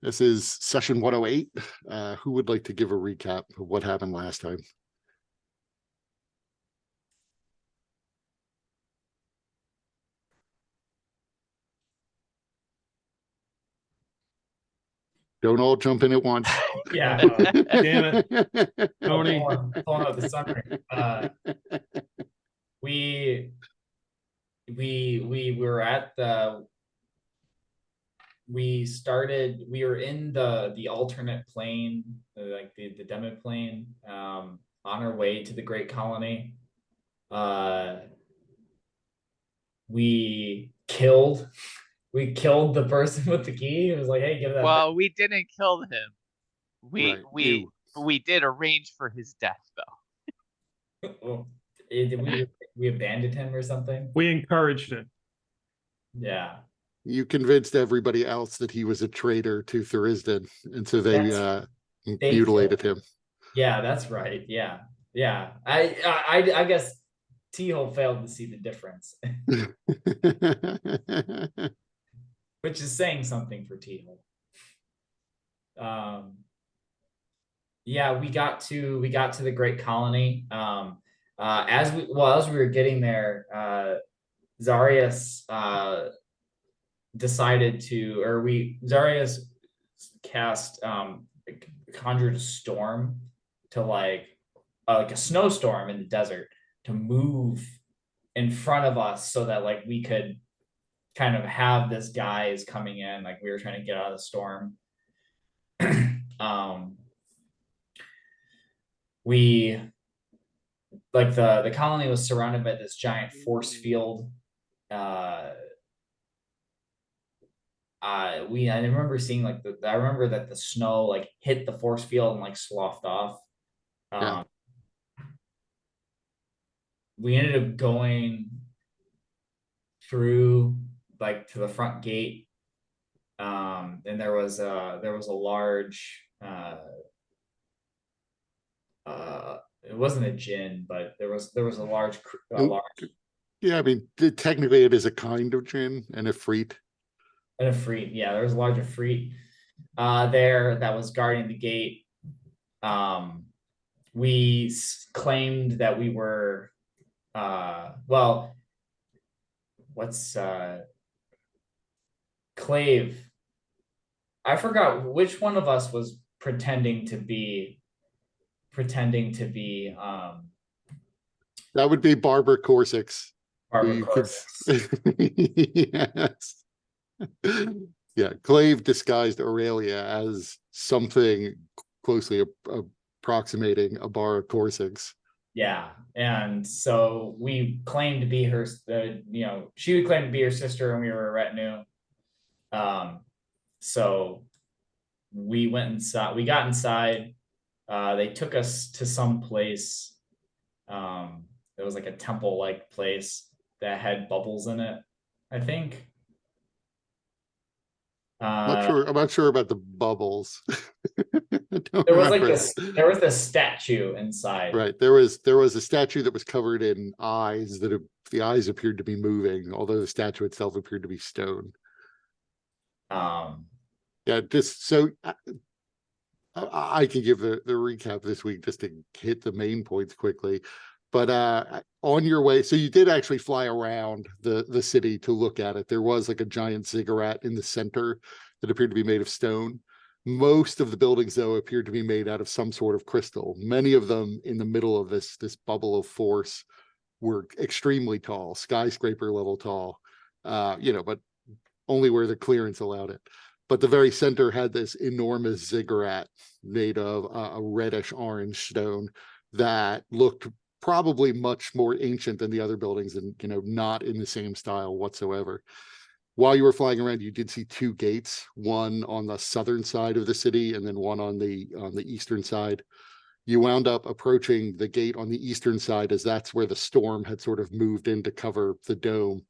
This is session 108. Who would like to give a recap of what happened last time? Don't all jump in at once. Yeah, Damn it, Tony. pulling out the summary. We were at the. We were in the alternate plane, like the demo plane, on our way to the Great Colony. We killed the person with the key. It was like, hey, give that back. Well, we didn't kill him. Right, We did arrange for his death, though. Oh, did we abandoned him or something? We encouraged it. Yeah. You convinced everybody else that he was a traitor to Thurisdan, and so they mutilated him. Yeah, that's right. Yeah. I guess T-Hole failed to see the difference, which is saying something for T-Hole. Yeah, we got to the Great Colony. As we were getting there, Zarius decided to, Zarius cast conjured a storm to like a snowstorm in the desert to move in front of us so that like we could kind of have this guise coming in, like we were trying to get out of the storm. We like the colony was surrounded by this giant force field. I remember seeing like I remember that the snow like hit the force field and like sloughed off. Yeah. We ended up going through like to the front gate. And there was a large it wasn't a djinn, but there was a large yeah, I mean technically it is a kind of djinn and a freet. And a freet, yeah, there was a large freet there that was guarding the gate. We claimed that we were Clave. I forgot which one of us was pretending to be that would be Barbara Coursix. Yes. Yeah, Clave disguised Aurelia as something closely approximating Abara Coursix. Yeah, and so we claimed to be her. She would claim to be her sister, and we were a retinue. So we went inside. We got inside. They took us to some place. It was like a temple-like place that had bubbles in it, I think. I'm not sure about the bubbles. There was this statue inside. Right. There was a statue that was covered in eyes the eyes appeared to be moving, although the statue itself appeared to be stone. Yeah, just so I can give the recap this week just to hit the main points quickly. But on your way, so you did actually fly around the city to look at it. There was like a giant ziggurat in the center that appeared to be made of stone. Most of the buildings, though, appeared to be made out of some sort of crystal. Many of them in the middle of this bubble of force were extremely tall, skyscraper level tall, but only where the clearance allowed it. But the very center had this enormous ziggurat made of a reddish orange stone that looked probably much more ancient than the other buildings and, not in the same style whatsoever. While you were flying around, you did see two gates, one on the southern side of the city and then one on the eastern side. You wound up approaching the gate on the eastern side as that's where the storm had sort of moved in to cover the dome.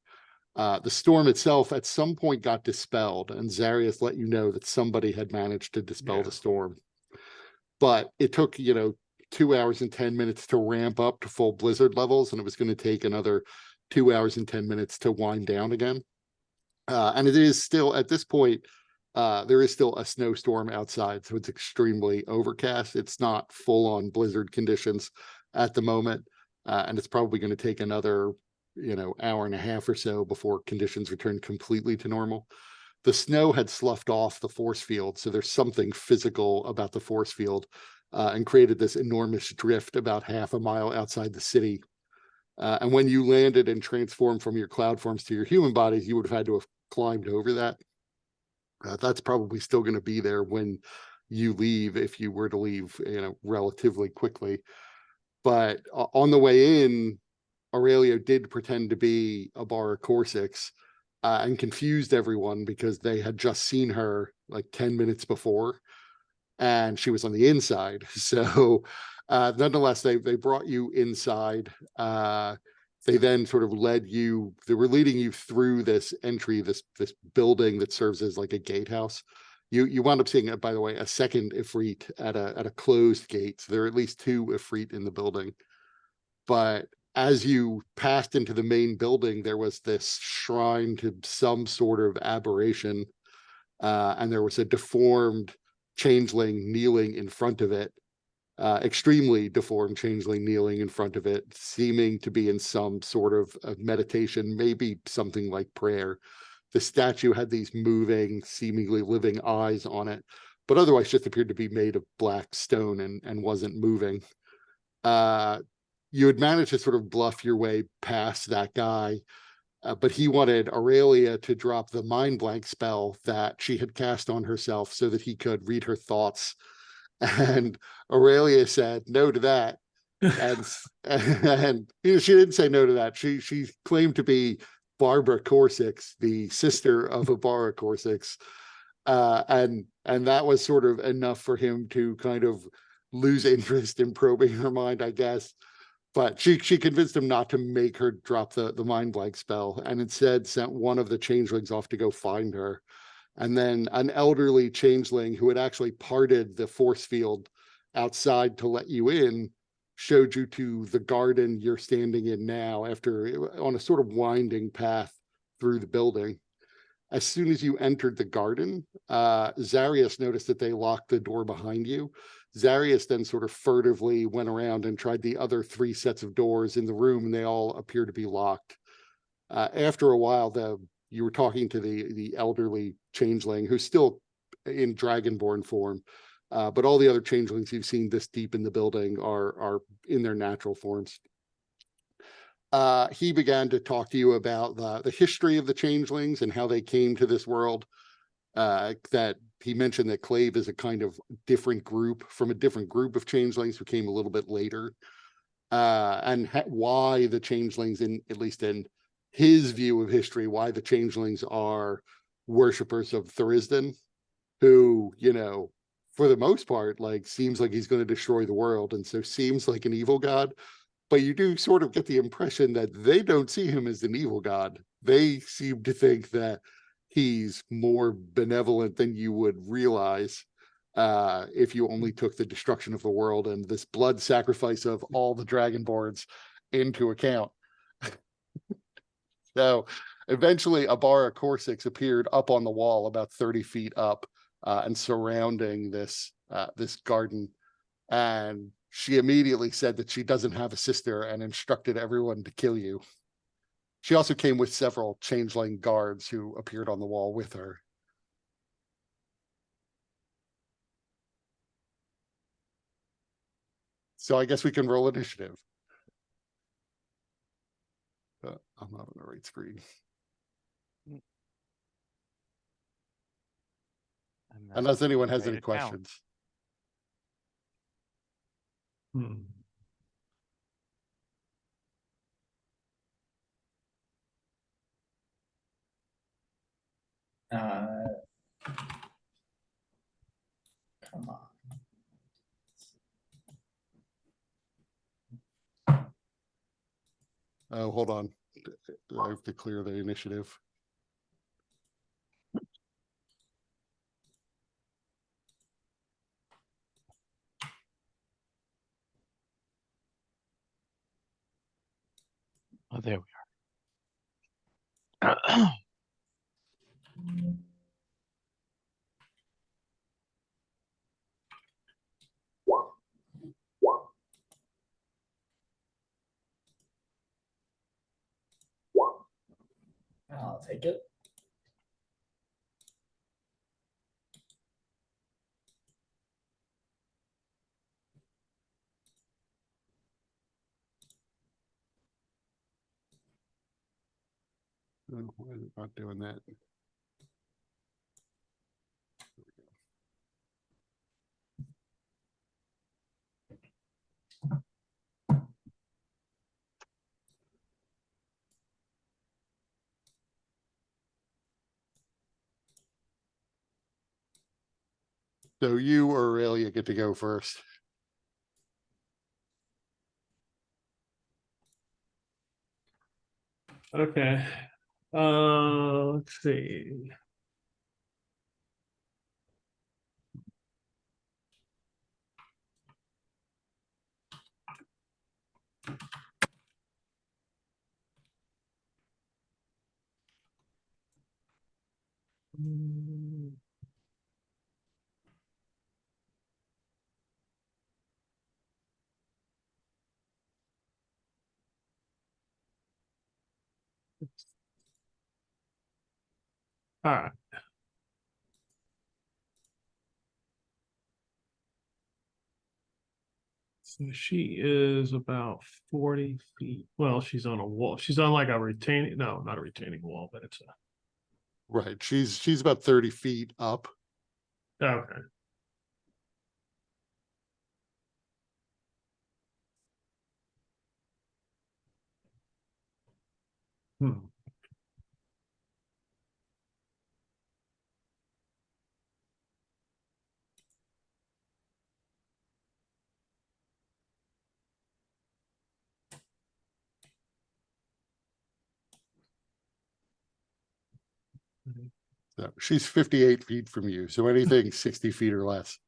The storm itself at some point got dispelled, and Zarius let you know that somebody had managed to dispel the storm. But it took, 2 hours and 10 minutes to ramp up to full blizzard levels, and it was going to take another 2 hours and 10 minutes to wind down again. And it is still, at this point, There is still a snowstorm outside, so it's extremely overcast. It's not full on blizzard conditions at the moment. And it's probably going to take another, hour and a half or so before conditions return completely to normal. The snow had sloughed off the force field, so there's something physical about the force field, and created this enormous drift about half a mile outside the city. And when you landed and transformed from your cloud forms to your human bodies, you would have had to have climbed over that. That's probably still going to be there when you leave, if you were to leave, relatively quickly. But on the way in, Aurelio did pretend to be Abara Coursix, and confused everyone because they had just seen her like 10 minutes before, and she was on the inside. So nonetheless, they brought you inside. They then sort of they were leading you through this entry, this building that serves as like a gatehouse. You wound up seeing, by the way, a second Ifrit at a closed gate. So there are at least two Ifrit in the building. But as you passed into the main building, there was this shrine to some sort of aberration, and there was a deformed changeling kneeling in front of it, extremely deformed changeling kneeling in front of it, seeming to be in some sort of meditation, maybe something like prayer. The statue had these moving, seemingly living eyes on it, but otherwise just appeared to be made of black stone and wasn't moving. You had managed to sort of bluff your way past that guy, but he wanted Aurelia to drop the mind blank spell that she had cast on herself so that he could read her thoughts. And Aurelia said no to that. And she didn't say no to that. She claimed to be Barbara Coursix, the sister of Abara Coursix. And that was sort of enough for him to kind of lose interest in probing her mind, I guess. But she convinced him not to make her drop the mind blank spell, and instead sent one of the changelings off to go find her. And then an elderly changeling who had actually parted the force field outside to let you in showed you to the garden you're standing in now, on a sort of winding path through the building. As soon as you entered the garden, Zarius noticed that they locked the door behind you. Zarius then sort of furtively went around and tried the other three sets of doors in the room, and they all appear to be locked. After a while, you were talking to the elderly changeling, who's still in dragonborn form, but all the other changelings you've seen this deep in the building are in their natural forms. He began to talk to you about the history of the changelings and how they came to this world. That he mentioned that Clave is a kind of different group from a different group of changelings who came a little bit later, and why the changelings, at least in his view of history, why the changelings are worshippers of Thurisdan, who, for the most part, like seems like he's going to destroy the world, and so seems like an evil god. But you do sort of get the impression that they don't see him as an evil god. They seem to think that he's more benevolent than you would realize, if you only took the destruction of the world and this blood sacrifice of all the dragonborns into account. So eventually Abara Coursix appeared up on the wall about 30 feet up, and surrounding this garden. And she immediately said that she doesn't have a sister and instructed everyone to kill you. She also came with several changeling guards who appeared on the wall with her. So I guess we can roll initiative. I'm not on the right screen. Unless anyone has any questions. Hmm. Come on. Oh, hold on. I have to clear the initiative. Oh, there we are. I'll take it. Oh, why is it not doing that? So you or Aurelia get to go first. Okay. Let's see. Mm, All right. So she is about 40 feet. Well, she's on a wall. She's on like a retaining, no, not a retaining wall, but it's Right. She's about 30 feet up. okay. Hmm. So she's 58 feet from you. So anything 60 feet or less.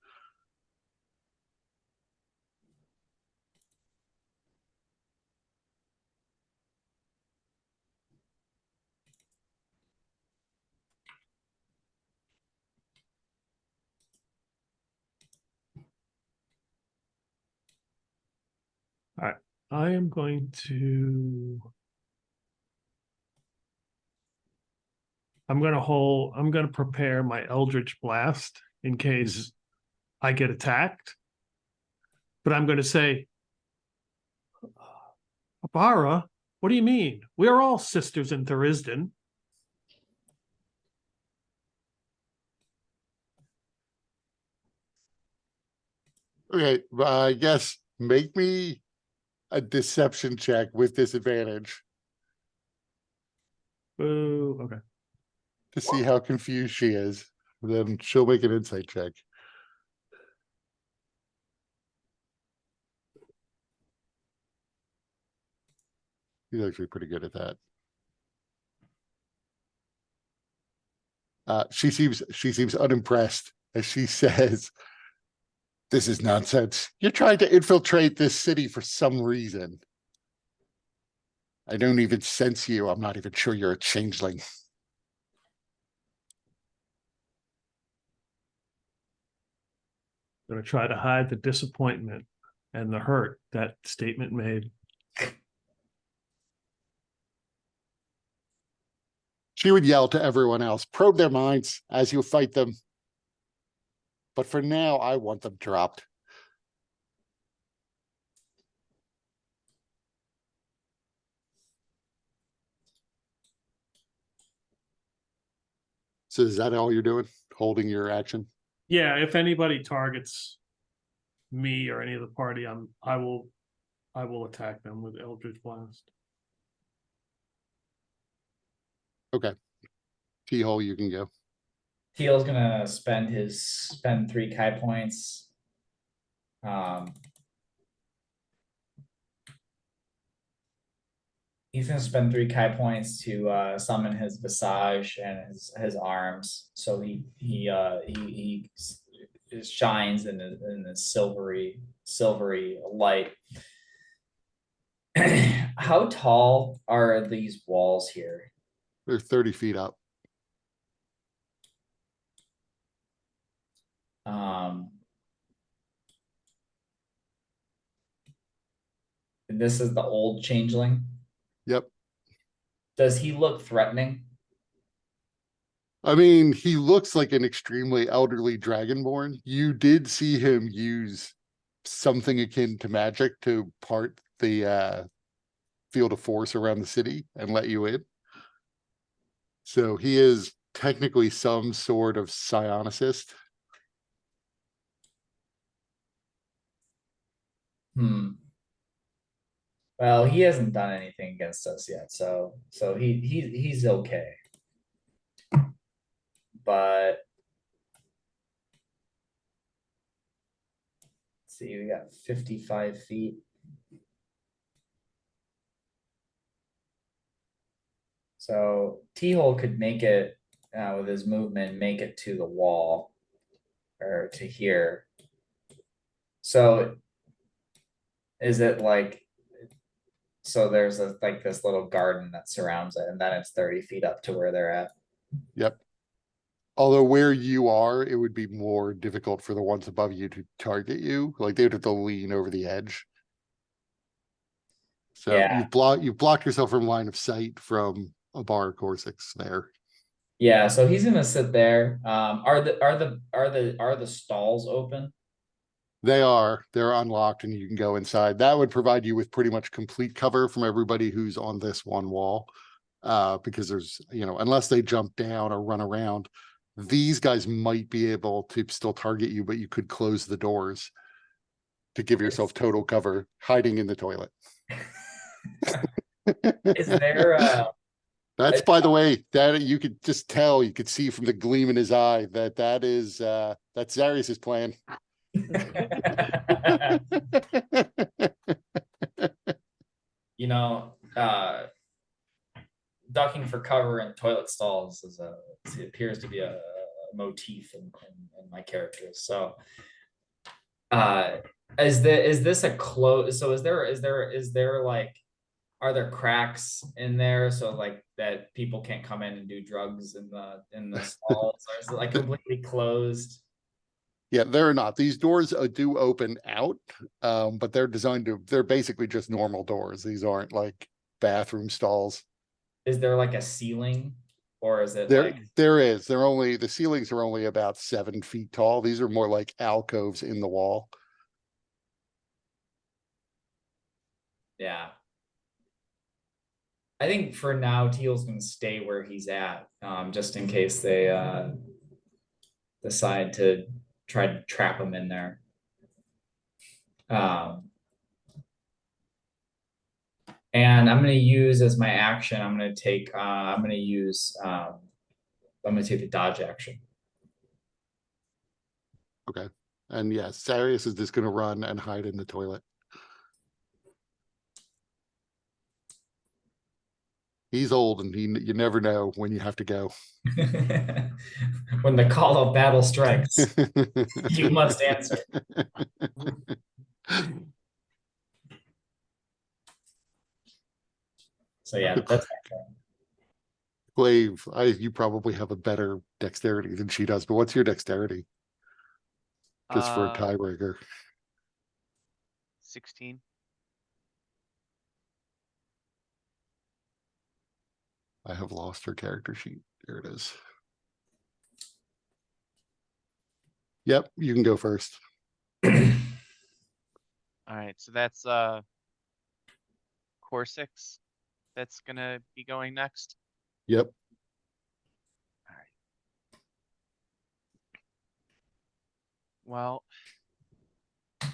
All right. I am going to. I'm going to prepare my Eldritch Blast in case I get attacked. But I'm going to say, Abara, what do you mean? We're all sisters in Thurisden. Okay, I guess make me a deception check with disadvantage Boo. Okay. to see how confused she is. Then she'll make an insight check. He's actually pretty good at that. She seems unimpressed as she says, "This is nonsense. You're trying to infiltrate this city for some reason. I don't even sense you. I'm not even sure you're a changeling." I'm going to try to hide the disappointment and the hurt that statement made. She would yell to everyone else, "Probe their minds as you fight them. But for now, I want them dropped." So is that all you're doing? Holding your action? Yeah, if anybody targets me or any of the party, I will attack them with Eldritch Blast. Okay. T-hole, you can go. Teal's gonna spend 3 Kai points. He's gonna spend 3 Kai points to summon his visage and his arms. So he shines in a silvery light. How tall are these walls here? They're 30 feet up. And this is the old changeling. Yep. Does he look threatening? I mean, he looks like an extremely elderly dragonborn. You did see him use something akin to magic to part the field of force around the city and let you in. So he is technically some sort of psionicist. Well, he hasn't done anything against us yet, so he's okay. But let's see, we got 55 feet. So T-Hole could make it with his movement, make it to the wall or to here. So is it like, so there's like this little garden that surrounds it, and then it's 30 feet up to where they're at. Yep. Although where you are, it would be more difficult for the ones above you to target you. Like they would have to lean over the edge. So Yeah. you've blocked yourself from line of sight from Abara Coursix there. Yeah, so he's gonna sit there. Are the stalls open? They're unlocked and you can go inside. That would provide you with pretty much complete cover from everybody who's on this one wall. Because there's, unless they jump down or run around, these guys might be able to still target you, but you could close the doors to give yourself total cover, hiding in the toilet. Is there That's, by the way, that you could just tell, you could see from the gleam in his eye that is that's Zarius's plan. you know, ducking for cover in toilet stalls it appears to be a motif in my characters. So is this a close, so is there like, are there cracks in there so like that people can't come in and do drugs in the stalls, or is it like completely closed? Yeah, they're not. These doors do open out, but they're basically just normal doors. These aren't like bathroom stalls. Is there like a ceiling, or is it There, like, the ceilings are only about 7 feet tall. These are more like alcoves in the wall. yeah? I think for now, Teal's gonna stay where he's at, just in case they decide to try to trap him in there. And I'm gonna use as my action, I'm gonna take a dodge action. Okay. And yes, Sarius is just going to run and hide in the toilet. He's old and you never know when you have to go. When the call of battle strikes, you must answer. So yeah, that's Glaive, you probably have a better dexterity than she does, but what's your dexterity? Just for a tiebreaker. 16. I have lost her character sheet. There it is. Yep, you can go first. All right, so that's Coursix that's gonna be going next. Yep. All right. Well, let's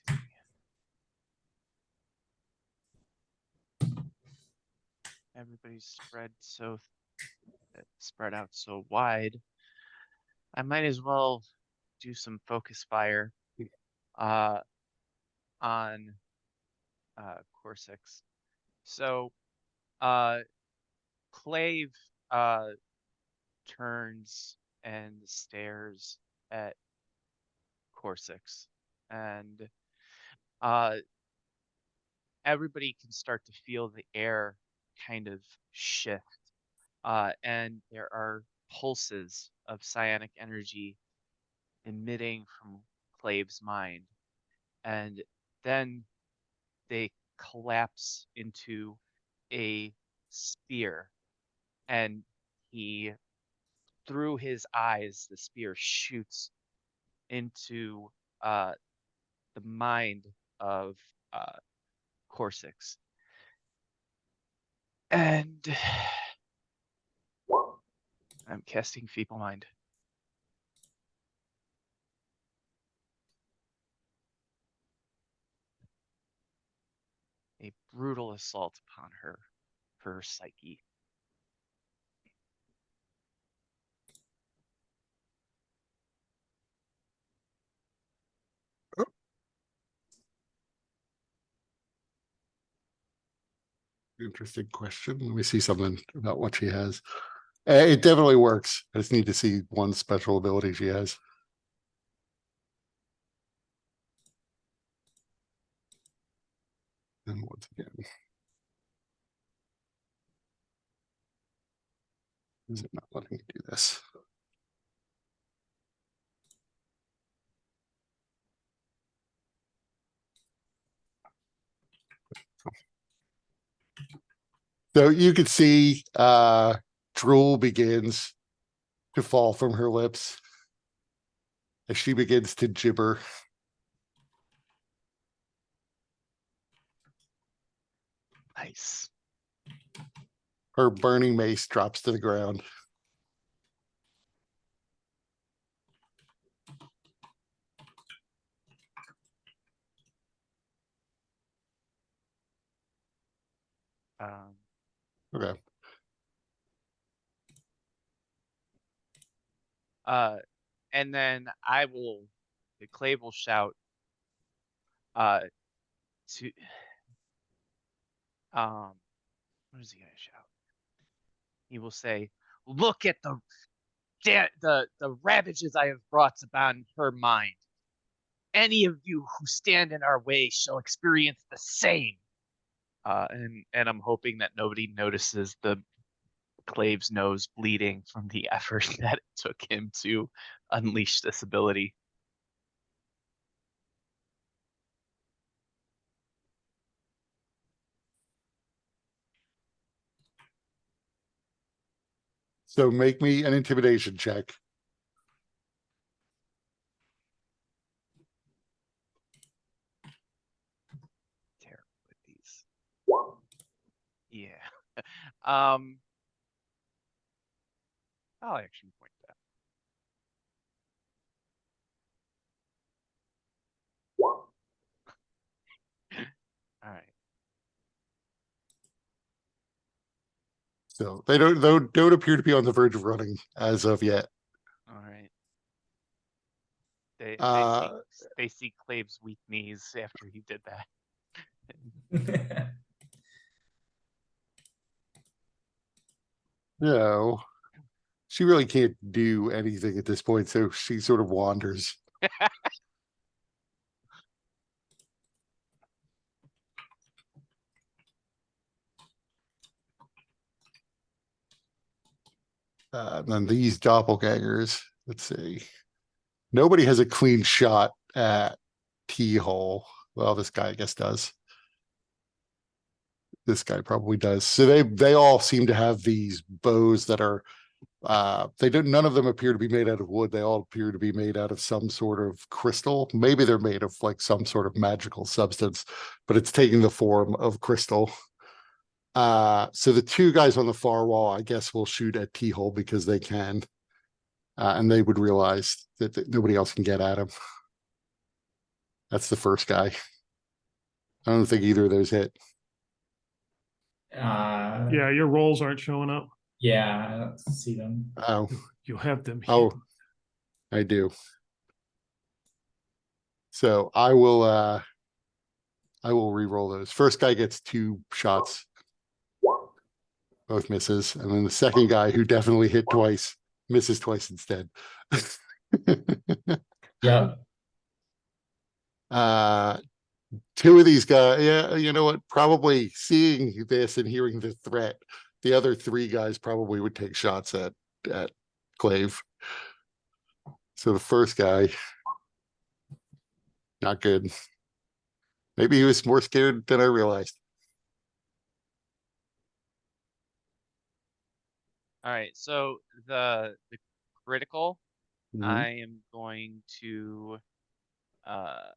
see. Everybody's spread out so wide. I might as well do some focus fire on Coursix. So Clave turns and stares at Coursix, and everybody can start to feel the air kind of shift, and there are pulses of psionic energy emitting from Clave's mind, and then they collapse into a sphere, and he, through his eyes, the spear shoots into the mind of Coursix. And I'm casting Feeble Mind. A brutal assault upon her psyche. Interesting question. Let me see something about what she has. It definitely works. I just need to see one special ability she has. And once again, is it not letting me do this? So you could see drool begins to fall from her lips as she begins to gibber. Nice. Her burning mace drops to the ground. Okay. And then the Clave will shout to what is he gonna shout? He will say, "Look at the ravages I have brought upon her mind. Any of you who stand in our way shall experience the same." And I'm hoping that nobody notices the Clave's nose bleeding from the effort that it took him to unleash this ability. So make me an intimidation check. Terrible with these. Yeah. I'll action point that. All right. So they don't appear to be on the verge of running as of yet. All right. They Uh, they see Clave's weak knees after he did that. No, she really can't do anything at this point, so she sort of wanders. And then these doppelgangers, let's see. Nobody has a clean shot at T-hole. Well, this guy, I guess, does. This guy probably does. So they all seem to have these bows that are none of them appear to be made out of wood. They all appear to be made out of some sort of crystal. Maybe they're made of like some sort of magical substance, but it's taking the form of crystal. So the two guys on the far wall, I guess, will shoot at T-hole because they can. And they would realize that nobody else can get at him. That's the first guy. I don't think either of those hit. Yeah, your rolls aren't showing up. Yeah, I don't see them. Oh, You'll have them here. oh, I do. So I will re-roll those. First guy gets 2 shots. Both misses. And then the second guy, who definitely hit twice, misses twice instead. Yeah. 2 of these guys, yeah, you know what? Probably seeing this and hearing the threat, the other 3 guys probably would take shots at Clave. So the first guy, not good. Maybe he was more scared than I realized. Alright, so the critical, Mhm. I am going to what's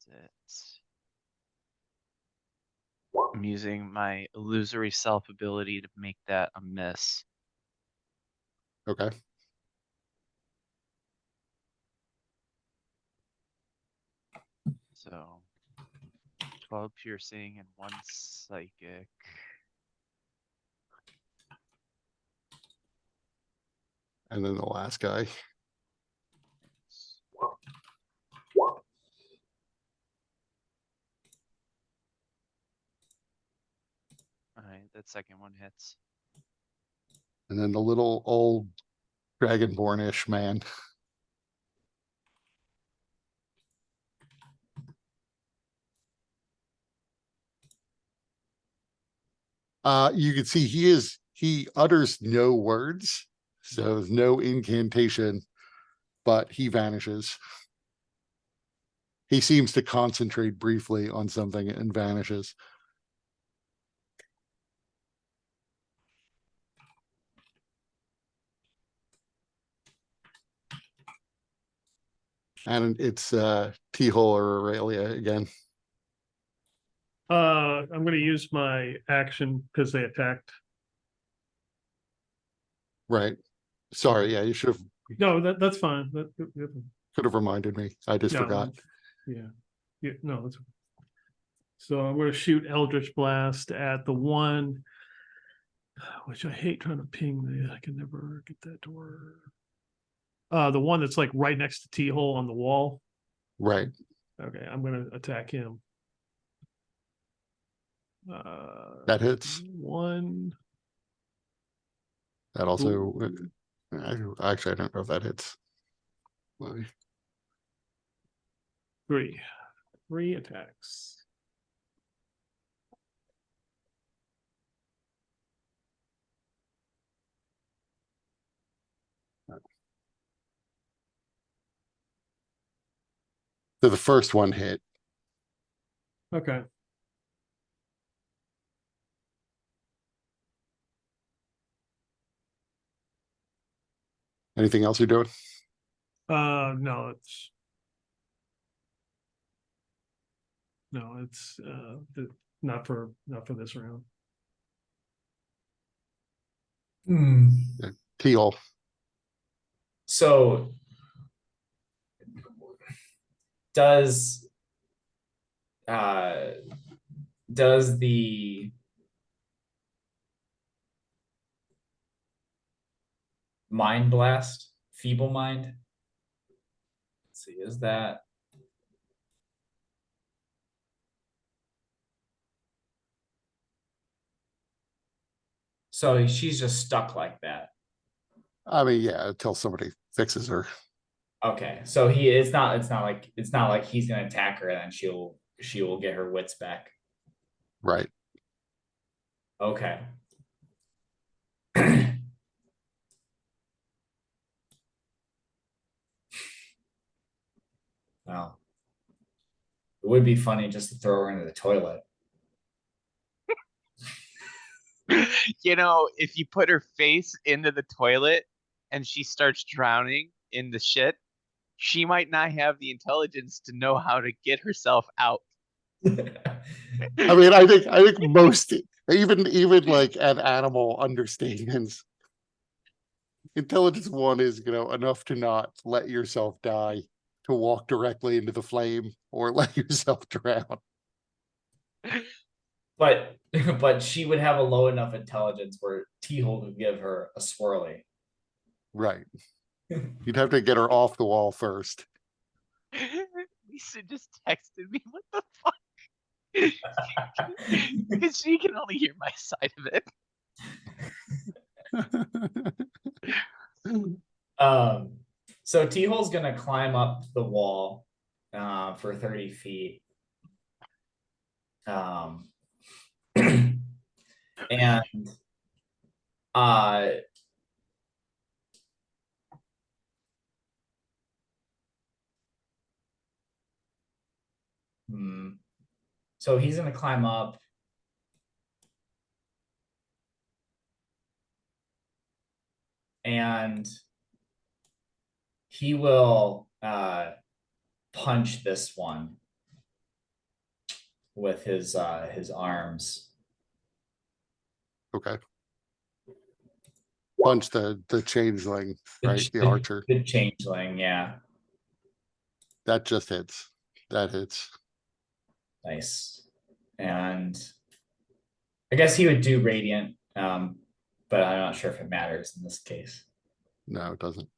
it? I'm using my illusory self ability to make that a miss. Okay. So 12 piercing and 1 psychic. And then the last guy. Alright, that second one hits. And then the little old dragonborn-ish man. You can see he utters no words, so there's no incantation, but he vanishes. He seems to concentrate briefly on something and vanishes. And it's T-Hole or Aurelia again. I'm gonna use my action because they attacked. Right. Sorry, yeah, you should have No, that's fine. could have reminded me. I just No, forgot. Yeah. Yeah, no, that's. So I'm gonna shoot Eldritch Blast at the one, which I hate trying to ping the, I can never get that to work. The one that's like right next to T-Hole on the wall. Right. Okay, I'm gonna attack him. That hits. One. That also actually I don't know if that hits. Why? Three attacks. So the first one hit. Okay. Anything else you're doing? No, it's not for this round. T-Hole. So does the mind blast feeble mind? Let's see, is that so she's just stuck like that? I mean, yeah, until somebody fixes her. Okay, so it's not like he's gonna attack her and then she will get her wits back. Right. Okay. Well, it would be funny just to throw her into the toilet. You know, if you put her face into the toilet and she starts drowning in the shit, she might not have the intelligence to know how to get herself out. I mean, I think most even like an animal understands. Intelligence 1 is, enough to not let yourself die, to walk directly into the flame or let yourself drown. But she would have a low enough intelligence where T-Hole would give her a swirly. Right. You'd have to get her off the wall first. Lisa just texted me, what the fuck? Because she can only hear my side of it. So T-Hole's gonna climb up the wall for 30 feet. And so he's gonna climb up. and he will punch this one with his arms. Okay. Punch the changeling, right? The archer. The changeling, yeah. That just hits. That hits. Nice. And I guess he would do radiant, but I'm not sure if it matters in this case. No, it doesn't.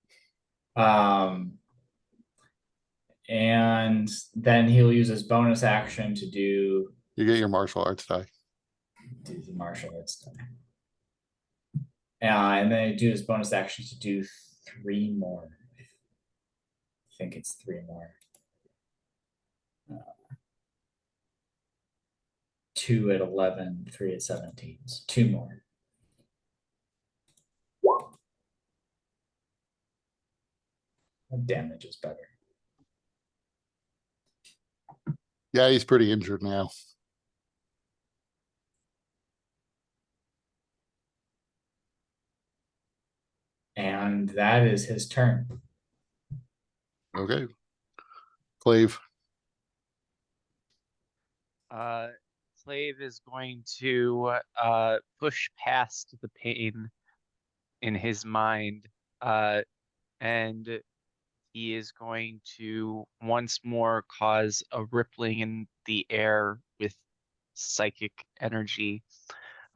And then he'll use his bonus action to do You get your martial arts die. the martial arts die. And then he do his bonus action to do 3 more. I think it's 3 more. 2 at 11, 3 at 17. So 2 more. That damage is better. Yeah, he's pretty injured now. And that is his turn. Okay. Clave. Clave is going to push past the pain in his mind, and he is going to once more cause a rippling in the air with psychic energy,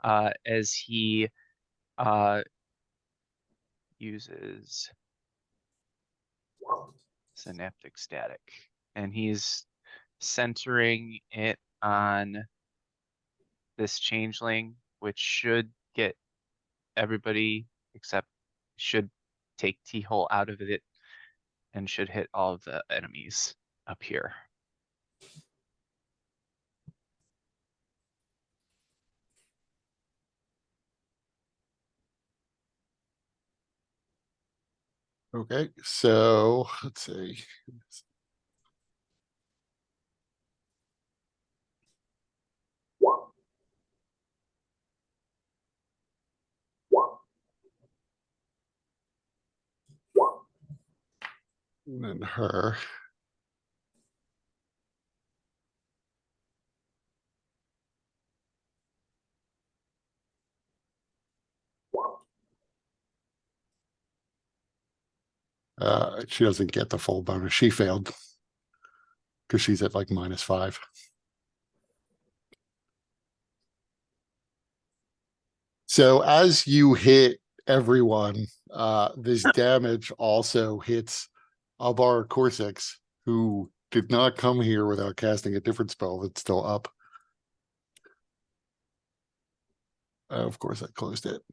as he uses synaptic static, and he's centering it on this changeling, which should get everybody except should take T-hole out of it and should hit all of the enemies up here. Okay, so let's see. And then her. She doesn't get the full bonus. She failed. Because she's at like -5. So as you hit everyone, this damage also hits Abara Coursix, who did not come here without casting a different spell that's still up. Of course, I closed it.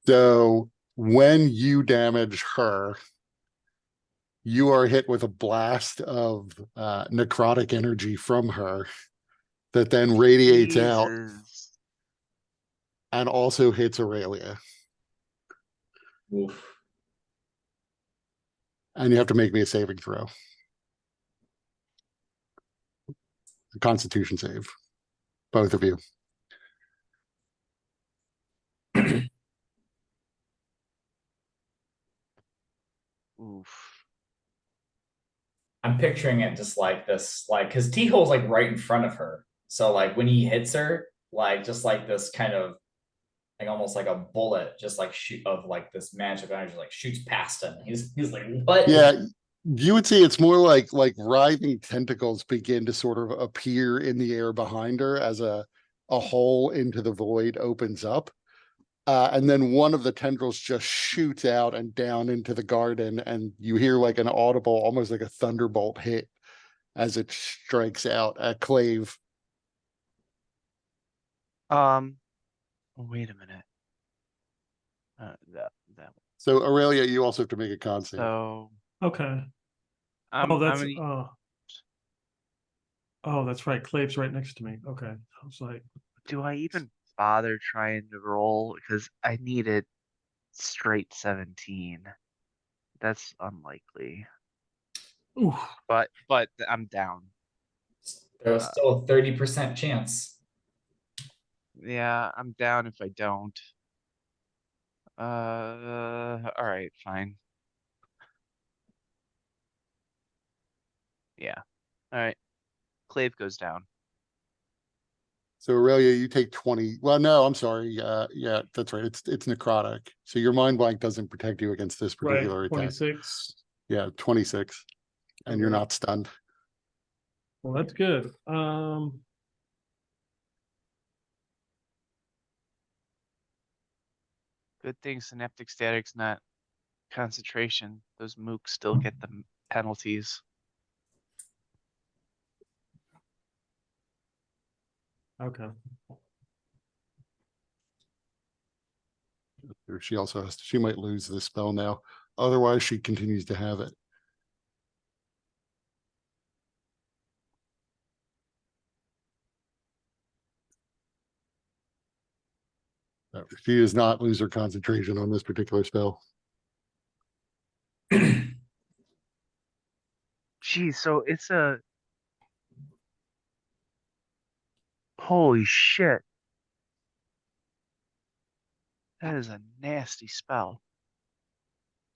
So when you damage her, you are hit with a blast of necrotic energy from her that then radiates out Jesus. and also hits Aurelia. Oof. And you have to make me a saving throw. A Constitution save. Both of you. Oof. I'm picturing it just like this, like, because T-hole's like right in front of her. So like when he hits her, like just like this kind of like almost like a bullet, just like shoot of like this magic energy, like shoots past him. He's like, what? Yeah, you would see it's more like writhing tentacles begin to sort of appear in the air behind her as a hole into the void opens up. And then one of the tendrils just shoots out and down into the garden, and you hear like an audible, almost like a thunderbolt hit as it strikes out at Clave. Wait a minute. That So Aurelia, you also have to make a con save. so Okay. I'm Oh, that's gonna, Oh, that's right. Clave's right next to me. Okay. I was like, Do I even bother trying to roll? Because I needed straight 17. That's unlikely. ooh, But I'm down. There's Uh, still a 30% chance. Yeah, I'm down if I don't. All right, fine. Yeah. All right. Clave goes down. So Aurelia, you take 20. Well, no, I'm sorry. Yeah, that's right. It's necrotic. So your mind blank doesn't protect you against this right. particular attack. 26. Yeah, 26. And you're Okay. not stunned. Well, that's good. Good thing synaptic static's not concentration. Those mooks still get the penalties. Okay. Or she also has to, she might lose this spell now. Otherwise, she continues to have it. She does not lose her concentration on this particular spell. Geez, so it's a holy shit. That is a nasty spell.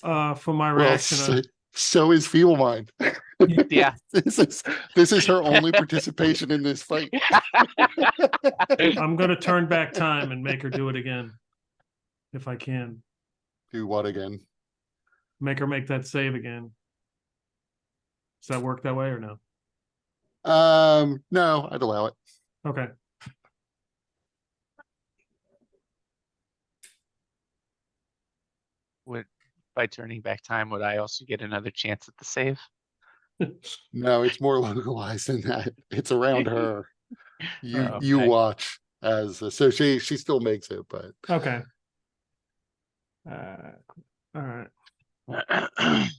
For my Well, reaction, so is Feeble Mind. Yeah. This is her only participation in this fight. I'm gonna turn back time and make her do it again. If I can. Do what again? Make her make that save again. Does that work that way or no? No, I'd allow it. Okay. Would by turning back time, would I also get another chance at the save? No, it's more localized than that. It's around her. You Okay. watch as so she still makes it, but Okay. All right.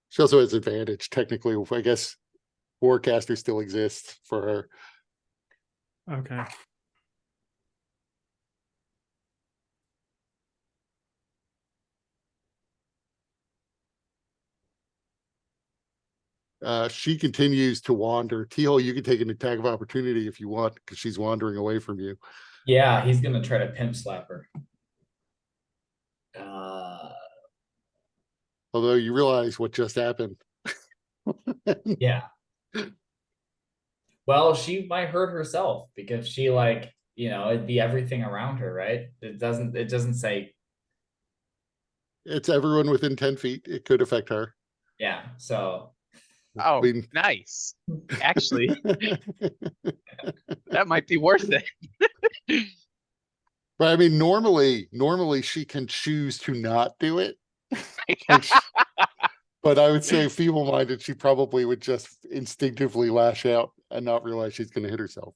she also has advantage. Technically, I guess Forecaster still exists for her. Okay. She continues to wander. Teal, you can take an attack of opportunity if you want, because she's wandering away from you. Yeah, he's gonna try to pimp slap her. Although you realize what just happened. Yeah. Well, she might hurt herself because she it'd be everything around her, right? It doesn't say, It's everyone within 10 feet. It could affect her. yeah. So Oh, mean- nice. Actually, that might be worth it. But I mean, normally she can choose to not do it. Like, but I would say feeble-minded, she probably would just instinctively lash out and not realize she's going to hit herself.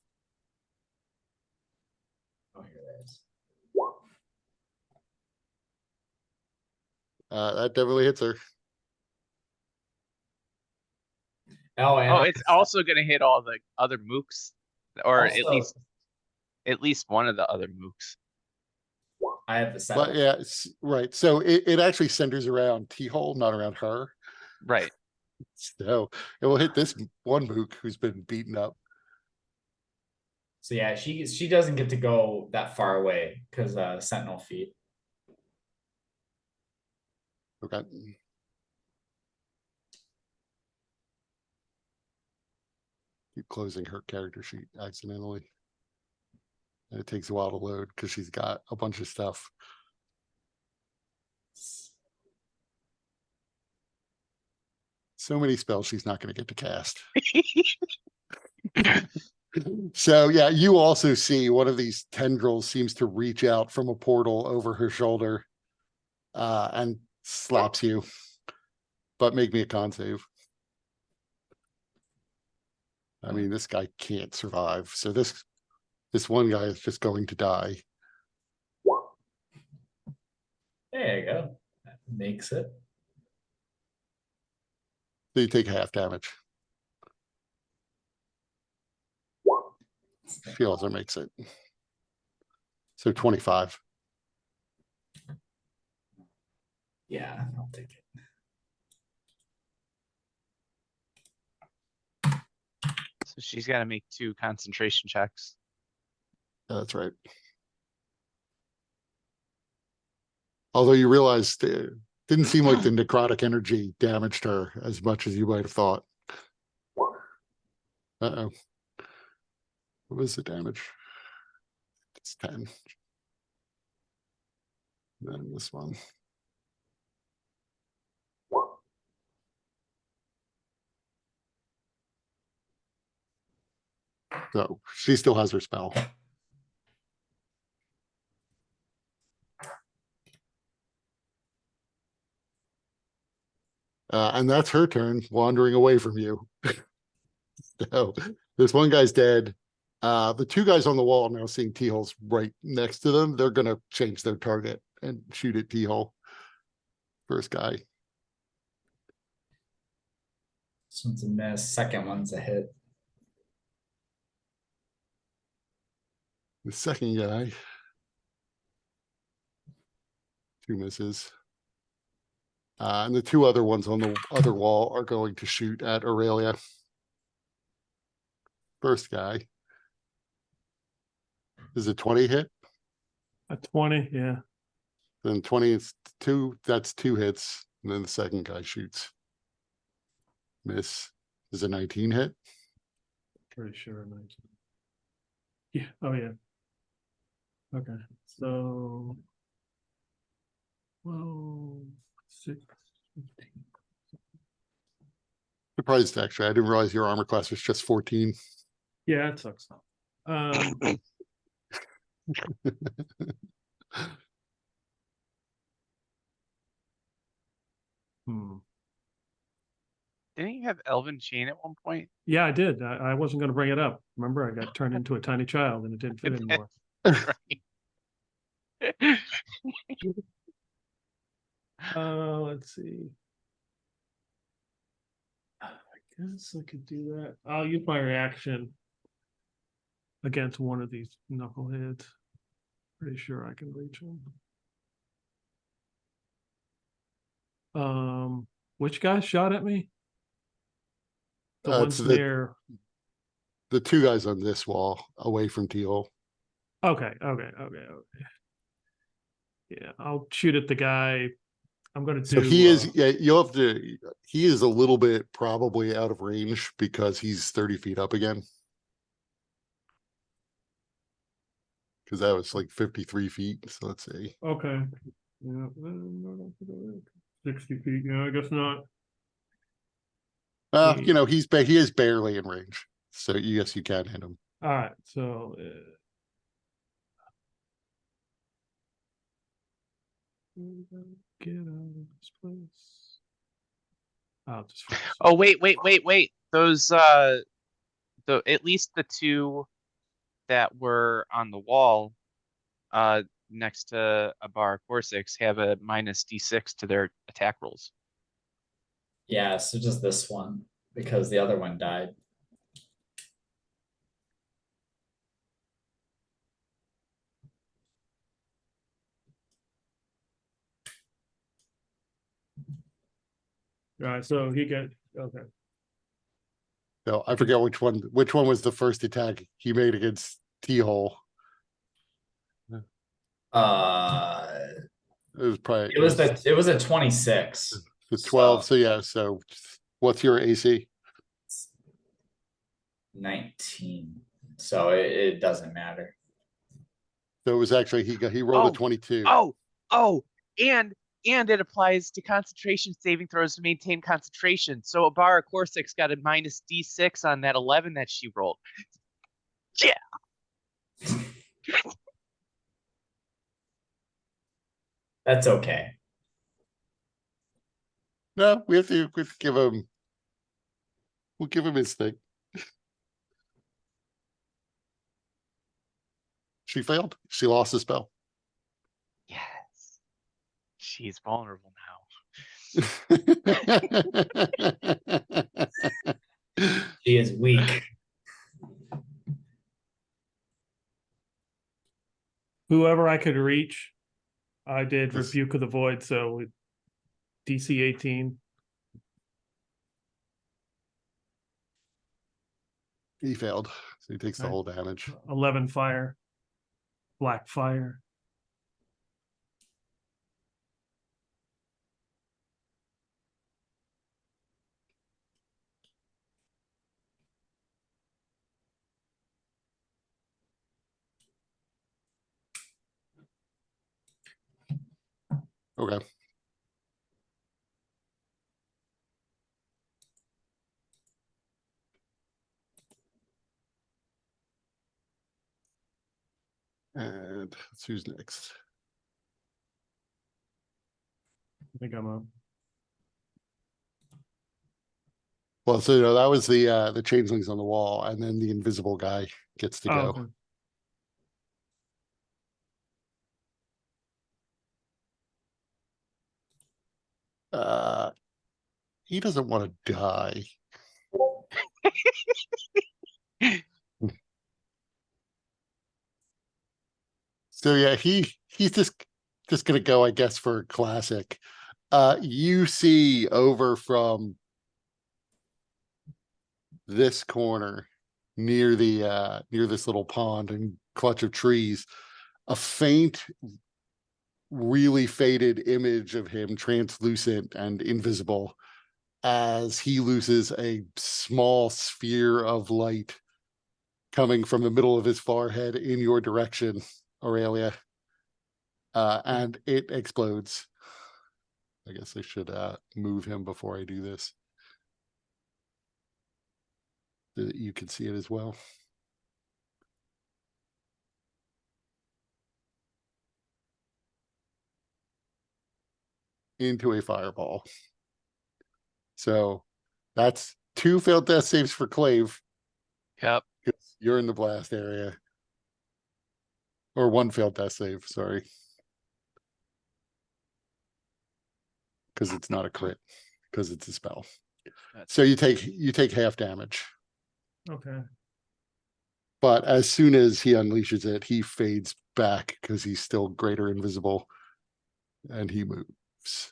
oh, here it is. That definitely hits her. Oh, and Oh, it's also gonna hit all the other mooks, or at also, least one of the other mooks. I have the But seven. yeah, right. So it actually centers around T-hole, not around her. Right. So it will hit this one mook who's been beaten up. So yeah, she doesn't get to go that far away because Sentinel feet. Okay. Keep closing her character sheet accidentally. And it takes a while to load because she's got a bunch of stuff. So many spells she's not going to get to cast. So yeah, you also see one of these tendrils seems to reach out from a portal over her shoulder and slaps you. But make me a con save. I mean, this guy can't survive. So this one guy is just going to die. There you go. That makes it. So you take half damage. She also makes it. So 25. Yeah, I'll take it. So she's got to make 2 concentration checks. That's right. Although you realize it didn't seem like the necrotic energy damaged her as much as you might have thought. Uh-oh. What was the damage? It's 10. Then this one. So she still has her spell. And that's her turn, wandering away from you. So this one guy's dead. The 2 guys on the wall now seeing T-holes right next to them. They're gonna change their target and shoot at T-hole. First guy. This one's a miss. Second one's a hit. The second guy. 2 misses. And the 2 other ones on the other wall are going to shoot at Aurelia. First guy. Is it 20 hit? A 20, yeah. Then 20 is 2. That's 2 hits. And then the second guy shoots. Miss. Is a 19 hit? Pretty sure. 19. Yeah. Oh, yeah. Okay. So. Well, 6, 15. Surprised actually. I didn't realize your armor class was just 14. Yeah, it sucks. Hmm. Didn't you have Elven Chain at one point? Yeah, I did. I wasn't going to bring it up. Remember, I got turned into a tiny child and it didn't fit anymore. Right. Let's see. I guess I could do that. I'll use my reaction against one of these knuckleheads. Pretty sure I can reach him. Which guy shot at me? The It's ones near. the 2 guys on this wall away from T-hole. Okay. Yeah, I'll shoot at the guy. I'm gonna do. So he is, yeah, you'll have to, he is a little bit probably out of range because he's 30 feet up again. Because that was like 53 feet. So let's see. Okay. Yeah, 60 feet. Yeah, I guess not. You know, he is barely in range. So yes, you can hit him. All right. So. Get out of this place. I'll just. Oh, wait. Those, at least the 2 that were on the wall, next to Abara Coursix have a minus D6 to their attack rolls. Yeah, so just this one because the other one died. All right. So he got okay. So I forget which one was the first attack he made against T-hole. It was probably It was a 26. the 12. So yeah, so what's your AC? 19. So it doesn't matter. So it was actually he rolled a 22. And it applies to concentration saving throws to maintain concentration. So Abara Coursix got a minus D6 on that 11 that she rolled. Yeah. That's okay. No, we have to give him. We'll give him his thing. She failed. She lost the spell. Yes. She's vulnerable now. She is weak. whoever I could reach. I did Yes. Rebuke of the Void, so DC 18. He failed, so he takes the Right. whole damage. 11 fire. Black fire. Okay. And let's who's next. I think I'm up. Well, so that was the changelings on the wall, and then the invisible guy gets to Oh, go. okay. Uh, he doesn't want to die. So yeah, he's just gonna go, I guess, for classic. You see over from this corner near the near this little pond and clutch of trees, a faint, really faded image of him, translucent and invisible, as he loses a small sphere of light coming from the middle of his forehead in your direction, Aurelia. And it explodes. I guess I should move him before I do this, so that you can see it as well. Into a fireball. So that's 2 failed death saves for Clave. Yep. You're in the blast area. Or 1 failed death save, sorry. Because it's not a crit, because it's a spell. That's So you take half damage. Okay. But as soon as he unleashes it, he fades back because he's still greater invisible. And he moves.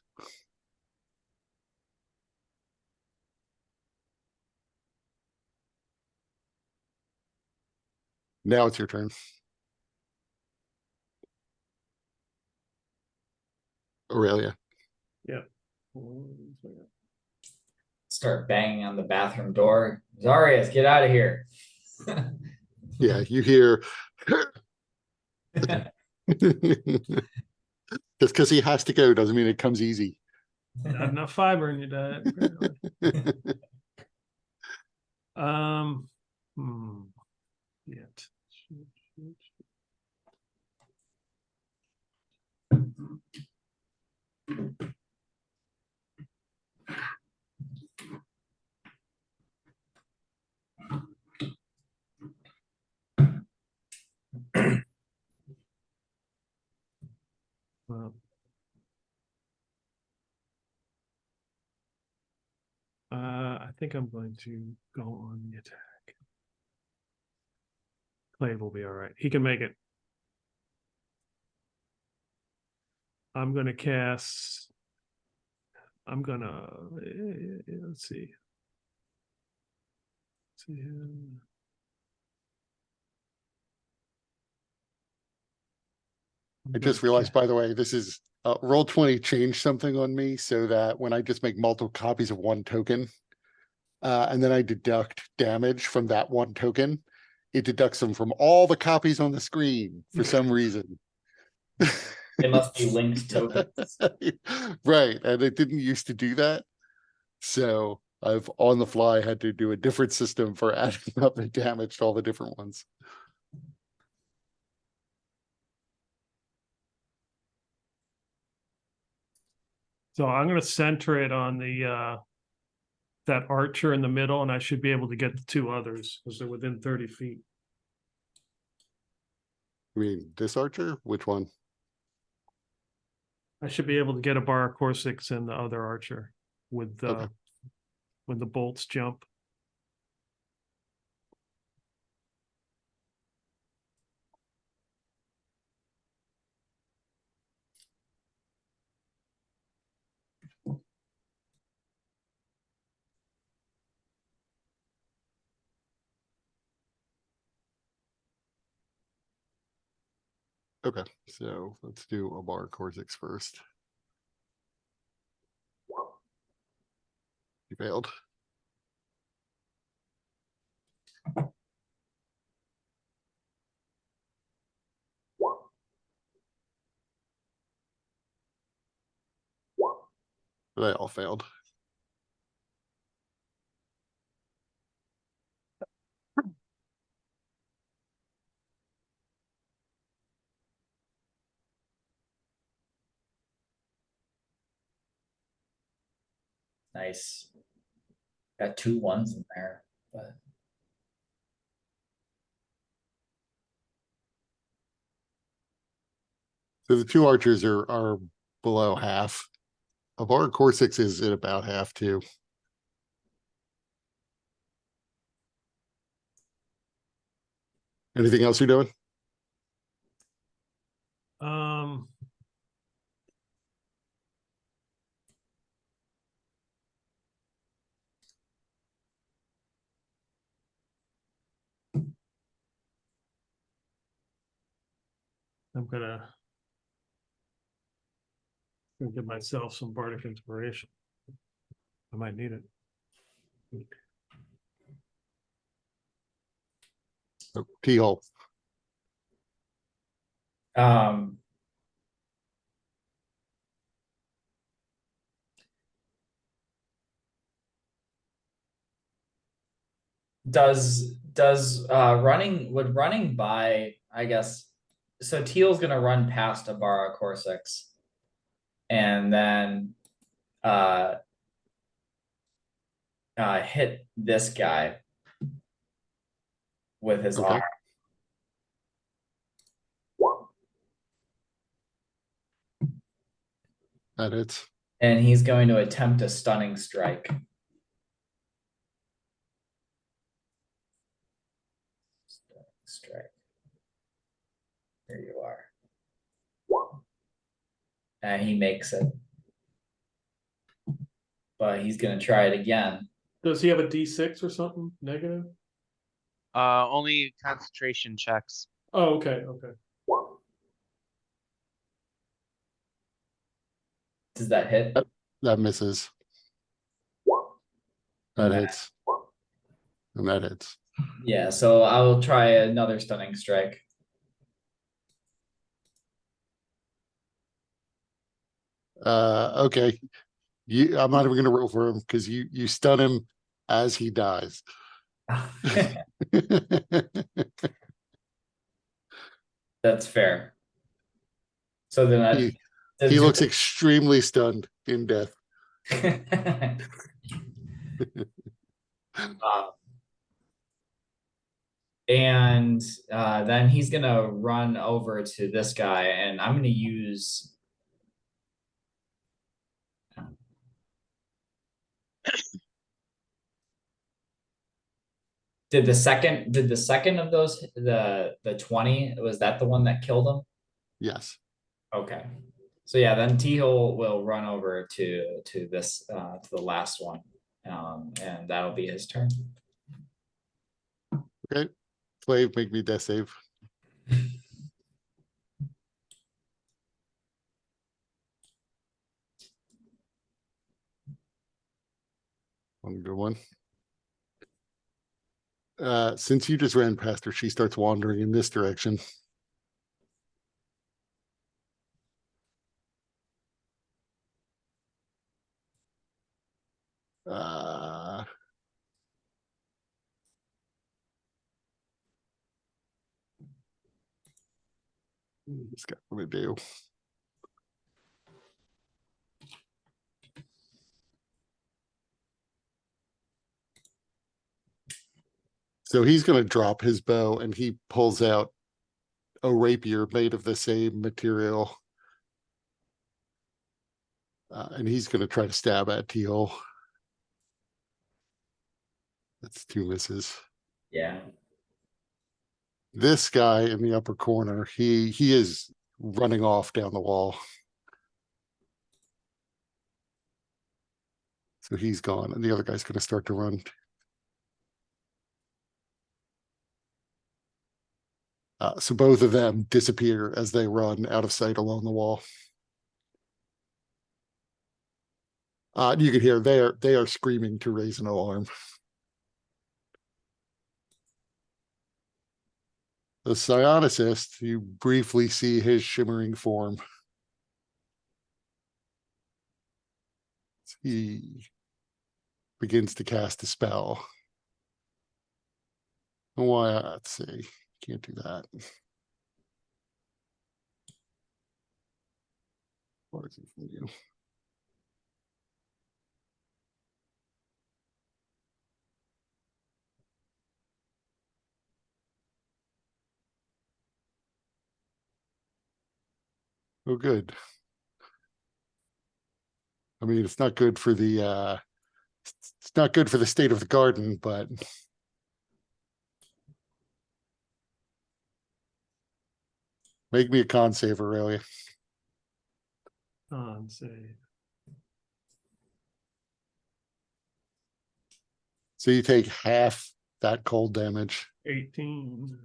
Now it's your turn. Aurelia. Yeah. Start banging on the bathroom door. Zarius, get out of here. Yeah, you hear just because he has to go doesn't mean it comes easy. Not enough fiber in your diet. apparently. Yet. Well, I think I'm going to go on the attack. Clave will be all right. He can make it. I'm going to cast. I'm going to. Let's see. I just realized, by the way, this is Roll20 changed something on me so that when I just make multiple copies of 1 token, and then I deduct damage from that 1 token, it deducts them from all the copies on the screen for some reason. It must be linked tokens. Right, and it didn't used to do that. So I've on the fly had to do a different system for adding up the damage to all the different ones. So I'm going to center it on the that archer in the middle, and I should be able to get the 2 others because they're within 30 feet. I mean, this archer? Which one? I should be able to get Abara, Coursix, and the other archer with Okay. when the bolts jump. Okay, so let's do Abara Coursix first. You failed. They all failed. Nice. Got 2 1s in there, but So the two archers are below half. Abara Coursix is at about half too. Anything else you're doing? Um. I'm gonna give myself some bardic inspiration. I might need it. Oh, T-hole. um does running by, I guess, so Teal's gonna run past Abara Coursix and then hit this guy with his Okay. arm. That hits. And he's going to attempt a stunning strike. Strike. There you are. And he makes it. But he's gonna try it again. Does he have a D6 or something negative? Only concentration checks. Oh, okay, okay. Does that hit? That misses. That hits. And that hits. Yeah, so I will try another stunning strike. Okay. I'm not even gonna roll for him because you stun him as he dies. That's fair. So then He looks extremely stunned in death. And then he's gonna run over to this guy, and I'm gonna use did the second of those the 20, was that the one that killed him? Yes. Okay. So yeah, then T-hole will run over to this to the last one. And that'll be his turn. Okay. Slave, make me death save. One good one. Since you just ran past her, she starts wandering in this direction. What's got to do? So he's going to drop his bow and he pulls out a rapier made of the same material. And he's going to try to stab at Teal. That's 2 misses. Yeah. This guy in the upper corner, he is running off down the wall. So he's gone, and the other guy's going to start to run. So both of them disappear as they run out of sight along the wall. You can hear they are screaming to raise an alarm. The psionicist, you briefly see his shimmering form. He begins to cast a spell. Why? Let's see. Can't do that. What is it from you? Oh, good. I mean, it's not good for the it's not good for the state of the garden, but make me a con save, Aurelia. Say So you take half that cold damage. 18.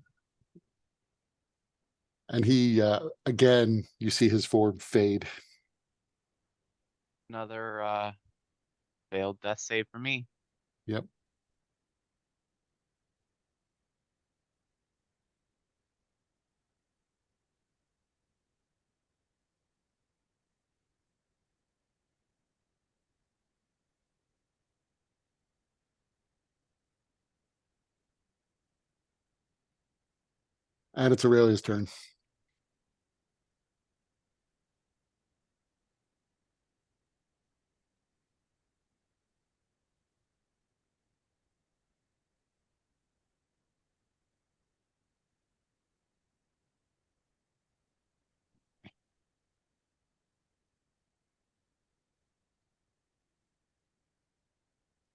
And he again, you see his form fade. Another failed death save for me. Yep. And it's Aurelia's turn.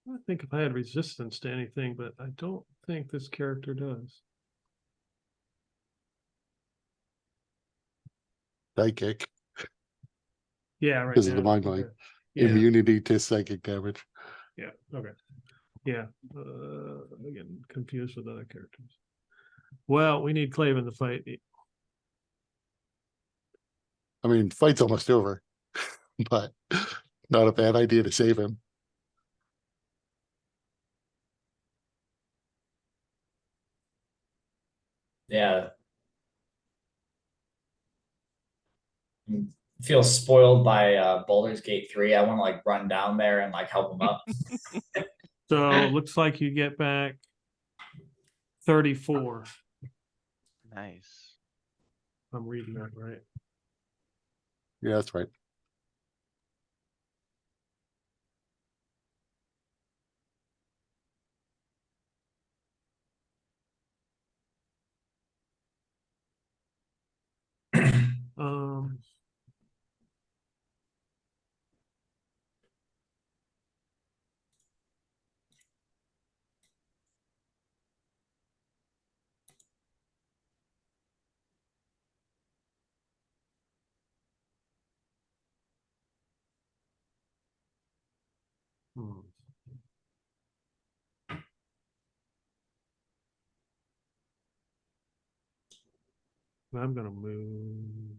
I think if I had resistance to anything, but I don't think this character does. Psychic. Yeah, right Because of the now. mind blank. Okay. Yeah, Immunity to psychic damage. yeah, okay. Yeah, again, confused with other characters. Well, we need Claven to fight. I mean, fight's almost over, but not a bad idea to save him. Yeah. Feel spoiled by Baldur's Gate 3. I want to like run down there and like help him up. So it looks like you get back 34. Nice. I'm reading that right. Yeah, that's right. Um, hmm. I'm gonna move.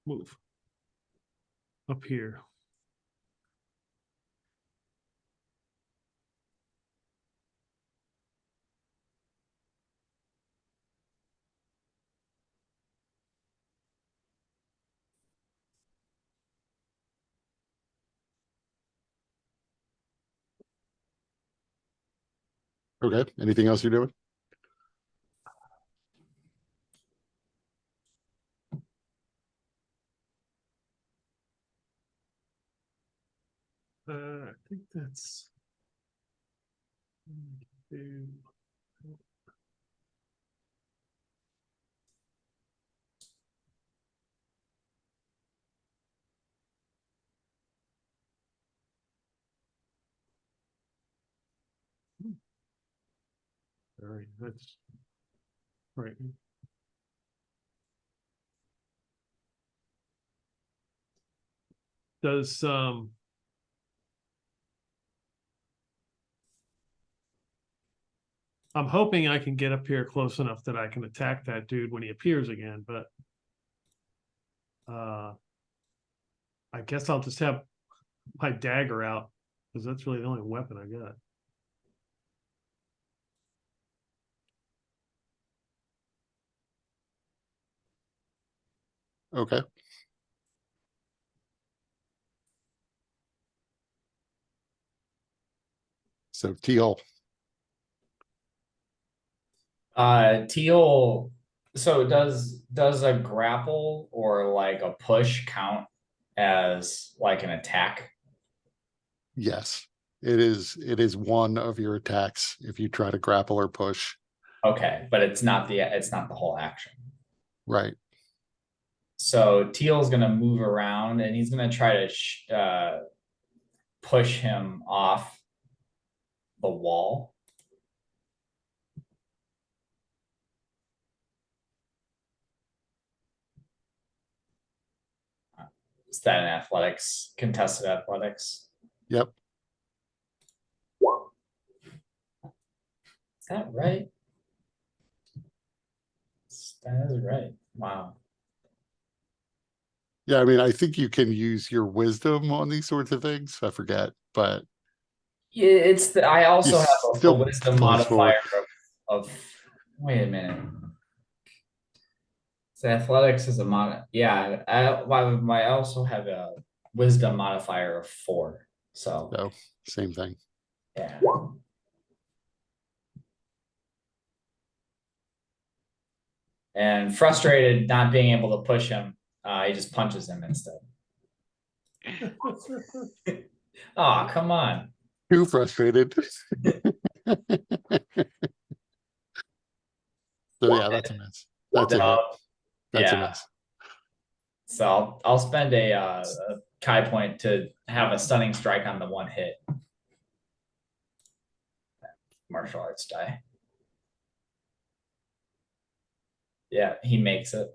Move up here. Okay. Anything else you're doing? I think that's. Two. All right, that's right. Does I'm hoping I can get up here close enough that I can attack that dude when he appears again, but I guess I'll just have my dagger out because that's really the only weapon I got. Okay. So Teal, Teal. So does a grapple or like a push count as like an attack? yes, it is one of your attacks if you try to grapple or push. Okay, but it's not the whole action. Right. So Teal's gonna move around and he's gonna try to push him off the wall. Is that an athletics, contested athletics? Yep. Is that right? That is right. Wow. Yeah, I mean, I think you can use your wisdom on these sorts of things. I forget, but Yeah, I also have a still wisdom plus modifier 4. wait a minute. So athletics is a yeah, I also have a wisdom modifier of 4. So So same thing. yeah. And frustrated not being able to push him, he just punches him instead. Oh, come on. Too frustrated. So yeah, that's a miss. That's a hit. That's a Yeah. miss. So I'll spend a Kai point to have a stunning strike on the one hit. Martial arts die. Yeah, he makes it.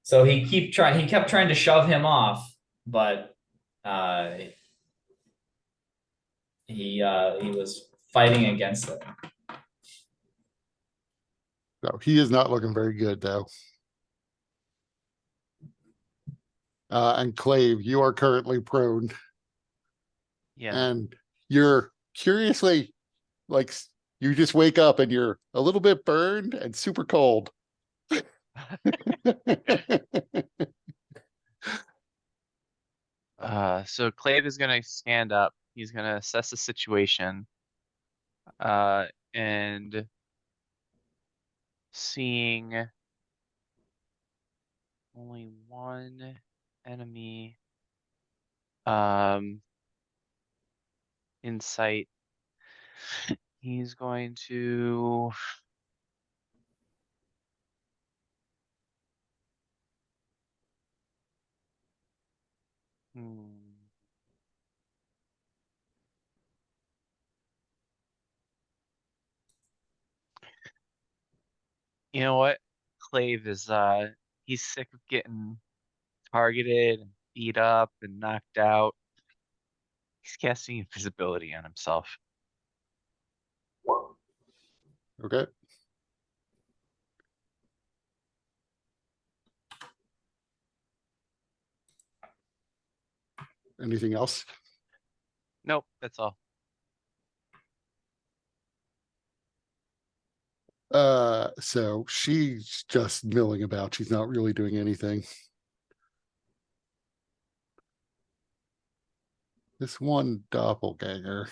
So he kept trying to shove him off, but he was fighting against it. So he is not looking very good though. And Clave, you are currently prone. Yeah. And you're curiously like you just wake up and you're a little bit burned and super cold. So Clave is gonna stand up. He's gonna assess the situation. And seeing only one enemy in sight, he's going to you know what? Clave is he's sick of getting targeted and beat up and knocked out. He's casting invisibility on himself. Okay. Anything else? Nope, that's all. So she's just milling about. She's not really doing anything. This one doppelganger.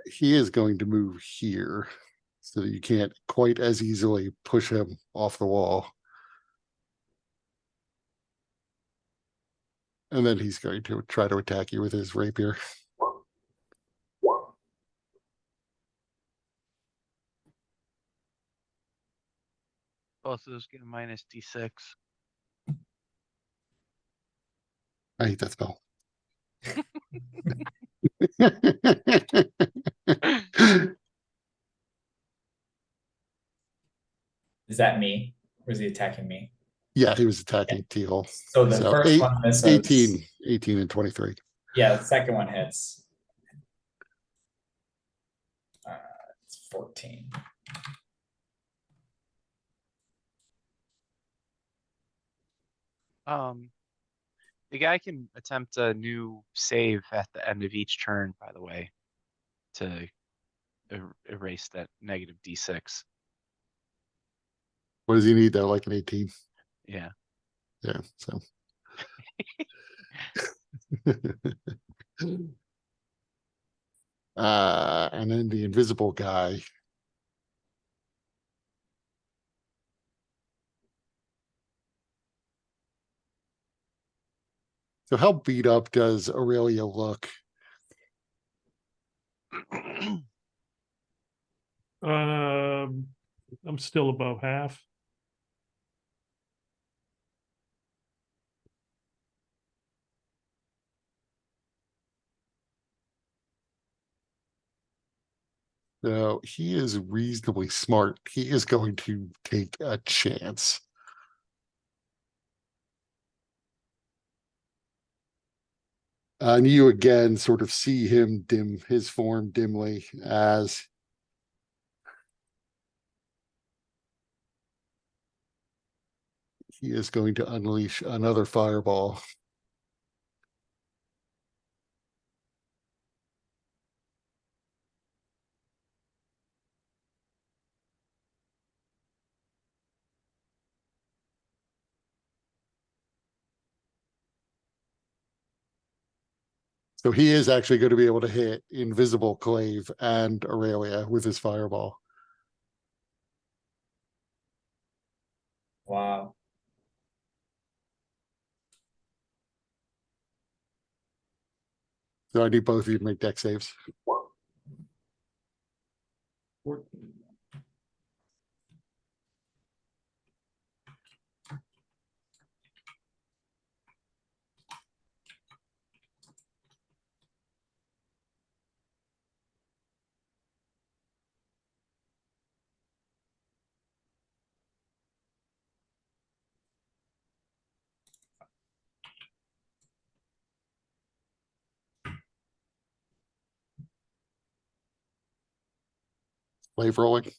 He is going to move here so that you can't quite as easily push him off the wall. And then he's going to try to attack you with his rapier. Both of those get a minus D6. I hate that spell. Is that me? Or is he attacking me? Yeah, he was attacking teal. So the first one misses. 18 and 23. Yeah, the second one hits. It's 14. The guy can attempt a new save at the end of each turn, by the way, to erase that negative D6. What does he need though? Like an 18? Yeah. Yeah, so. And then the invisible guy. So how beat up does Aurelia look? I'm still above half. So he is reasonably smart. He is going to take a chance. And you again sort of see him his form dimly as he is going to unleash another fireball. So he is actually going to be able to hit Invisible Clave and Aurelia with his fireball. Wow. So I need both of you to make deck saves. 14. Clave rolling.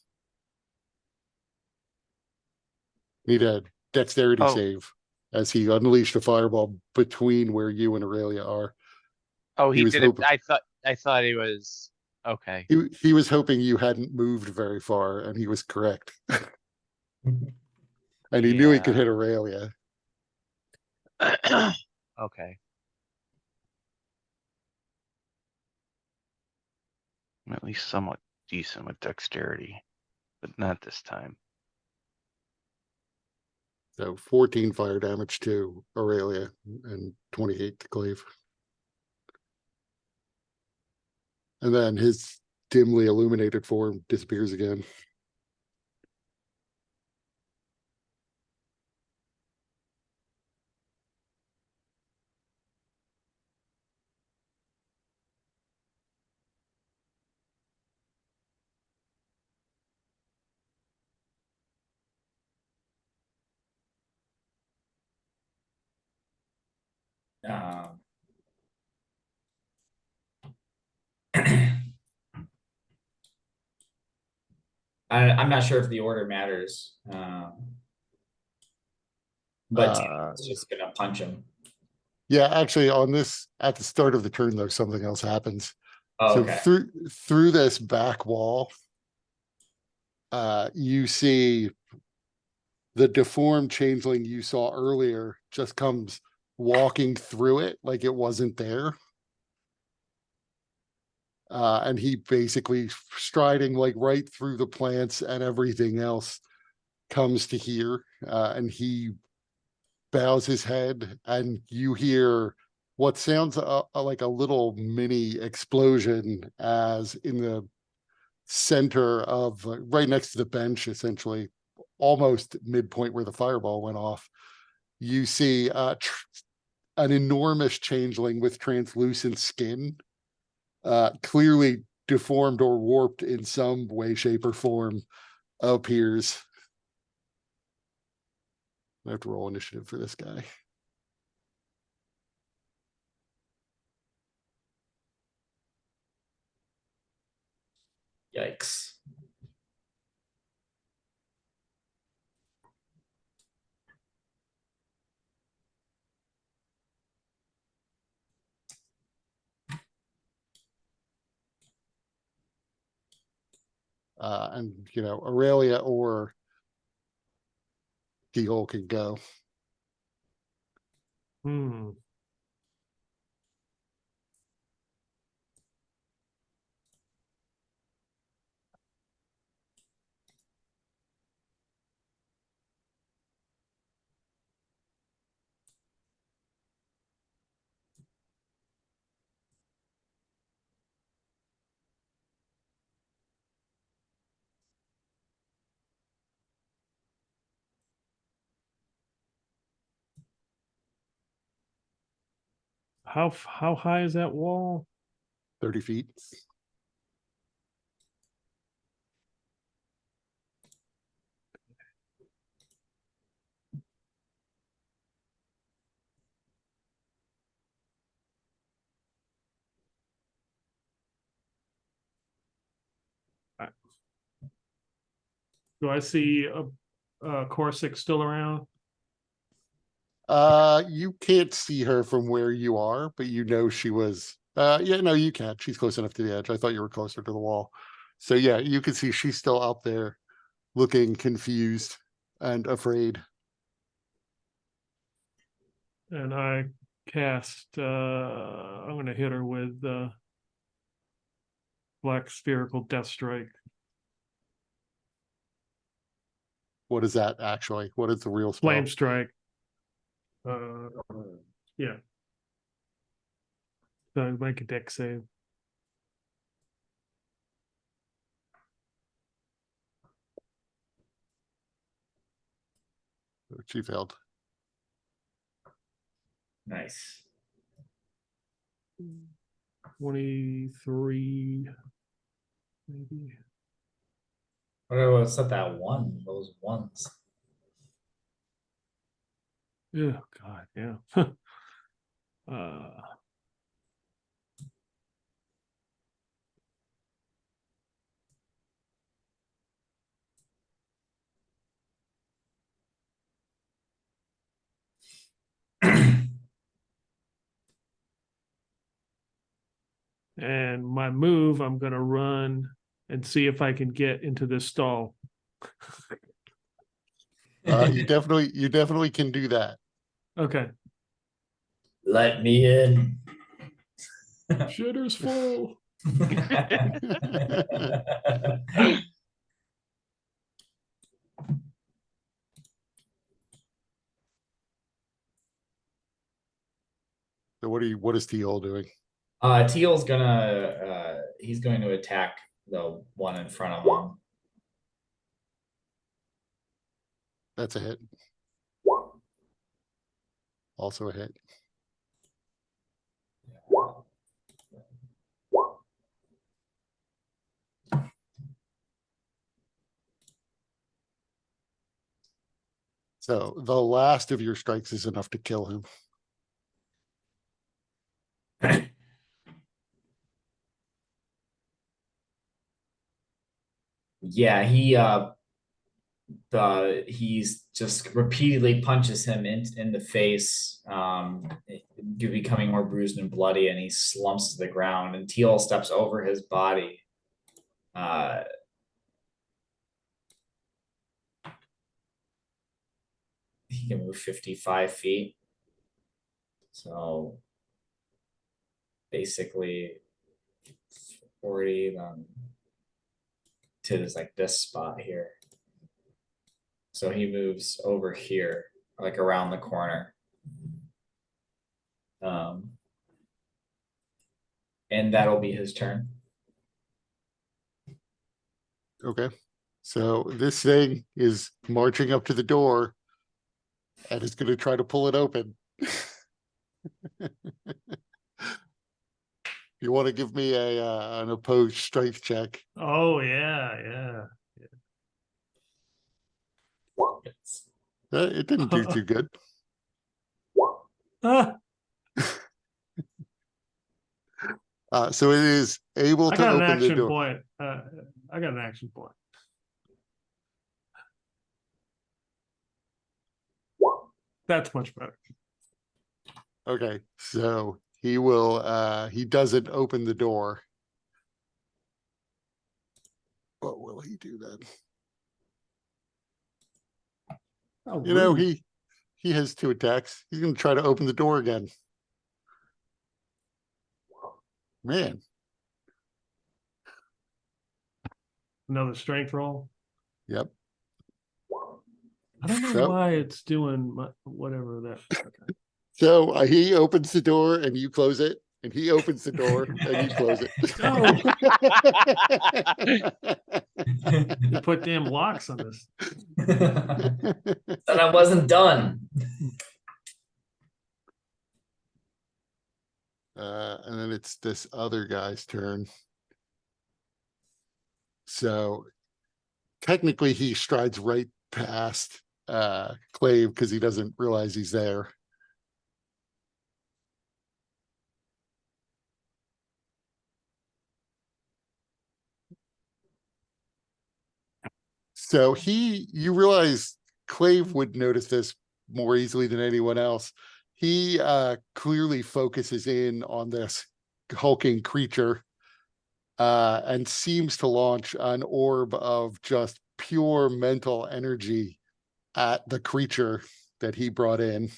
Need a dexterity Oh. save as he unleashed a fireball between where you and Aurelia are. Oh, He he was did it. hoping- I thought he was okay. He was hoping you hadn't moved very far, and he was correct. And he knew he could Yeah. hit Aurelia. Okay. I'm at least somewhat decent with dexterity, but not this time. So 14 fire damage to Aurelia and 28 to Clave. And then his dimly illuminated form disappears again. Um, I'm not sure if the order matters. But it's just gonna punch him. Yeah, actually, on this at the start of the turn, though, something else happens. Oh, So okay. through this back wall, you see the deformed changeling you saw earlier just comes walking through it like it wasn't there. And he basically striding like right through the plants and everything else comes to here, and he bows his head, and you hear what sounds like a little mini explosion as in the center of right next to the bench, essentially almost midpoint where the fireball went off. You see an enormous changeling with translucent skin, clearly deformed or warped in some way, shape, or form, appears. I have to roll initiative for this guy. Yikes. And Aurelia or T-Hole can go. Hmm. How high is that wall? 30 feet. Do I see a Coursix still around? You can't see her from where you are, but she was yeah, no, you can. She's close enough to the edge. I thought you were closer to the wall. So yeah, you can see she's still out there looking confused and afraid. And I cast I'm gonna hit her with black spherical death strike. What is that actually? What is the real spell? Flame strike. Yeah. So make a deck save. She failed. Nice. 23 maybe. What's up that one? Those ones. Oh god, yeah. uh and my move, I'm gonna run and see if I can get into this stall. You definitely can do that. Okay. Let me in. Shitter's full. So what is T-Hole doing? Teal's gonna he's going to attack the one in front of him. That's a hit. Also a hit. So the last of your strikes is enough to kill him. Yeah, he's just repeatedly punches him in the face, becoming more bruised and bloody, and he slumps to the ground. And Teal steps over his body. He can move 55 feet. So basically 40 to this spot here. So he moves over here, like around the corner. And that'll be his turn. Okay. So this thing is marching up to the door and is going to try to pull it open. You want to give me an opposed strength check? Oh yeah. It didn't do too good. Ah, So it is able I to got an open the action door. point. I got an action point. That's much better. Okay, so he will, he doesn't open the door. What will he do then? Oh, You know, rude. he has 2 attacks. He's gonna try to open the door again. Man, Another strength roll. yep. I don't know So, why it's doing whatever that. Okay. so he opens the door and you close it, and he opens the door and you close it. No, you put damn locks on this. And I wasn't done. And then it's this other guy's turn. So technically he strides right past Clave because he doesn't realize he's there. So you realize Clave would notice this more easily than anyone else. He clearly focuses in on this hulking creature and seems to launch an orb of just pure mental energy at the creature that he brought in.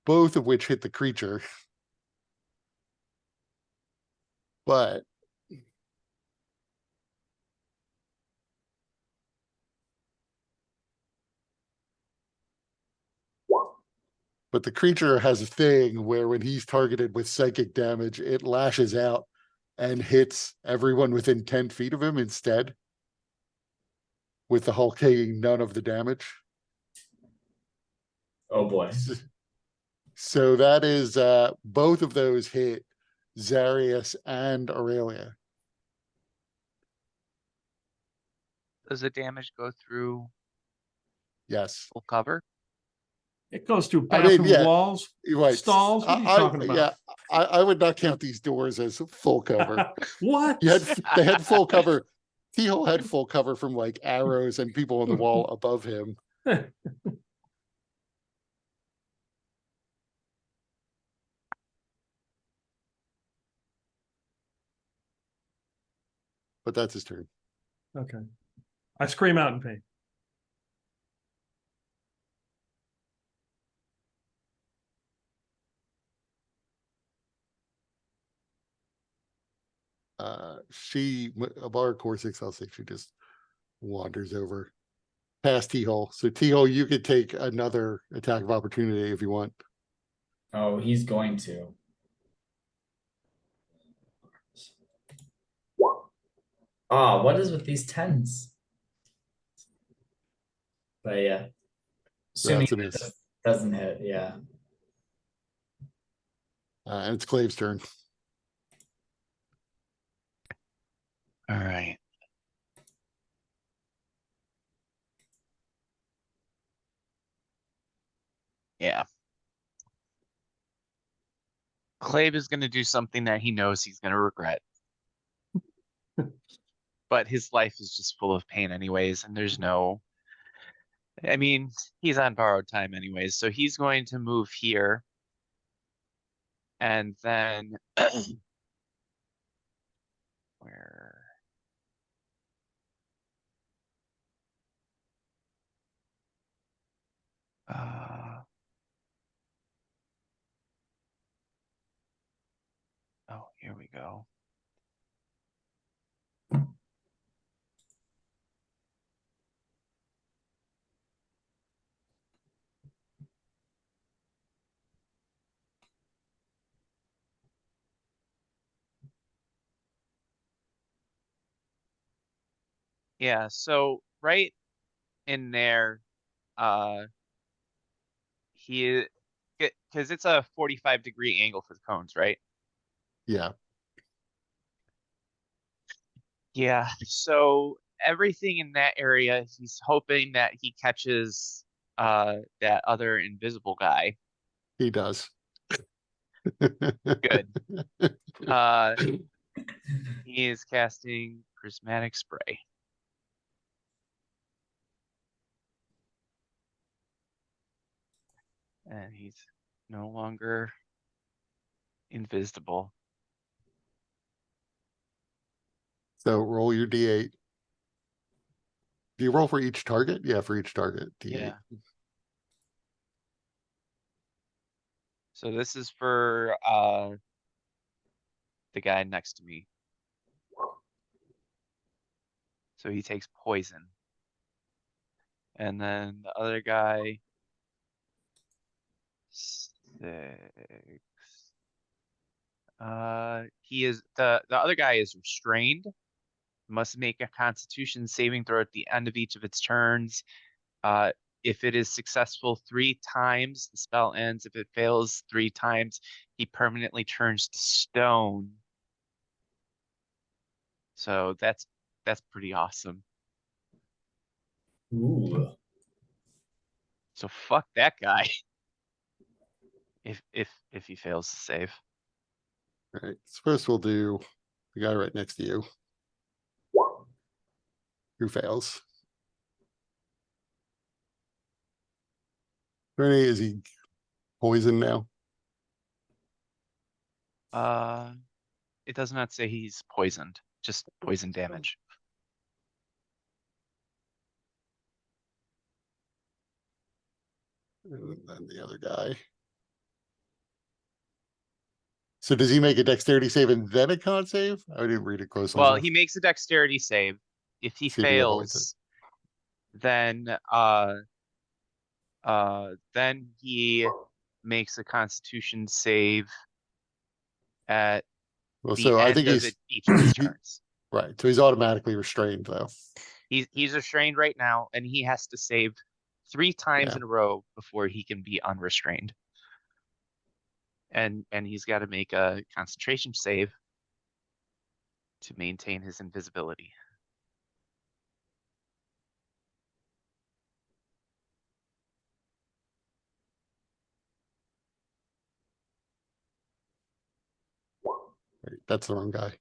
Both of which hit the creature. But the creature has a thing where when he's targeted with psychic damage, it lashes out and hits everyone within 10 feet of him instead, with the Hulk taking none of the damage. Oh boy. So that is both of those hit Zarius and Aurelia. Does the damage go through Yes. full cover? It goes through I mean, bathroom yeah, walls, you're right. stalls. What are you talking about? Yeah, I would not count these doors as full cover. What? They had full cover. T-Hole had full cover from like arrows and people on the wall above him. But that's his turn. Okay. I scream out in pain. Abara Coursix, I'll say she just wanders over past T-Hole. So T-Hole, you could take another attack of opportunity if you want. Oh, he's going to. Ah, what is with these tens? But yeah. Assuming That's a it miss. doesn't hit, yeah. And it's Clave's turn. All right. Yeah. Clave is going to do something that he knows he's going to regret. But his life is just full of pain anyways, and there's no... I mean, he's on borrowed time anyways, so he's going to move here. And then... where... oh, here we go. Yeah, so right in there, he, because it's a 45-degree angle for the cones, right? Yeah. Yeah, so everything in that area, he's hoping that he catches that other invisible guy. He does. Good. Uh he is casting prismatic spray. And he's no longer invisible. So roll your D8. Do you roll for each target? Yeah, for each target. D8. Yeah. So this is for the guy next to me. So he takes poison. And then the other guy 6. He is the other guy is restrained. Must make a Constitution saving throw at the end of each of its turns. Uh, if it is successful 3 times, the spell ends. If it fails 3 times, he permanently turns to stone. So that's pretty awesome. Ooh. So fuck that guy. If he fails to save. All right. So first we'll do the guy right next to you. Who fails? Bernie, is he poisoned now? It does not say he's poisoned, just poison damage. And then the other guy. So does he make a dexterity save and then a con save? I didn't read it closely Well, enough. he makes a dexterity save. If he See if he avoids fails, then he makes a Constitution save at Well, the so I end think of he's each of his he- turns. right. So he's automatically restrained though. He's restrained right now, and he has to save 3 times Yeah. in a row before he can be unrestrained. And he's got to make a concentration save to maintain his invisibility. Right, that's the wrong guy.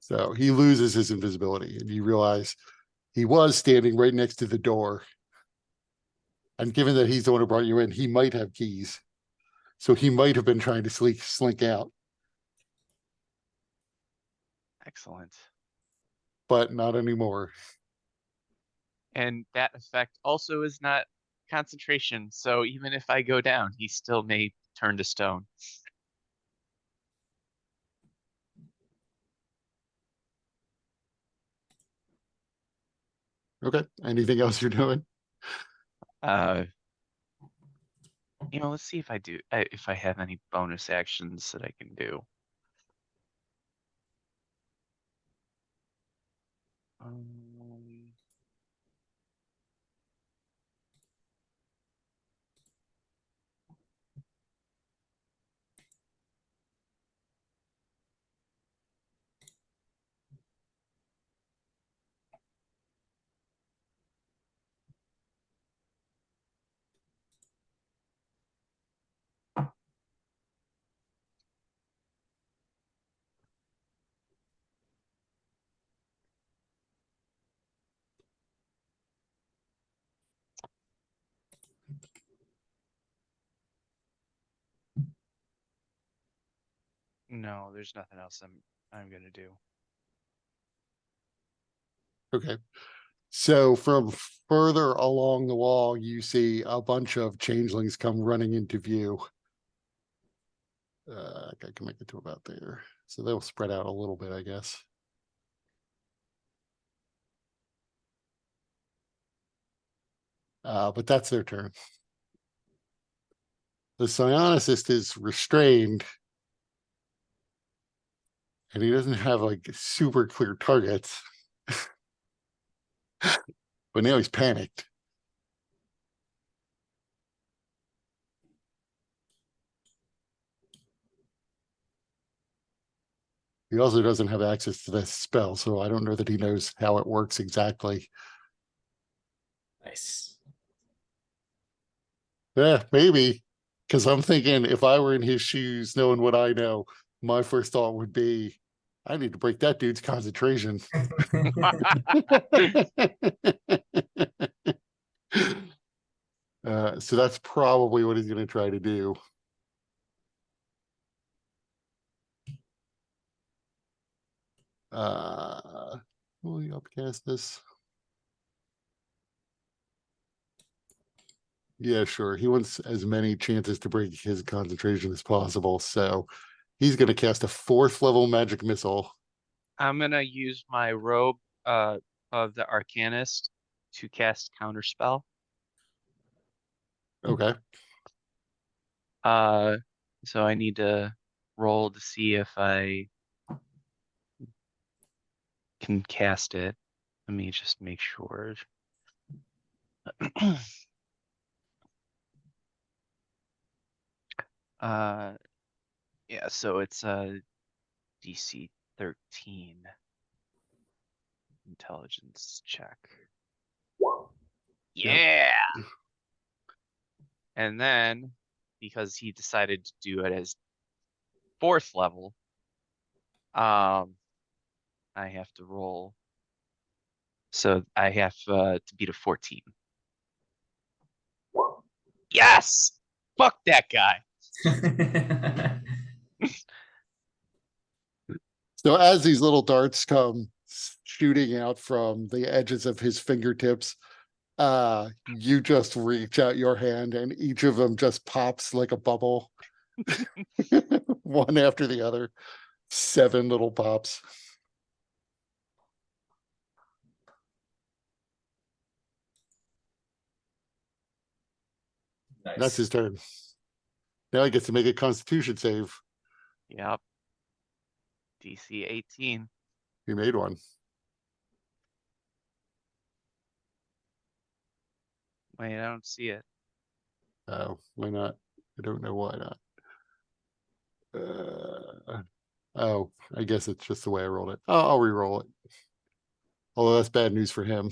So he loses his invisibility, and you realize he was standing right next to the door. And given that he's the one who brought you in, he might have keys. So he might have been trying to slink out, Excellent. but not anymore. And that effect also is not concentration. So even if I go down, he still may turn to stone. Okay. Anything else you're doing? Uh, let's see if I have any bonus actions that I can do. Um, no, there's nothing else I'm gonna do. Okay. So from further along the wall, you see a bunch of changelings come running into view. I can make it to about there. So they'll spread out a little bit, I guess. But that's their turn. The psionicist is restrained, and he doesn't have like super clear targets. But now he's panicked. He also doesn't have access to this spell, so I don't know that he knows how it works exactly. Nice. Yeah, maybe. Because I'm thinking if I were in his shoes, knowing what I know, my first thought would be, I need to break that dude's concentration. So that's probably what he's going to try to do. Will he upcast this? Yeah, sure. He wants as many chances to break his concentration as possible. So he's going to cast a 4th level magic missile. I'm gonna use my robe of the Arcanist to cast Counterspell. Okay. So I need to roll to see if I can cast it. Let me just make sure. Yeah, so it's a DC 13 intelligence check. Yeah. And then because he decided to do it as 4th level, I have to roll. So I have to beat a 14. Yes! Fuck that guy. So as these little darts come shooting out from the edges of his fingertips, you just reach out your hand and each of them just pops like a bubble. One after the other. 7 little pops. That's Nice. his turn. Now he gets to make a constitution save. Yep. DC 18. He made one. Wait, I don't see it. Oh, why not? I don't know why not. Oh, I guess it's just the way I rolled it. Oh, I'll re-roll it. Although that's bad news for him.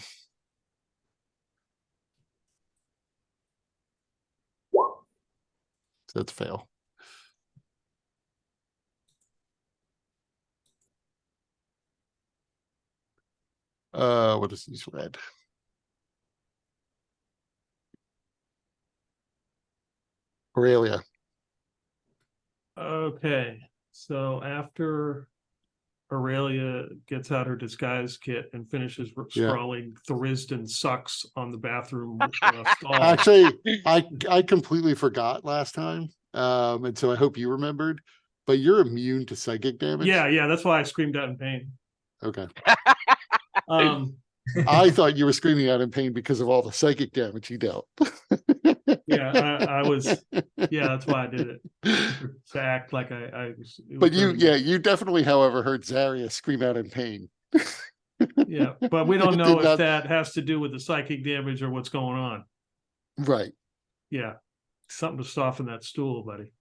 So that's a fail. What is this red? Aurelia. Okay, so after Aurelia gets out her disguise kit and finishes Yeah. scrawling Thuristan sucks on the bathroom stall. Actually, I completely forgot last time. And so I hope you remembered, but you're immune to psychic damage. Yeah, that's why I screamed out in pain. Okay. I thought you were screaming out in pain because of all the psychic damage he dealt. I was, yeah, that's why I did it. To act like I was. But you definitely, however, heard Zarya scream out in pain. Yeah, but we don't It know did if not- that has to do with the psychic damage or what's going on. Right. Yeah, something to soften that stool, buddy.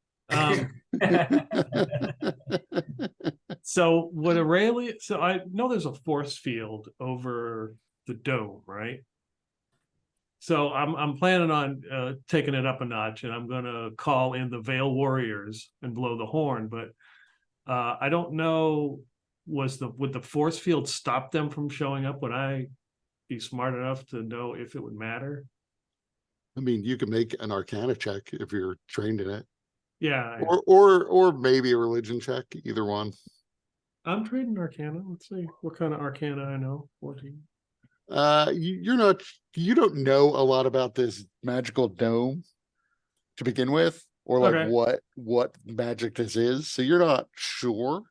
So what Aurelia, so I know there's a force field over the dome, right? So I'm planning on taking it up a notch, and I'm gonna call in the Veil Warriors and blow the horn, but I don't know, would the force field stop them from showing up? Would I be smart enough to know if it would matter? I mean, you can make an Arcana check if you're trained in it, Yeah, or maybe a religion check. Either one. I'm trading Arcana. Let's see what kind of Arcana I know. 14. You don't know a lot about this magical dome to begin with, or like Okay. what magic this is, so you're not sure.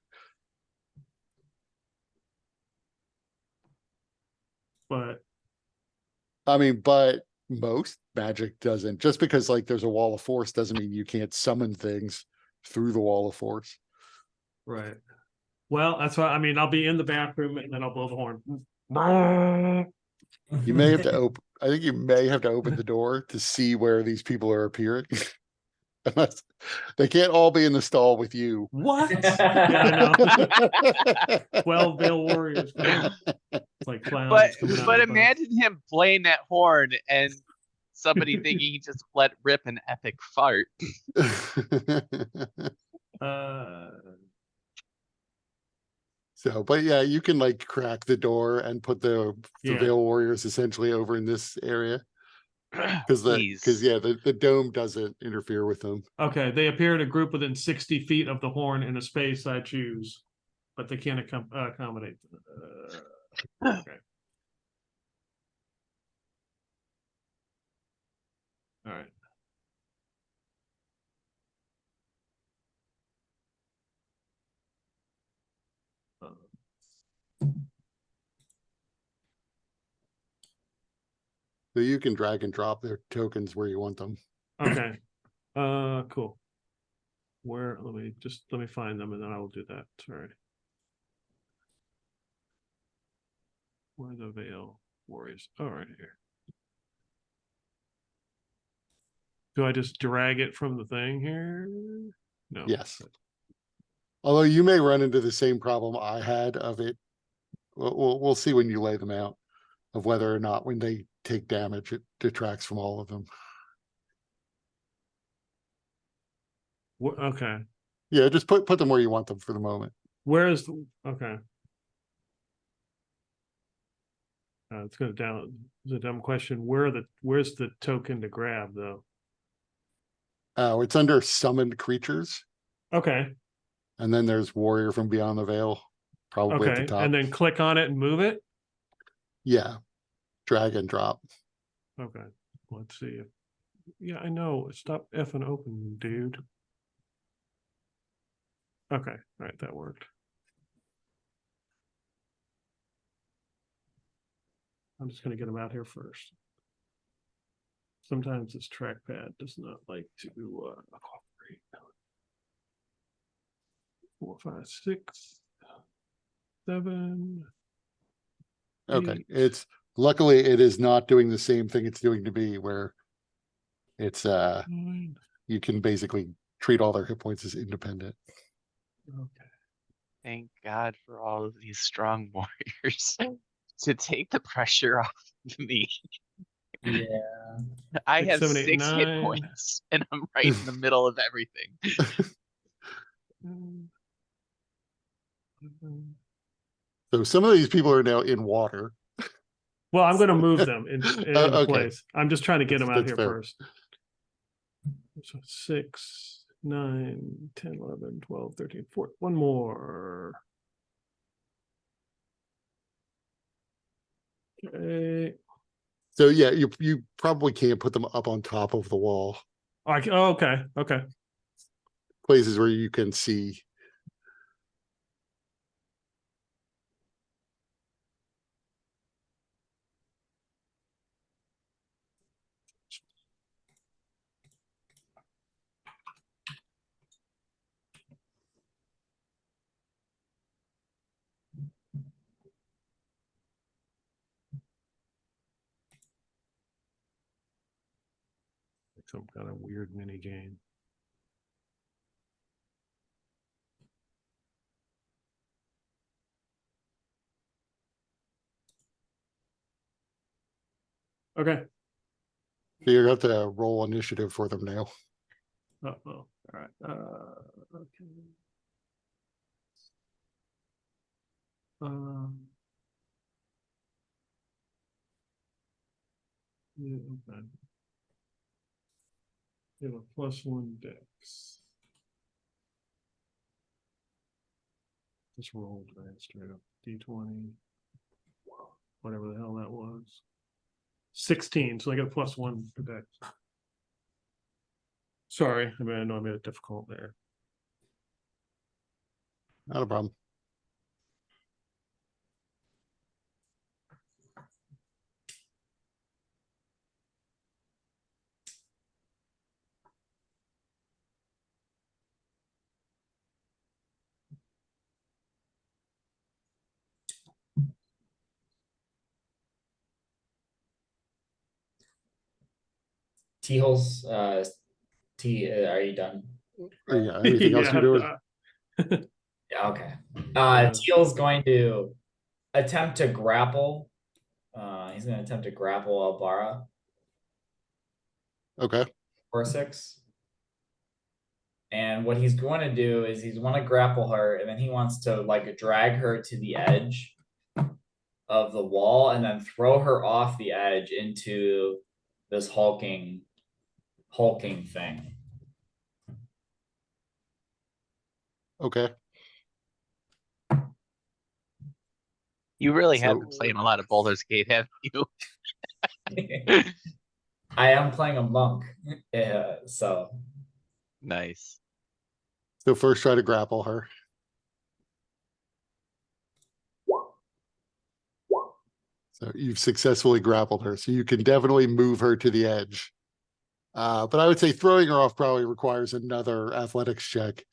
But I mean, but most magic doesn't. Just because like there's a wall of force doesn't mean you can't summon things through the wall of force. right. Well, that's why, I mean, I'll be in the bathroom and then I'll blow the horn. You may have to open. I think you may have to open the door to see where these people are appearing. Unless they can't all be in the stall with you. What? Yeah, I know. 12 Veil Warriors. It's like clowns coming out But of the bus. imagine him playing that horn and somebody thinking he just let rip an epic fart. Uh, So, but yeah, you can like crack the door and put the Yeah. Veil Warriors essentially over in this area. Because Please. yeah, the dome doesn't interfere with them. okay, they appear in a group within 60 feet of the horn in a space I choose, but they can't accommodate. Okay. All right. So you can drag and drop their tokens where you want them. Okay. Cool. Where, let me find them and then I will do that. Sorry. Where are the Veil Warriors? Oh, right here. Do I just drag it from the thing here? No. Yes. Although you may run into the same problem I had of it. We'll see when you lay them out of whether or not when they take damage, it detracts from all of them. Okay. Yeah, just put them where you want them for the moment. Where is the, okay. It's gonna it's a dumb question. Where's the token to grab though? Oh, it's under summoned creatures, Okay. and then there's Warrior from Beyond the Veil, probably at the Okay. top. And then click on it and move it. Yeah, drag and drop. Okay. Let's see if, yeah, I know. Stop effing open, dude. Okay. All right, that worked. I'm just gonna get them out here first. Sometimes this trackpad does not like to cooperate. 4, 5, 6, 7. Okay, 8. it's luckily it is not doing the same thing it's doing to me, where it's 9. you can basically treat all their hit points as independent. Okay. Thank God for all of these strong warriors to take the pressure off of me. Yeah. I 6, have 7, 8, 6 hit 9. points and I'm right in the middle of everything. So some of these people are now in water. Well, I'm going to move them into Okay. place. I'm just trying to get them out That's here fair. first. So 6, 9, 10, 11, 12, 13, 14. One more. Okay. So yeah, you probably can't put them up on top of the wall. Oh, okay. Okay. Places where you can see. Some kind of weird mini game. Okay. So you have to roll initiative for them now. Oh, all right. Okay. Yeah, okay. They have a +1 dex. Just rolled that straight up. D20. Whatever the hell that was. 16, so I got a +1 for dex. Sorry, I mean, I know I made it difficult there. Not a problem. Teal's T, are you done? Or yeah, anything else Yeah, you're doing? Yeah, okay. Yeah. Teal's going to attempt to grapple. He's going to attempt to grapple Abara Okay, Coursix. And what he's going to do is he's want to grapple her, and then he wants to like drag her to the edge of the wall and then throw her off the edge into this hulking thing. okay. You really have So- been playing a lot of Baldur's Gate, haven't you? I am playing a monk, so Nice. So first try to grapple her. So you've successfully grappled her, so you can definitely move her to the edge. But I would say throwing her off probably requires another athletics check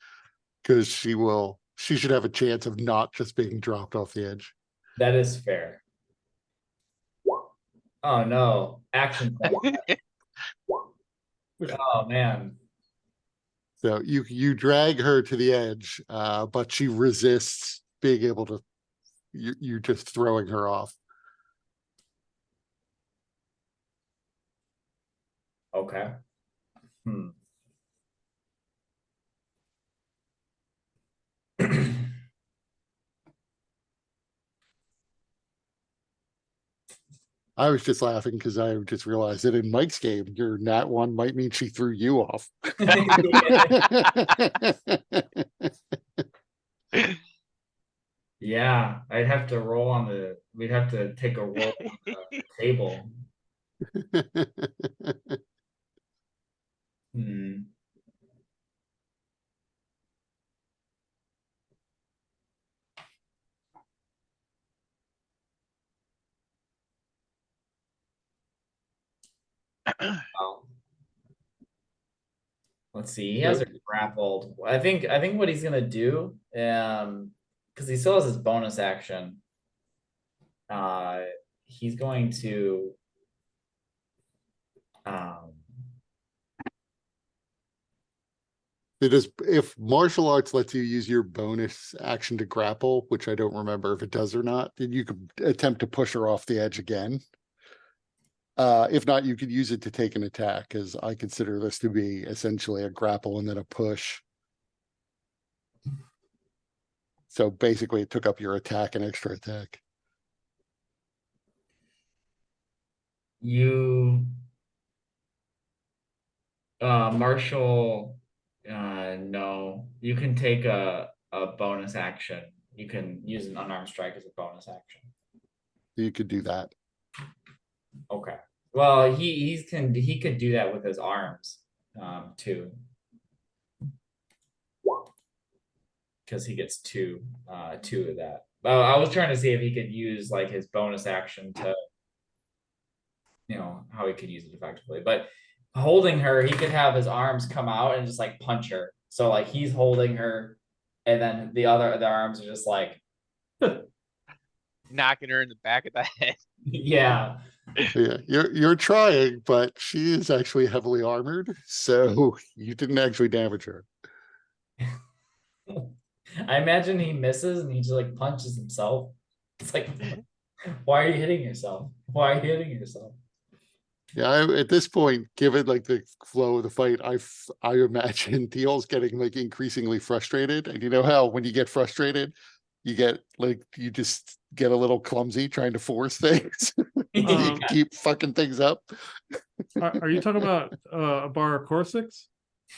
because she should have a chance of not just being dropped off the edge. that is fair. Oh no, action. Oh man. So you drag her to the edge, but she resists being able to. You're just throwing her off. Okay. I was just laughing because I just realized that in Mike's game, your nat one might mean she threw you off. Yeah, I'd have to roll on the. We'd have to take a roll on the table. Hmm. Well, let's see. He has her grappled. I think what he's gonna do, because he still has his bonus action. He's going to if martial arts lets you use your bonus action to grapple, which I don't remember if it does or not, then you could attempt to push her off the edge again. If not, you could use it to take an attack, as I consider this to be essentially a grapple and then a push. So basically, it took up your attack and extra attack. you Marshall, no, you can take a bonus action. You can use an unarmed strike as a bonus action. You could do that. Okay. Well, he could do that with his arms, too. Because he gets two of that. I was trying to see if he could use like his bonus action to, how he could use it effectively. But holding her, he could have his arms come out and just like punch her. So like he's holding her, and then the arms are just like Knocking her in the back of the head. yeah. Yeah, you're trying, but she is actually heavily armored, so you didn't actually damage her. I imagine he misses and he just like punches himself. It's like, why are you hitting yourself? Why are you hitting yourself? Yeah, at this point, given like the flow of the fight, I imagine Teal's getting like increasingly frustrated. And you know how when you get frustrated, you just get a little clumsy trying to force things. You keep fucking things up. Are you talking about Abara Coursix?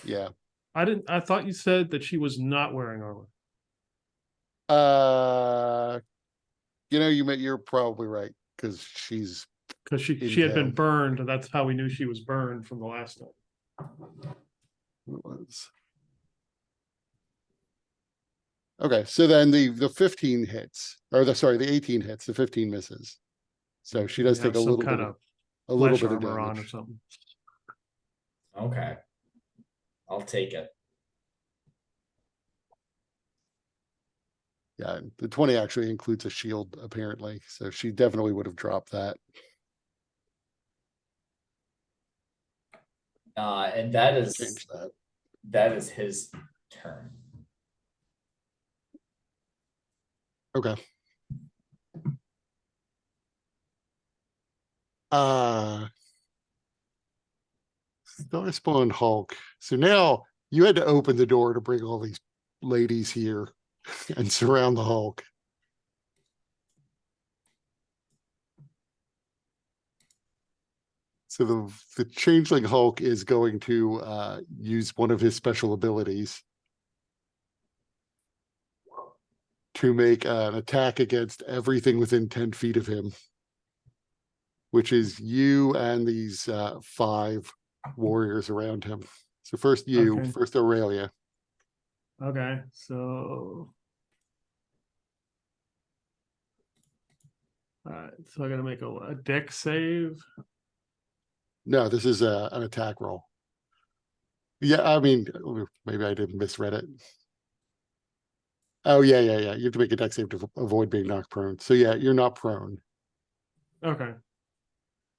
Yeah. I thought you said that she was not wearing armor. You're probably right because she's Because she had been burned, and that's how we knew she was burned from the last time. It was. Okay, so then the 15 hits, or the 18 hits, the 15 misses. So she does You take have a some little kind bit of a little flesh bit of armor on or damage. something. Okay. I'll take it. Yeah, the 20 actually includes a shield, apparently. So she definitely would have dropped that. And that is Change that. his turn. Okay. Star Spawn Hulk. So now you had to open the door to bring all these ladies here and surround the Hulk. So the Changeling Hulk is going to use one of his special abilities to make an attack against everything within 10 feet of him, which is you and these 5 warriors around him. So first you, Okay. first Aurelia. Okay, so. Alright, so I gotta make a deck save. No, this is an attack roll. Yeah, I mean, maybe I didn't misread it. Oh, yeah. You have to make a deck save to avoid being knocked prone. So yeah, you're not prone, Okay,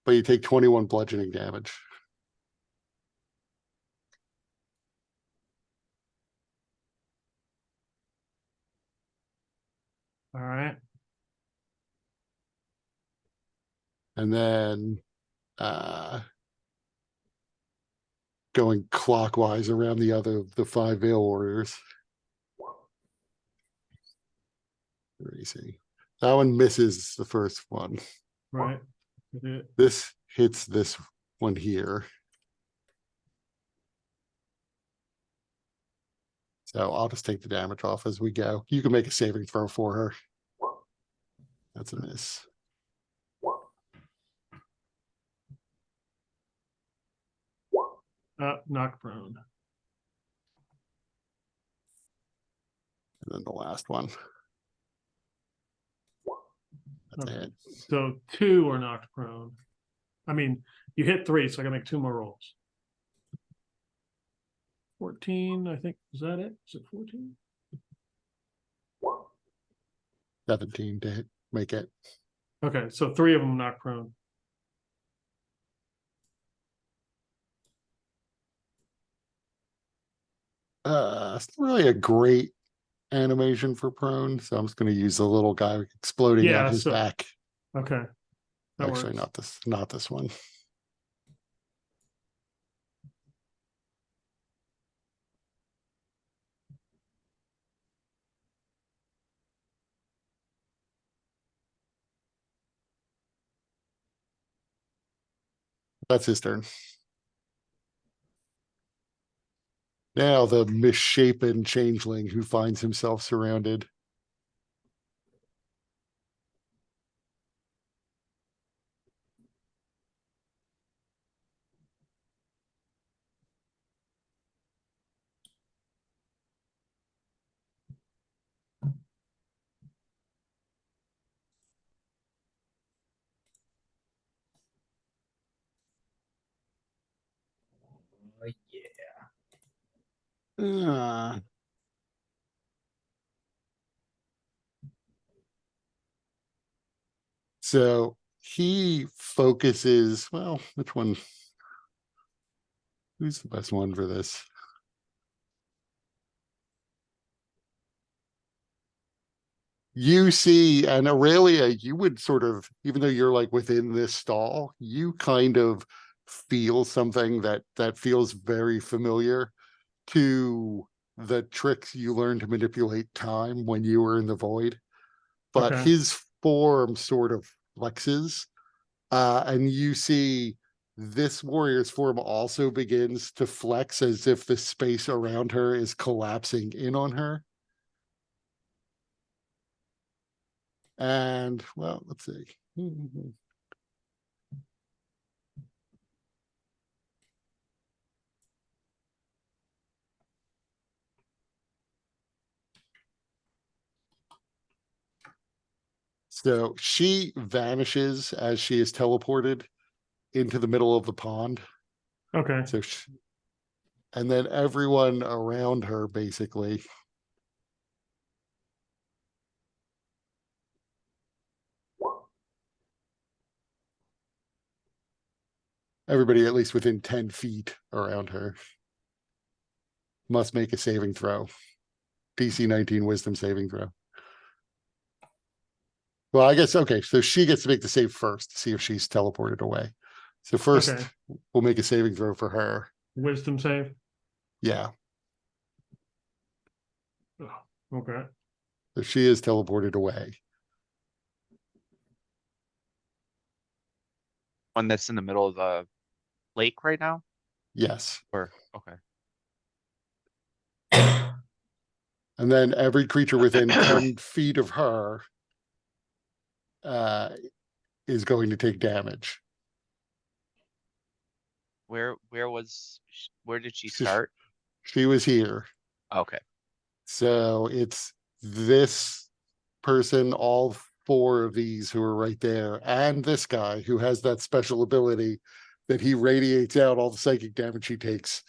but you take 21 bludgeoning damage. alright, And then going clockwise around the 5 Veil Warriors. Where do you see? That one misses the first one. right. Did it. This hits this one here. So I'll just take the damage off as we go. You can make a saving throw for her. That's a miss. Knock prone. And then the last one. That's Okay. it. So 2 are knocked prone. I mean, you hit 3, so I gotta make 2 more rolls. 14, I think, is that it? Is it 14? 17 to hit, make it. Okay, so 3 of them knock prone. It's not really a great animation for prone, so I'm just going to use the little guy exploding Yeah, out his so- back. Okay. That Actually, works. not this one. That's his turn. Now the misshapen changeling who finds himself surrounded. Yeah. So he focuses, well, which one? Who's the best one for this? You see, and Aurelia, you would sort of, even though you're like within this stall, you kind of feel something that feels very familiar to the tricks you learned to manipulate time when you were in the void. But Okay. his form sort of flexes, and you see this warrior's form also begins to flex as if the space around her is collapsing in on her. And well, let's see. So she vanishes as she is teleported into the middle of the pond. Okay. So, and then everyone around her basically everybody at least within 10 feet around her must make a saving throw. DC 19 wisdom saving throw. Well, I guess, okay, so she gets to make the save first to see if she's teleported away. So first, Okay. we'll make a saving throw for her. Wisdom save. Yeah, Okay. so she is teleported away. One that's in the middle of the lake right now? Yes. Or, okay. And then every creature within 10 feet of her is going to take damage. Where did she So start? She was here. Okay. So it's this person, all four of these who are right there, and this guy who has that special ability that he radiates out all the psychic damage he takes.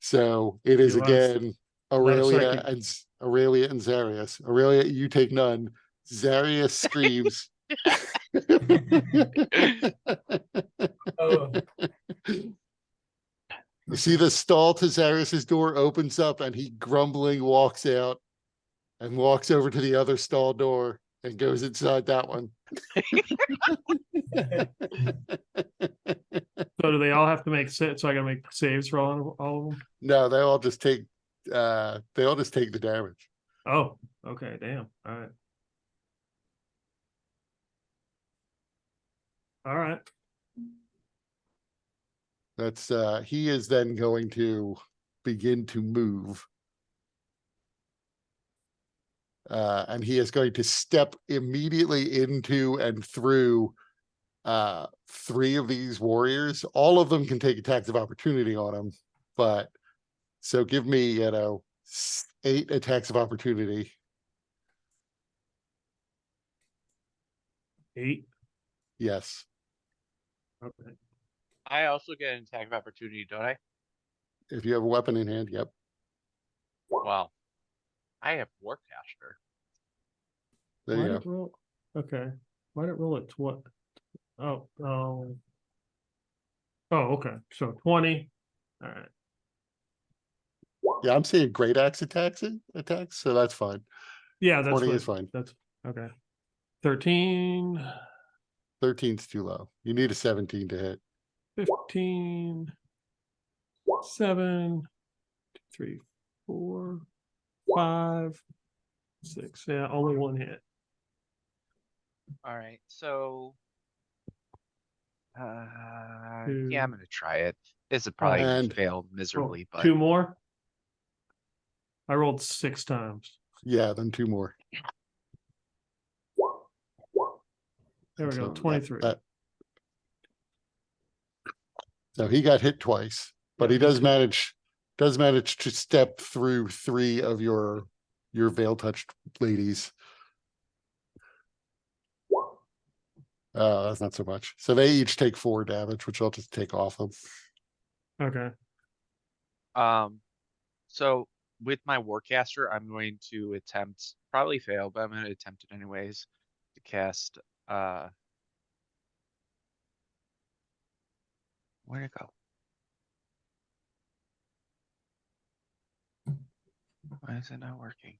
So it is A lot of- again lot of Aurelia psychic. and Aurelia and Zarius. Aurelia, you take none. Zarius screams. Oh, You see the stall to Zarius's door opens up and he grumbling walks out and walks over to the other stall door and goes inside that one. So do they all have to make so I gotta make saves for all of them? No, they all just take the damage. Oh, okay, damn. All right. All right. That's he is then going to begin to move. And he is going to step immediately into and through three of these warriors. All of them can take attacks of opportunity on him, but so give me, 8 attacks of opportunity. 8. Yes. Okay. I also get an attack of opportunity, don't I? If you have a weapon in hand, yep. Wow. I have Warcaster. There Why you did go. it roll? Okay. Why did it roll at what? Oh, oh. Oh, okay. So 20. All right. Yeah, I'm seeing great axe attacks, so that's fine. Yeah, that's 20 is what, fine. that's okay. 13, 13's too low. You need a 17 to hit. 15, 7, 3, 4, 5, 6. Yeah, only one hit. Alright, so. Yeah, Two. I'm gonna try it. This would probably And- fail Oh, miserably, but 2 more. I rolled 6 times. Yeah, then 2 more. There we So go. that- 23. So he got hit twice, but Yeah, he me does too. manage to step through 3 of your veil touched ladies. That's not so much. So they each take 4 damage, which I'll just take off them. Okay. so with my Warcaster, I'm going to attempt, probably fail, but I'm gonna attempt it anyways, to cast, where'd it go? Why is it not working?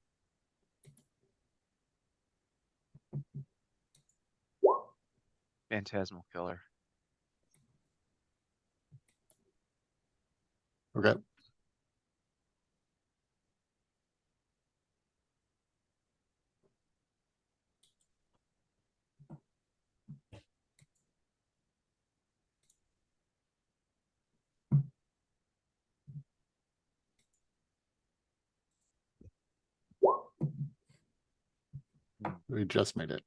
Phantasmal Killer. Okay. We just made it.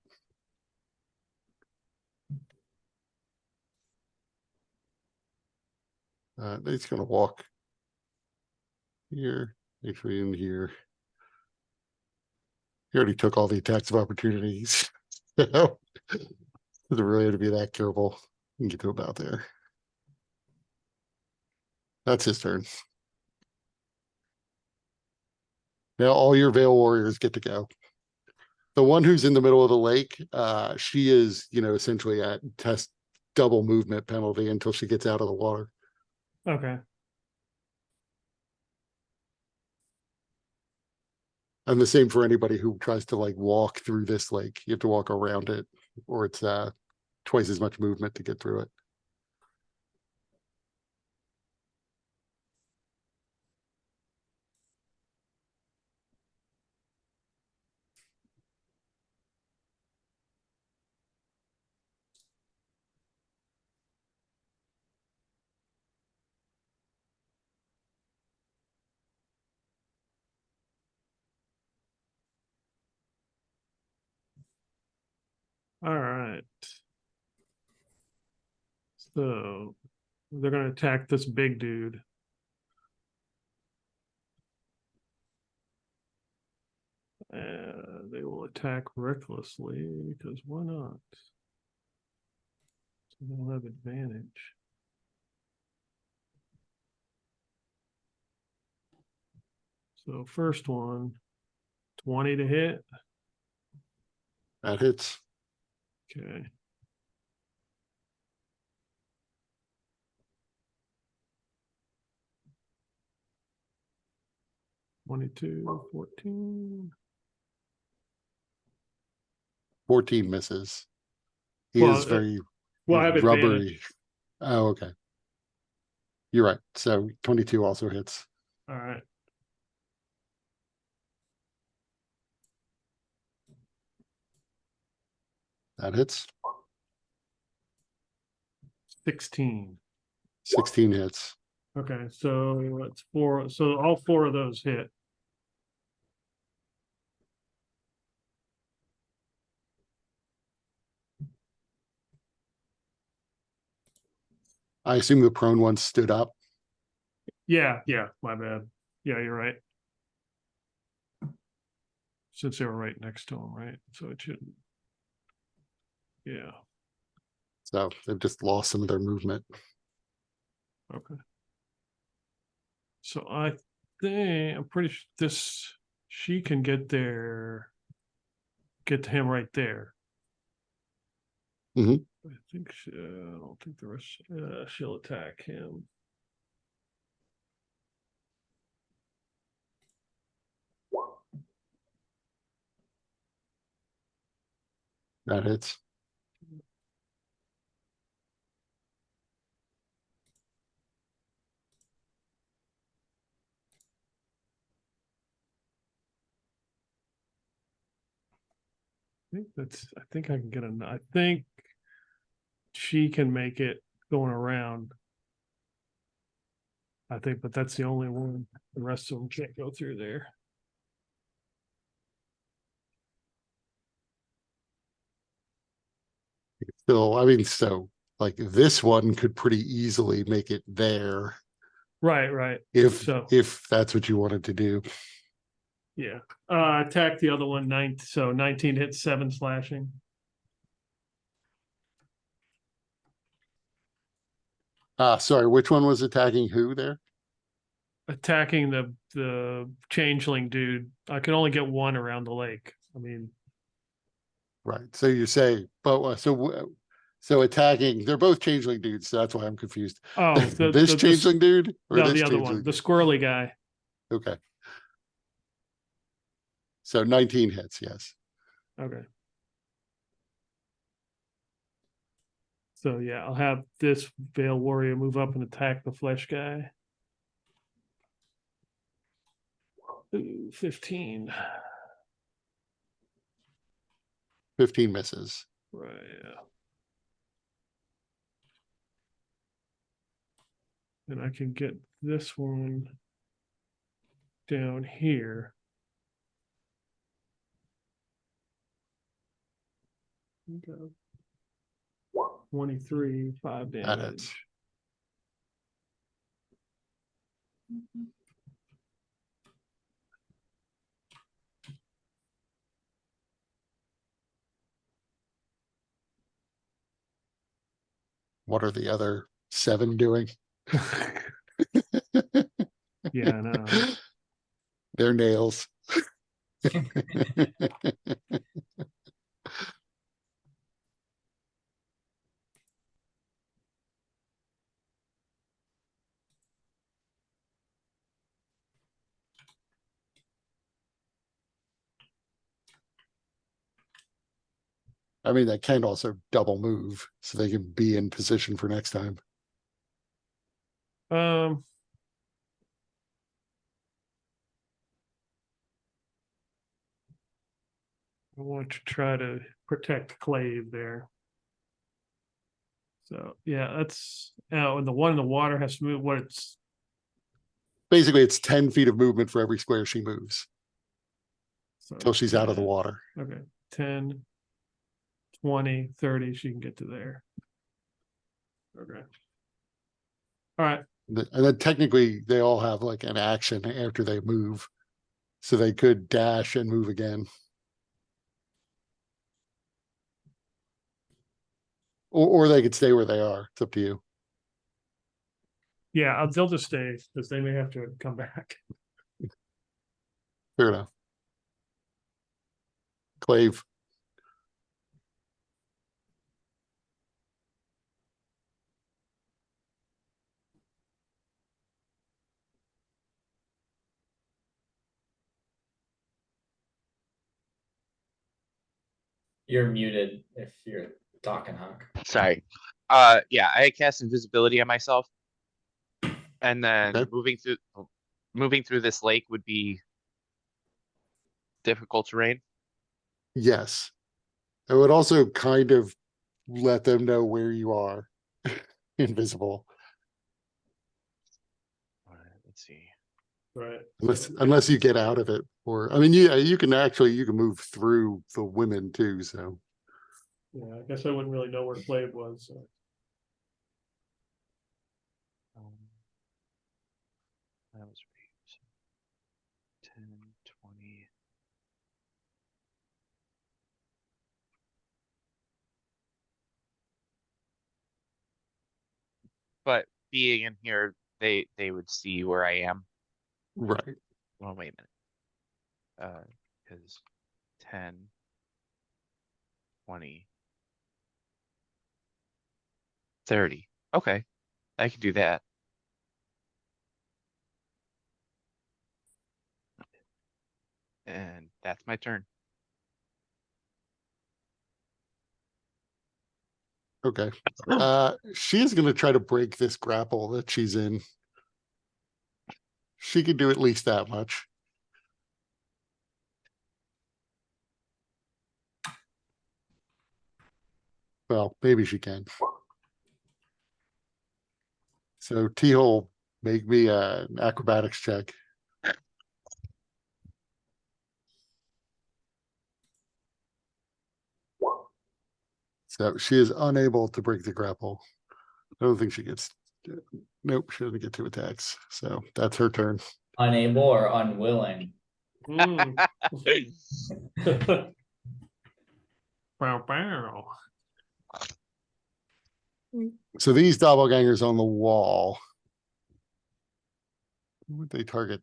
He's gonna walk here, actually in here. He already took all the attacks of opportunities. So doesn't really have to be that careful. You can get to about there. That's his turn. Now all your Veil Warriors get to go. The one who's in the middle of the lake, she is, essentially at double movement penalty until she gets out of the water. Okay. And the same for anybody who tries to like walk through this lake. You have to walk around it, or it's twice as much movement to get through it. All right. So they're gonna attack this big dude. They will attack recklessly because why not? So they'll have advantage. So first one, 20 to hit. That hits. Okay. $22, 14. 14 misses. He Well, is very Well, I have rubbery. advantage. Oh, okay. You're right. So 22 also hits. All right. That hits. 16. 16 hits. Okay, so that's 4. So all 4 of those hit. I assume the prone one stood up. Yeah, my bad. Yeah, you're right. Since they were right next to him, right? So it shouldn't. Yeah, So they've just lost some of their movement. okay. So I'm pretty sure she can get there, get to him right there. Mhm. I think I don't think the rest, she'll attack him. That hits. I think I can get I think she can make it going around. I think, but that's the only one. The rest of them can't go through there. Still, I mean, so like this one could pretty easily make it there Right. if So that's what you wanted to do. yeah. Attack the other one, 19 hits, 7 slashing. Sorry, which one was attacking who there? Attacking the changeling dude. I can only get one around the lake. I mean, Right. So you say, but so attacking, they're both changeling dudes. So that's why I'm confused. oh, This changeling dude or no, this the other changeling one, the dude? squirrely guy. Okay. So 19 hits, yes. Okay. So yeah, I'll have this Veil Warrior move up and attack the flesh guy. Ooh, 15. 15 misses. Right, yeah. And I can get this one down here. Okay. 23, 5 That damage. hits. What are the other 7 doing? Yeah, I know. They're nails. I mean, they can also double move, so they can be in position for next time. Um. I want to try to protect Clave there. So, yeah, that's, and the one in the water has to move what it's, Basically, it's 10 feet of movement for every square she moves so. till she's out of the 10, water. Okay, 10, 20, 30, she can get to there. Okay. All right, And then technically, they all have like an action after they move. So they could dash and move again. Or they could stay where they are. It's up to you. yeah, they'll just stay because they may have to come back. Fair enough. Clave. You're muted if you're talking, Hawk. Sorry. Yeah, I cast invisibility on myself. And then Okay. moving through this lake would be difficult terrain. Yes. It would also kind of let them know where you are. Invisible. All right, let's see. Right. Unless you get out of it. Or I mean you can move through the women too, so Yeah, I guess I wouldn't really know where Clave was. So. That was right. 10, 20. But being in here, they would see where I am. right. Well, wait a minute. Because 10, 20, 30. Okay, I can do that. And that's my turn. Okay. She is gonna try to break this grapple that she's in. She could do at least that much. Well, maybe she can. So T-hole, make me an acrobatics check. So she is unable to break the grapple. I don't think she gets. Nope, she doesn't get 2 attacks. So that's her turn. Unable or unwilling? Mm. Bow, bow. So these doppelgangers on the wall. Who would they target?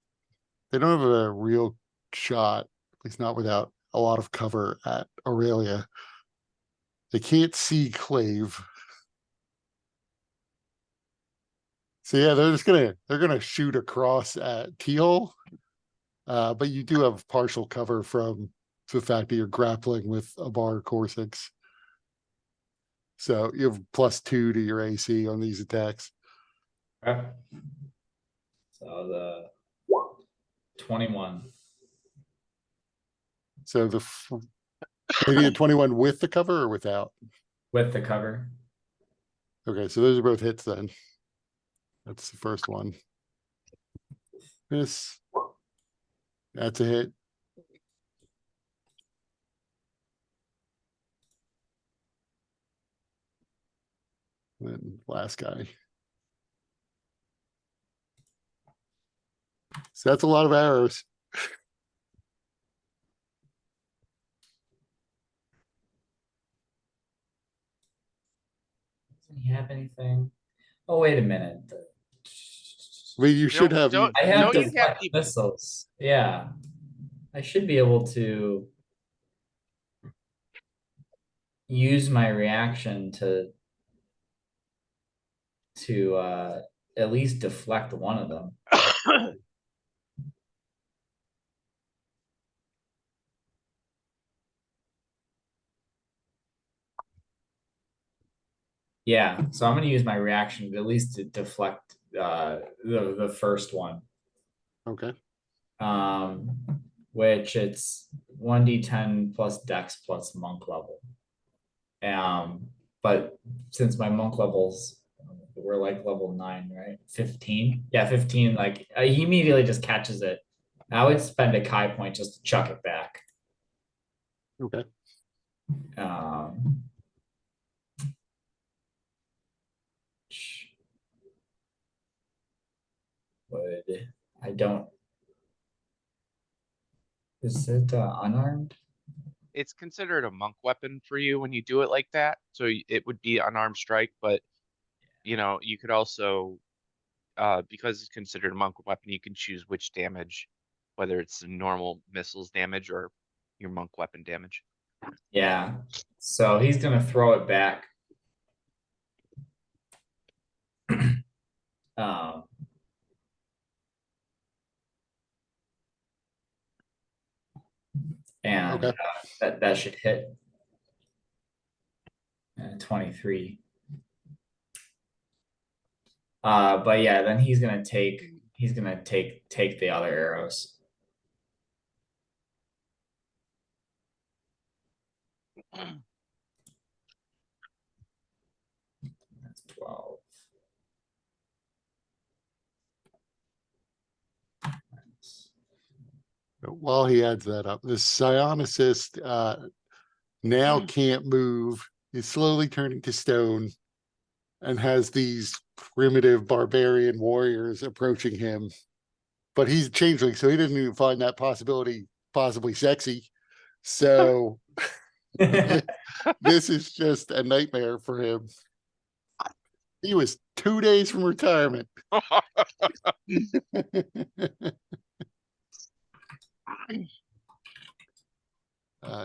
They don't have a real shot, at least not without a lot of cover at Aurelia. They can't see Clave. So yeah, they're gonna shoot across at Teal. But you do have partial cover from the fact that you're grappling with Abara Coursix. So you have +2 to your AC on these attacks. Okay. So the 21 So maybe a 21 with the cover or without. with the cover. Okay, so those are both hits then. That's the first one. This. That's a hit. Then last guy. So that's a lot of arrows. Doesn't he have anything? Oh, wait a minute. I mean, you should have. don't- I have Don't you have deflect the- missiles. Yeah. I should be able to use my reaction to at least deflect one of them. Yeah, so I'm gonna use my reaction at least to deflect the first one. Okay. Which it's 1d10 plus dex plus monk level. But since my monk levels we're like level 9, right? 15. Yeah, 15. Like he immediately just catches it. I would spend a Kai point just to chuck it back. Okay. Um, would I don't. Is it unarmed? It's considered a monk weapon for you when you do it like that. So it would be unarmed strike, but you know, you could also, because it's considered a monk weapon, you can choose which damage, whether it's normal missiles damage or your monk weapon damage. Yeah. So he's gonna throw it back. Um, and Okay. that should hit 23. But yeah, then he's gonna take the other arrows. That's 12. While he adds that up, the psionicist now can't move, is slowly turning to stone, and has these primitive barbarian warriors approaching him. But he's a changeling, so he didn't even find that possibility possibly sexy. So this is just a nightmare for him. He was 2 days from retirement.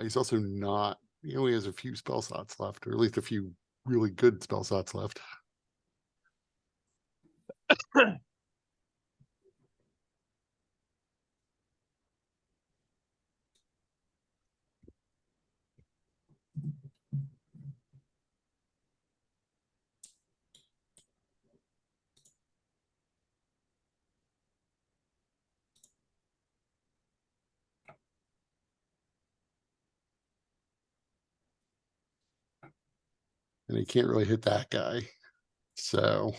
He's also not, he only has a few spell slots left, or at least a few really good spell slots left. And he can't really hit that guy. So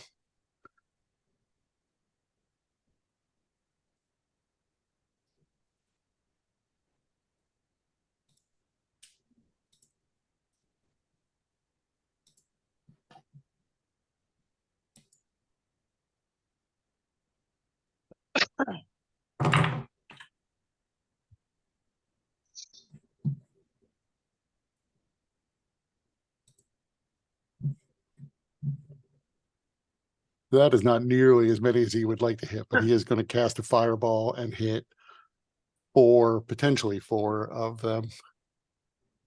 that is not nearly as many as he would like to hit, but he is going to cast a fireball and hit potentially four of them.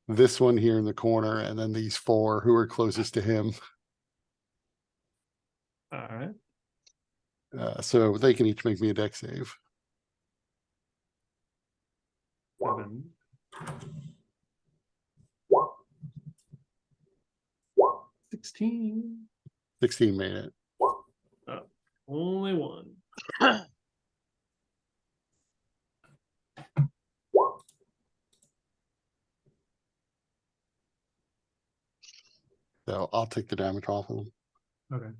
This one here in the corner, and then these four who are closest to him. All right. So they can each make me a deck save. 7. 16. 16 made it. Only one. So I'll take the damage off of them. Okay.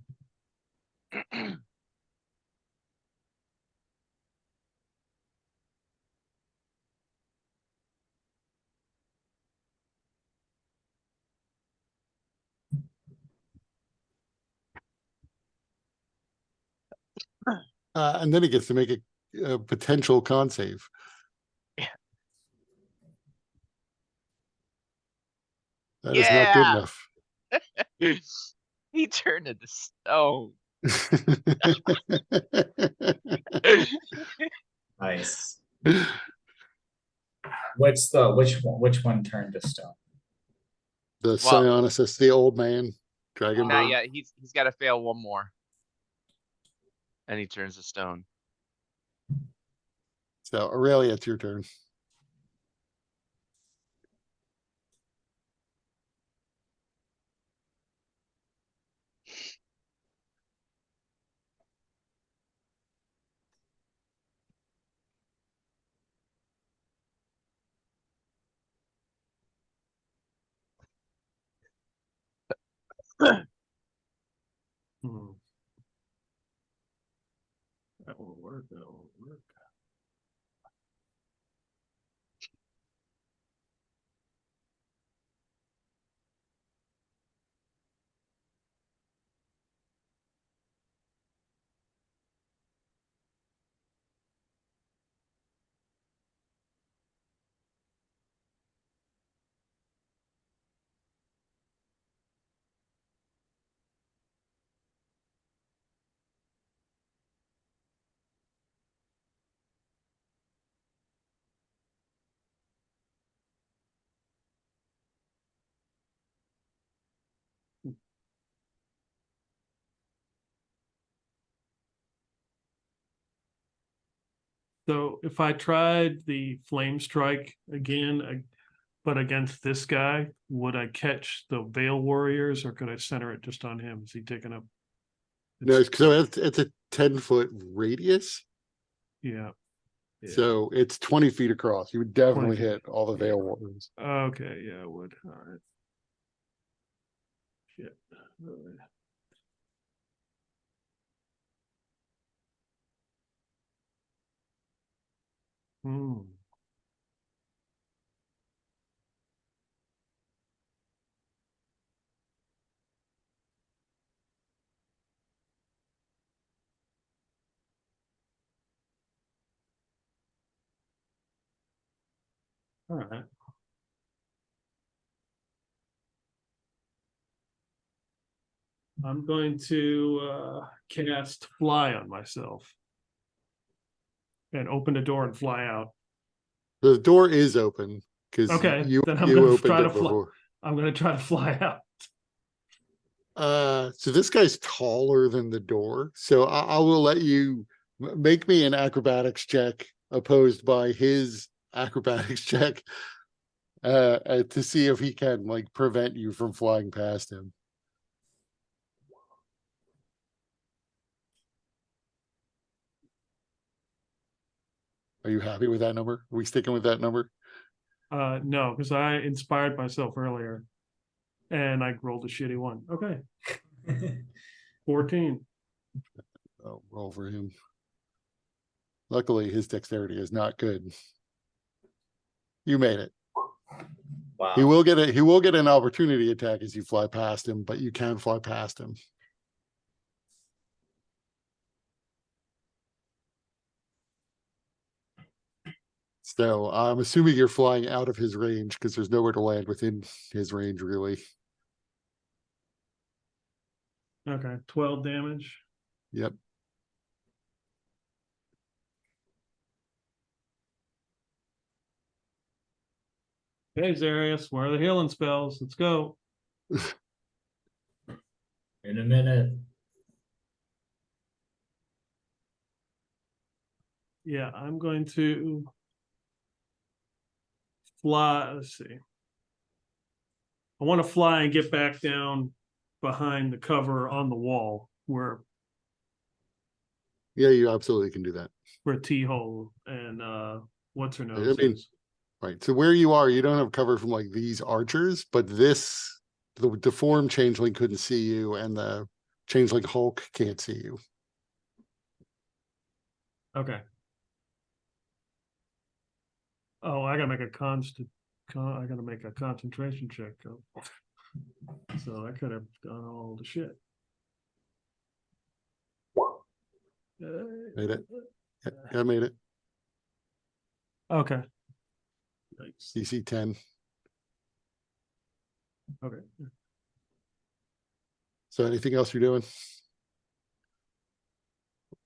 And then he gets to make a potential con save. That is not good Yeah. enough. He turned into stone. Nice. Which one turned to stone? The Well, psionicist, the old man, dragon. not yet. He's got to fail one more, and he turns to stone. So Aurelia, it's your turn. Hmm. That won't work. That won't work. So if I tried the flame strike again, but against this guy, would I catch the Veil Warriors or could I center it just on him? Is he taking up? No, so it's a 10-foot radius. Yeah. Yeah. So it's 20 feet across. You would definitely 20 feet. hit all the Yeah. Veil Warriors. Okay, yeah, I would. All right. Shit. All right. Hmm. All right. I'm going to cast fly on myself and open the door and fly out. The door is open because Okay, you then I'm you gonna opened try it to fly. before. I'm gonna try to fly out. So this guy's taller than the door. So I will let you make me an acrobatics check opposed by his acrobatics check to see if he can like prevent you from flying past him. Are you happy with that number? Are we sticking with that number? No, because I inspired myself earlier and I rolled a shitty one. Okay. 14. Oh, roll for him. Luckily, his dexterity is not good. You made it. Wow. He will get an opportunity attack as you fly past him, but you can fly past him. So I'm assuming you're flying out of his range because there's nowhere to land within his range, really. Okay, 12 damage. Yep. Hey, Zarius, where are the healing spells? Let's go. In a minute. Yeah, I'm going to fly. Let's see. I want to fly and get back down behind the cover on the wall where Yeah, you absolutely can do that. T-hole and what's her I nose mean, is. right. So where you are, you don't have cover from like these archers, but the deformed changeling couldn't see you, and the changeling Hulk can't see you. Okay. Oh, I gotta make a I gotta make a concentration check. So I could have done all the shit. Made it. Yeah, made it. Okay. Thanks. DC 10. Okay. So anything else you're doing?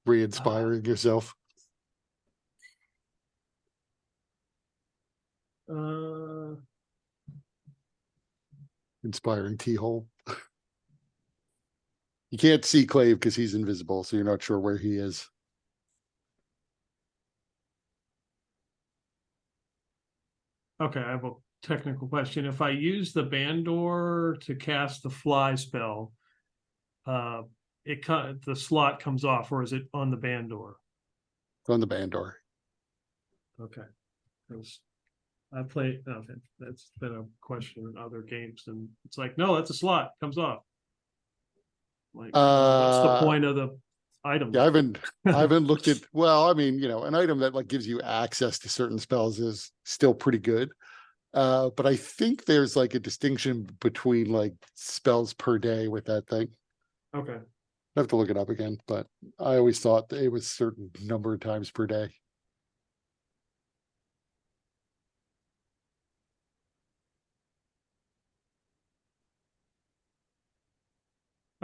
Re-inspiring yourself. Inspiring T-hole. You can't see Clave because he's invisible, so you're not sure where he is. Okay, I have a technical question. If I use the Bandor to cast the fly spell, the slot comes off, or is it on the Bandor? It's on the Bandor. Okay. Because I played, okay, that's been a question in other games, and it's like, no, that's a slot, comes off. Like, what's the Uh, point of the item? Yeah, I haven't looked at, well, I mean, an item that like gives you access to certain spells is still pretty good. But I think there's like a distinction between like spells per day with that thing. Okay, I have to look it up again, but I always thought that it was certain number of times per day.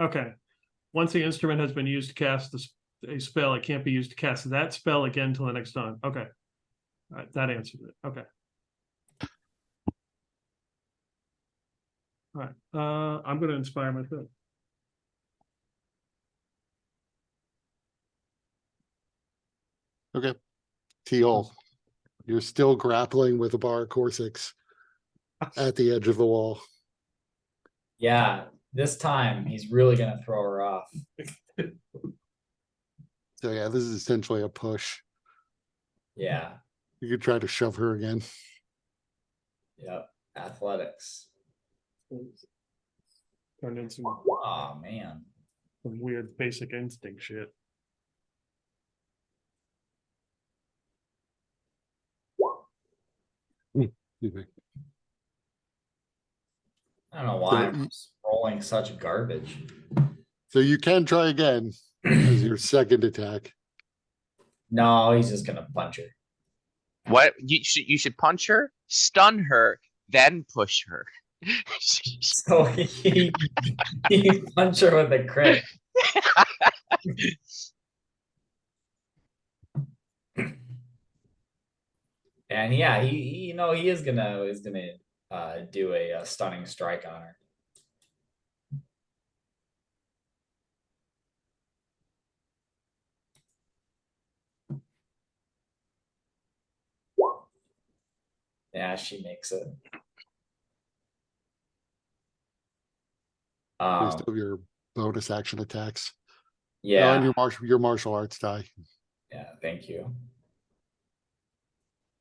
okay. Once the instrument has been used to cast a spell, it can't be used to cast that spell again until the next time. Okay. All right, that answered it. Okay. All right. I'm gonna inspire myself. Okay. Teal, you're still grappling with Abara Coursix at the edge of the wall. Yeah, this time he's really gonna throw her off. So yeah, this is essentially a push. Yeah, You could try to shove her again. yep. Athletics. Turned into some Oh man. weird basic instinct shit. Excuse me. I don't know why So I'm rolling such garbage. So you can try again as your second attack. No, he's just gonna punch her. What you should punch her, stun her, then push her. So he punch her with a crit. And yeah, he is gonna do a stunning strike on her. Yeah, she makes it. Based of your bonus action attacks. Yeah, And your martial arts die, yeah, thank you.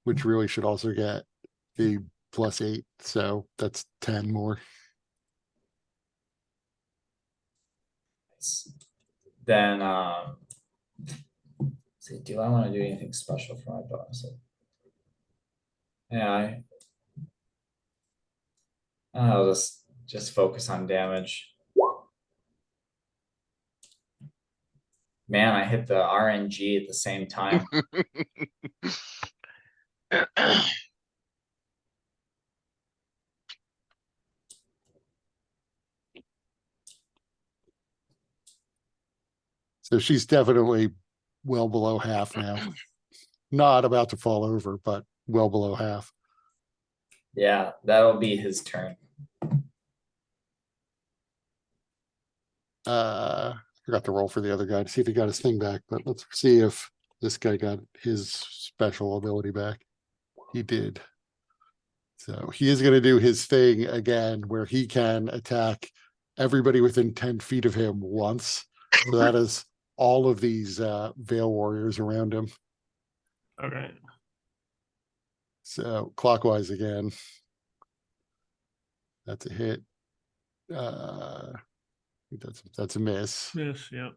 which really should also get the +8. So that's 10 more. Then see, do I want to do anything special for my bonus? Yeah, I'll just focus on damage. Man, I hit the RNG at the same time. So she's definitely well below half now. Not about to fall over, but well below half. Yeah, that'll be his turn. I forgot to roll for the other guy to see if he got his thing back, but let's see if this guy got his special ability back. He did. So he is going to do his thing again where he can attack everybody within 10 feet of him once. So that is all of these Veil Warriors around him. Okay. So clockwise again. That's a hit. That's a miss. Yes, yeah.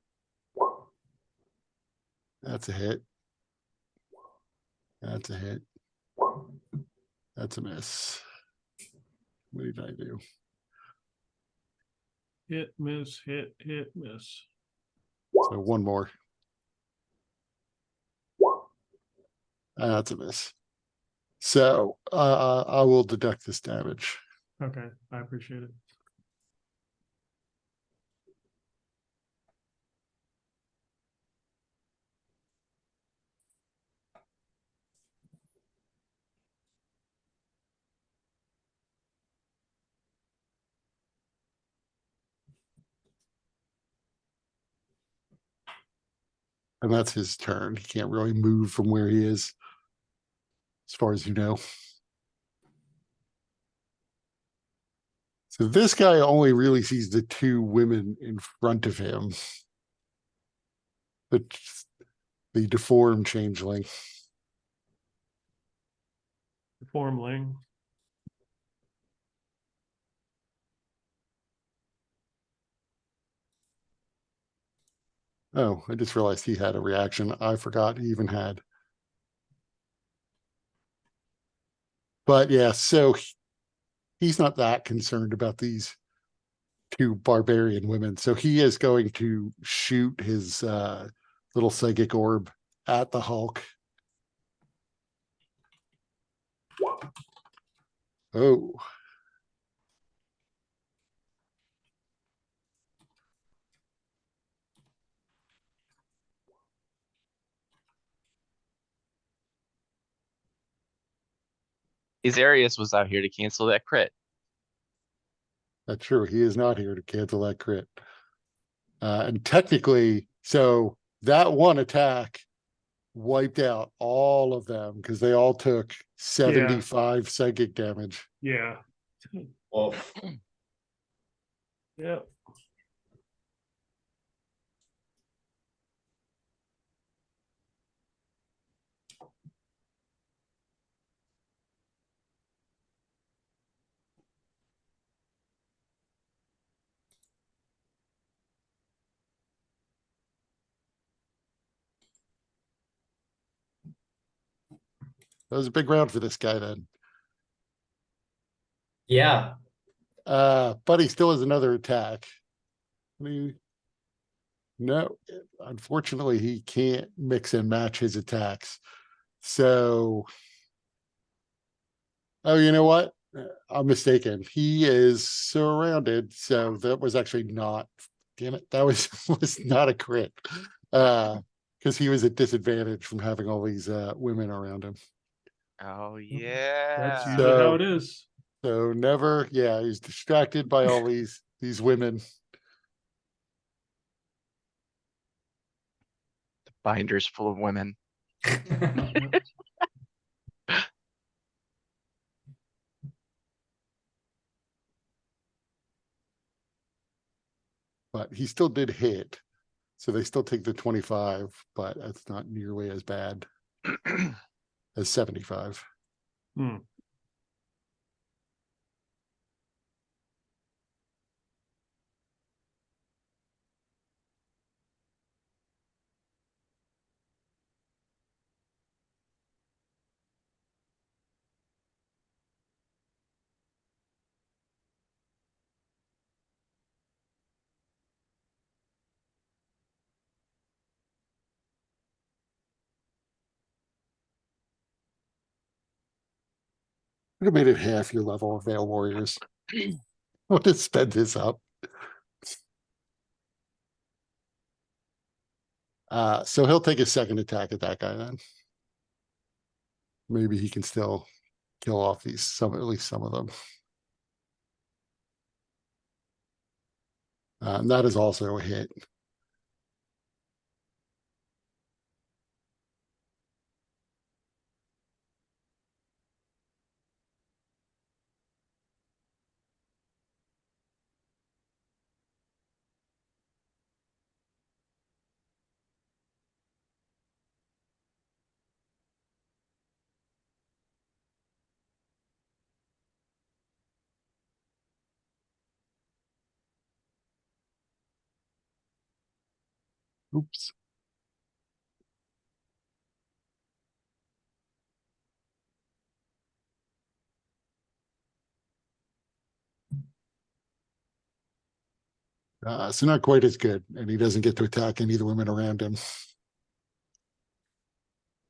That's a hit. That's a hit. That's a miss. What did I do? Hit, miss, hit, miss. So one more. That's a miss. So I will deduct this damage. Okay, I appreciate it. And that's his turn. He can't really move from where he is, as far as you know. So this guy only really sees the two women in front of him. The deformed changeling. Formling. Oh, I just realized he had a reaction. I forgot he even had. But yeah, so he's not that concerned about these two barbarian women. So he is going to shoot his little psychic orb at the Hulk. Oh. Azarius was out here to cancel that crit. That's true. He is not here to cancel that crit. And technically, so that one attack wiped out all of them because they all took 75 psychic damage. Yeah. Well, Yeah. That was a big round for this guy then. yeah. But he still has another attack. No, unfortunately, he can't mix and match his attacks. So, oh, you know what? I'm mistaken. He is surrounded. So that was actually not, damn it, that was was not a crit. Because he was at disadvantage from having all these women around him. Oh That's yeah. usually how it is. So never, yeah, he's distracted by all these women. Binders full of women. But he still did hit. So they still take the 25, but that's not nearly as bad as 75. Hmm. Would have made it half your level of Veil Warriors. Would have sped this up. So he'll take a second attack at that guy then. Maybe he can still kill off at least some of them. And that is also a hit. Oops. So not quite as good, and he doesn't get to attack any of the women around him.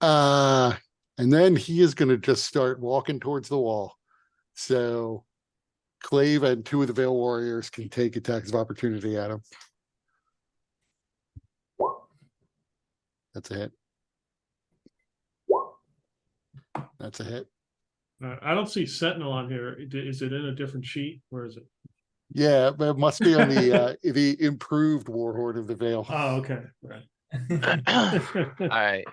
And then he is going to just start walking towards the wall. So Clave and two of the Veil Warriors can take attacks of opportunity at him. That's a hit. That's a hit. I don't see Sentinel on here. Is it in a different sheet? Where is it? Yeah, but it must be on the improved Warhorde of the Veil. Oh, okay. Right. All right.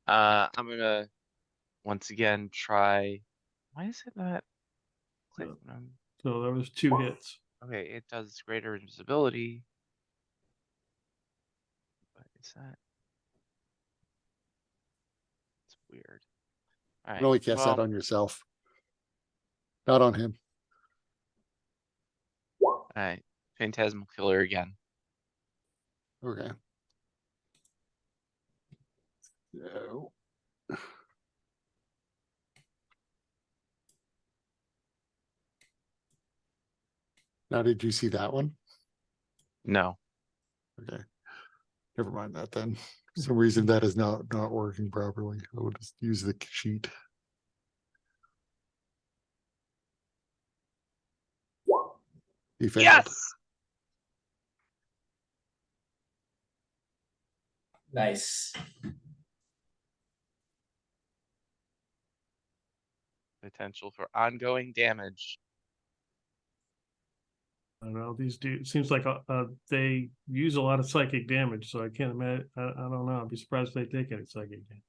I'm gonna once again try. Why is it not clicking on? So there was 2 hits. Okay, it does greater invisibility. What is that? It's weird. All You right. can only cast that Well, on yourself, not on him. all right. Phantasmal Killer again. Okay. So. Now, did you see that one? No. Okay. Never mind that then. For some reason that is not working properly. I will just use the sheet. He failed. Yes. Nice. Potential for ongoing damage. I don't know, these dudes, seems like they use a lot of psychic damage, so I can't imagine, I don't know, I'd be surprised if they take any psychic damage.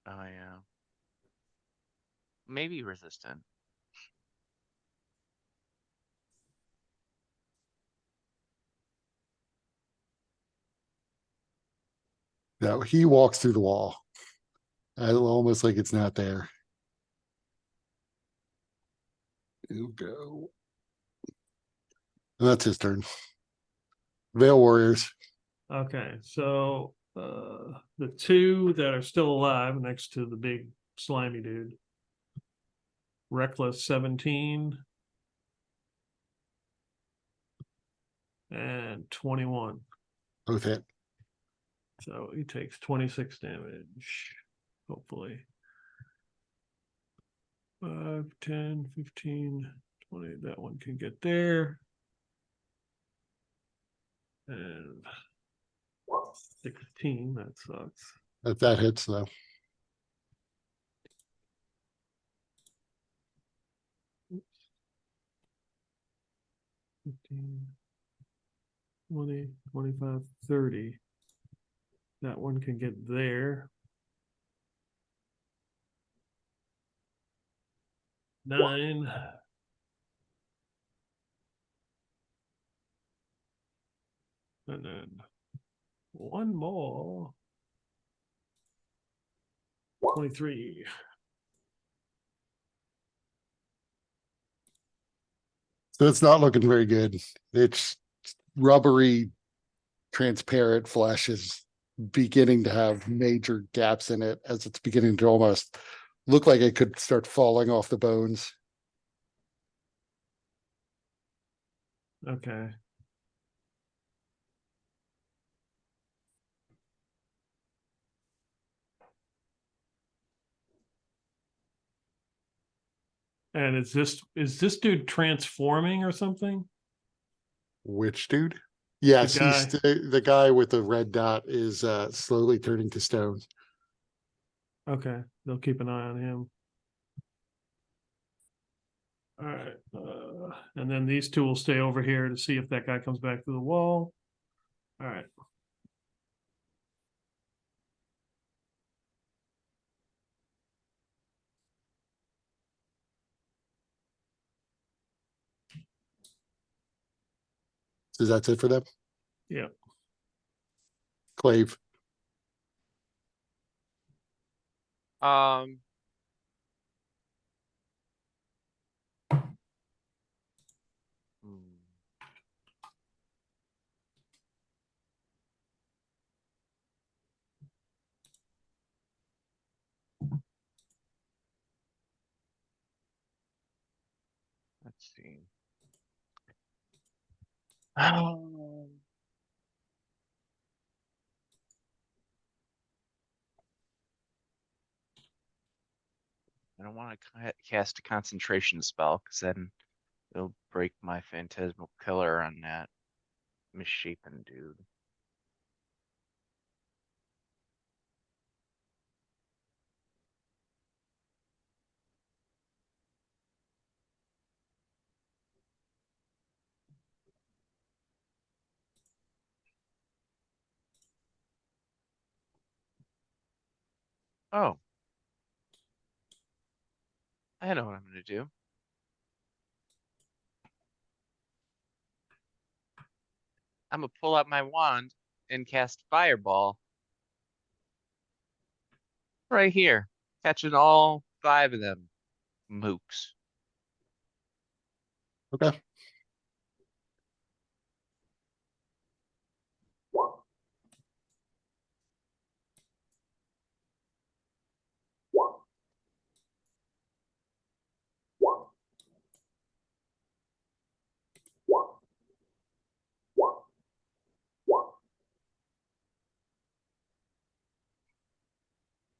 Oh yeah. Maybe resistant. No, he walks through the wall. Almost like it's not there. You go. And that's his turn. Veil Warriors. Okay, so the two that are still alive next to the big slimy dude. Reckless 17 and 21. Both hit. So he takes 26 damage, hopefully. 5, 10, 15, 20. That one can get there. And 16, that sucks. That hits though. Oops. 15, 20, 25, 30. That one can get there. 9. And then one more. 23. So it's not looking very good. It's rubbery, transparent flesh is beginning to have major gaps in it as it's beginning to almost look like it could start falling off the bones. Okay. And is this dude transforming or something? Which dude? Yes, guy. the guy with the red dot is slowly turning to stone. Okay, they'll keep an eye on him. All right, and then these two will stay over here to see if that guy comes back to the wall. All right. So that's it for them. Yeah. Clave. Um. hmm. Let's see. I don't want to cast a concentration spell because then it'll break my phantasmal killer on that misshapen dude. Oh, I know what I'm going to do. I'm going to pull out my wand and cast Fireball right here, catching all 5 of them mooks. Okay.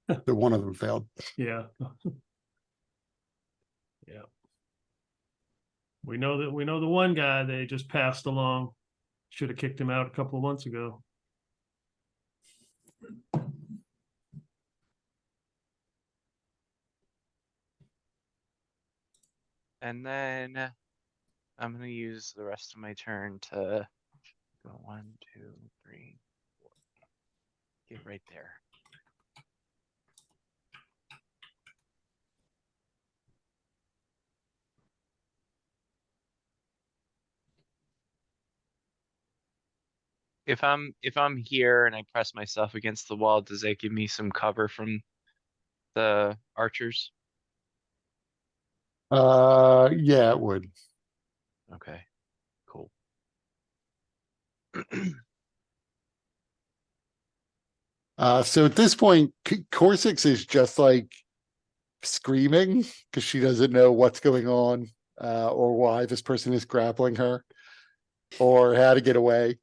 The one of them failed. Yeah. Yeah. We know the one guy they just passed along. Should have kicked him out a couple of months ago. And then I'm gonna use the rest of my turn to go 1, 2, 3, 4. Get right there. If I'm here and I press myself against the wall, does that give me some cover from the archers? Yeah, it would. Okay, cool. So at this point, Coursix is just like screaming because she doesn't know what's going on, or why this person is grappling her, or how to get away.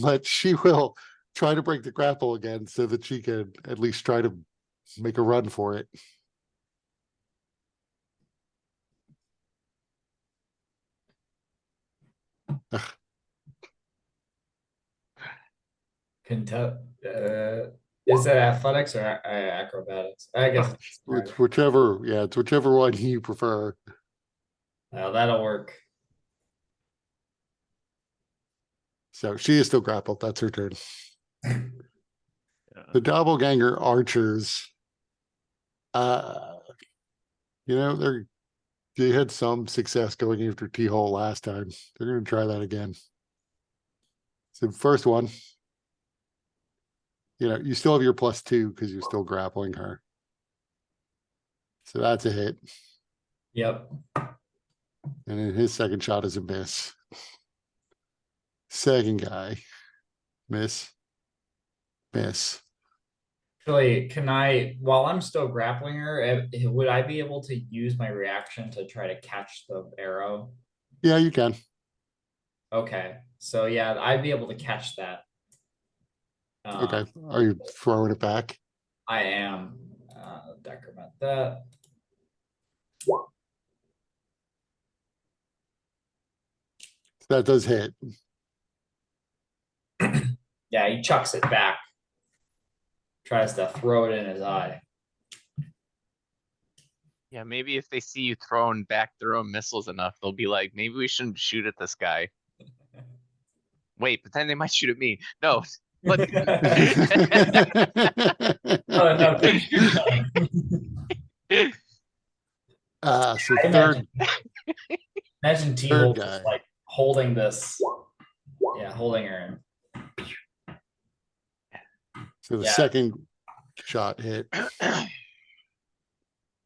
But she will try to break the grapple again so that she can at least try to make a run for it. Is it athletics or acrobatics? I guess It's whichever, yeah, it's whichever one you prefer. that'll work. So she is still grappled. That's her turn. Yeah. The doppelganger archers, they had some success going after T-hole last time. They're going to try that again. So first one, you still have your +2 because you're still grappling her. So that's a hit. Yep. And then his second shot is a miss. Second guy, miss. Actually, while I'm still grappling her, would I be able to use my reaction to try to catch the arrow? Yeah, you can. Okay, so yeah, I'd be able to catch that. Okay. Are you throwing it back? I am. Decrement that. That does hit. Yeah, he chucks it back. Tries to throw it in his eye. Yeah, maybe if they see you throwing back their own missiles enough, they'll be like, maybe we shouldn't shoot at this guy. Wait, but then they might shoot at me. No, look. Oh, no, think you're done. So I imagine T-Hole guy. just like holding this. Yeah, holding her in. So the Yeah. second shot hit.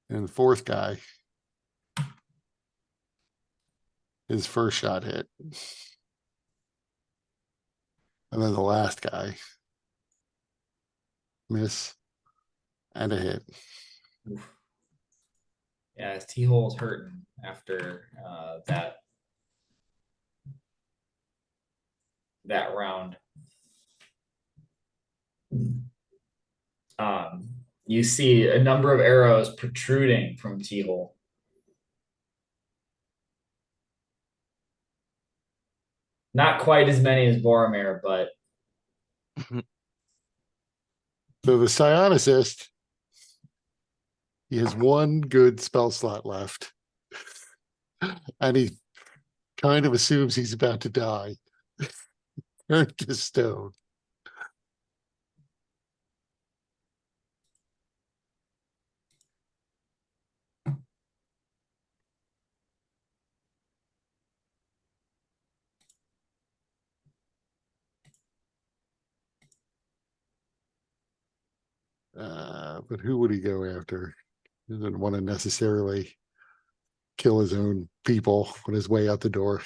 And the fourth guy, his first shot hit. And then the last guy, miss and a hit. Yeah, his T-Hole's hurting after that round. You see a number of arrows protruding from T-Hole. Not quite as many as Boromir, but So the psionicist, he has one good spell slot left. And he kind of assumes he's about to die. Turned to stone. But who would he go after? He doesn't want to necessarily kill his own people on his way out the door.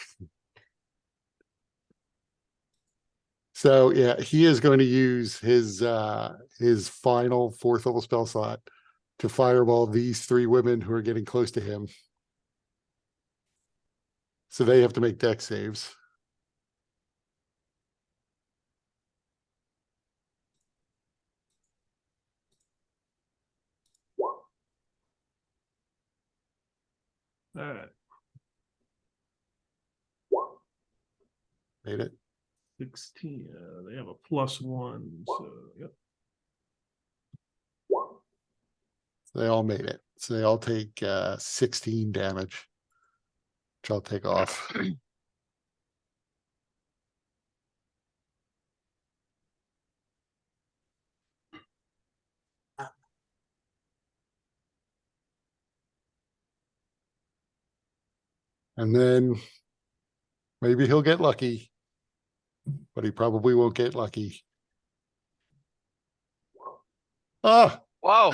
So yeah, he is going to use his final 4th level spell slot to fireball these 3 women who are getting close to him. So they have to make dex saves. Alright, Made it. 16, they have a +1, so, yep. They all made it. So they all take 16 damage. Which I'll take off. And then maybe he'll get lucky, but he probably won't get lucky. Ah! Whoa,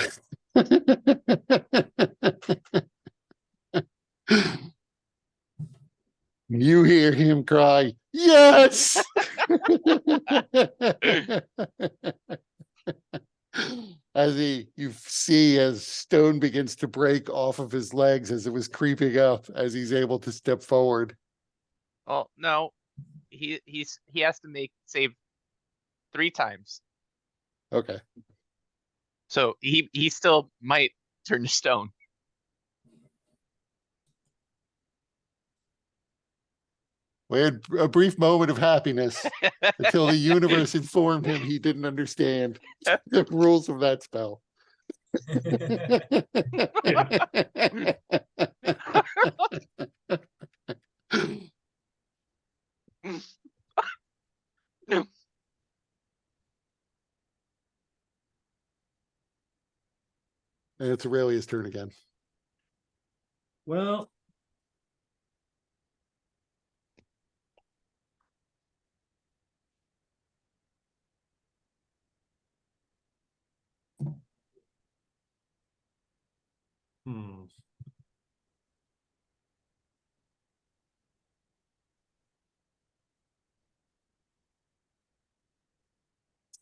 You hear him cry, yes! As you see as stone begins to break off of his legs as it was creeping up, as he's able to step forward. well, no, he has to save 3 times. Okay. So he still might turn to stone. We had a brief moment of happiness until the universe informed him he didn't understand the rules of that spell. And it's Aurelia's turn again. Well. Hmm.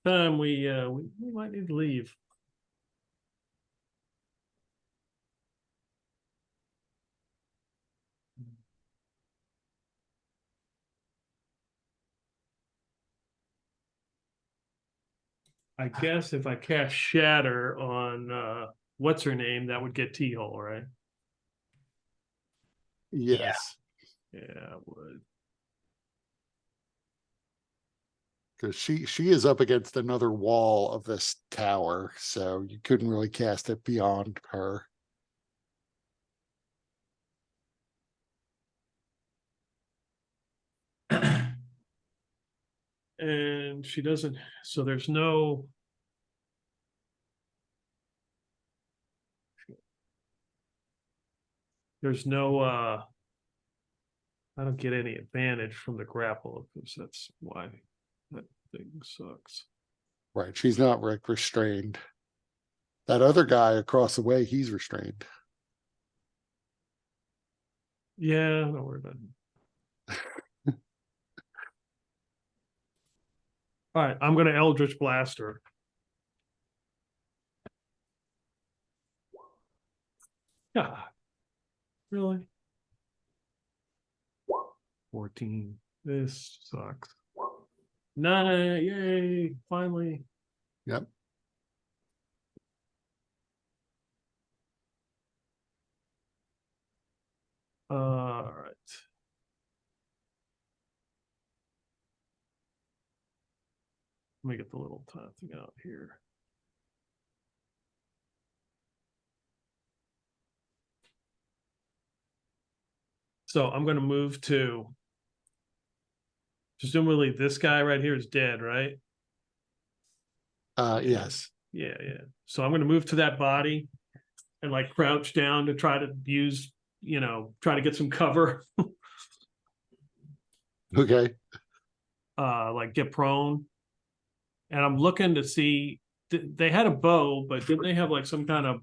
Time we might need to leave. I guess if I cast Shatter on what's her name, that would get T-Hole, right? Yes. Yeah, it would. Because she is up against another wall of this tower, so you couldn't really cast it beyond her. And she doesn't, so there's no. There's no I don't get any advantage from the grapple because that's why that thing sucks. Right. She's not restrained. That other guy across the way, he's restrained. Yeah, don't worry about it. All right, I'm gonna Eldritch Blast her. Yeah. Really? 14. This sucks. 9, yay, finally. Yep. All right. Let me get the little thing out here. So I'm going to move to, presumably this guy right here is dead, right? Yes. Yeah. So I'm going to move to that body and like crouch down to try to use, try to get some cover. Okay. Like get prone. And I'm looking to see, they had a bow, but didn't they have like some kind of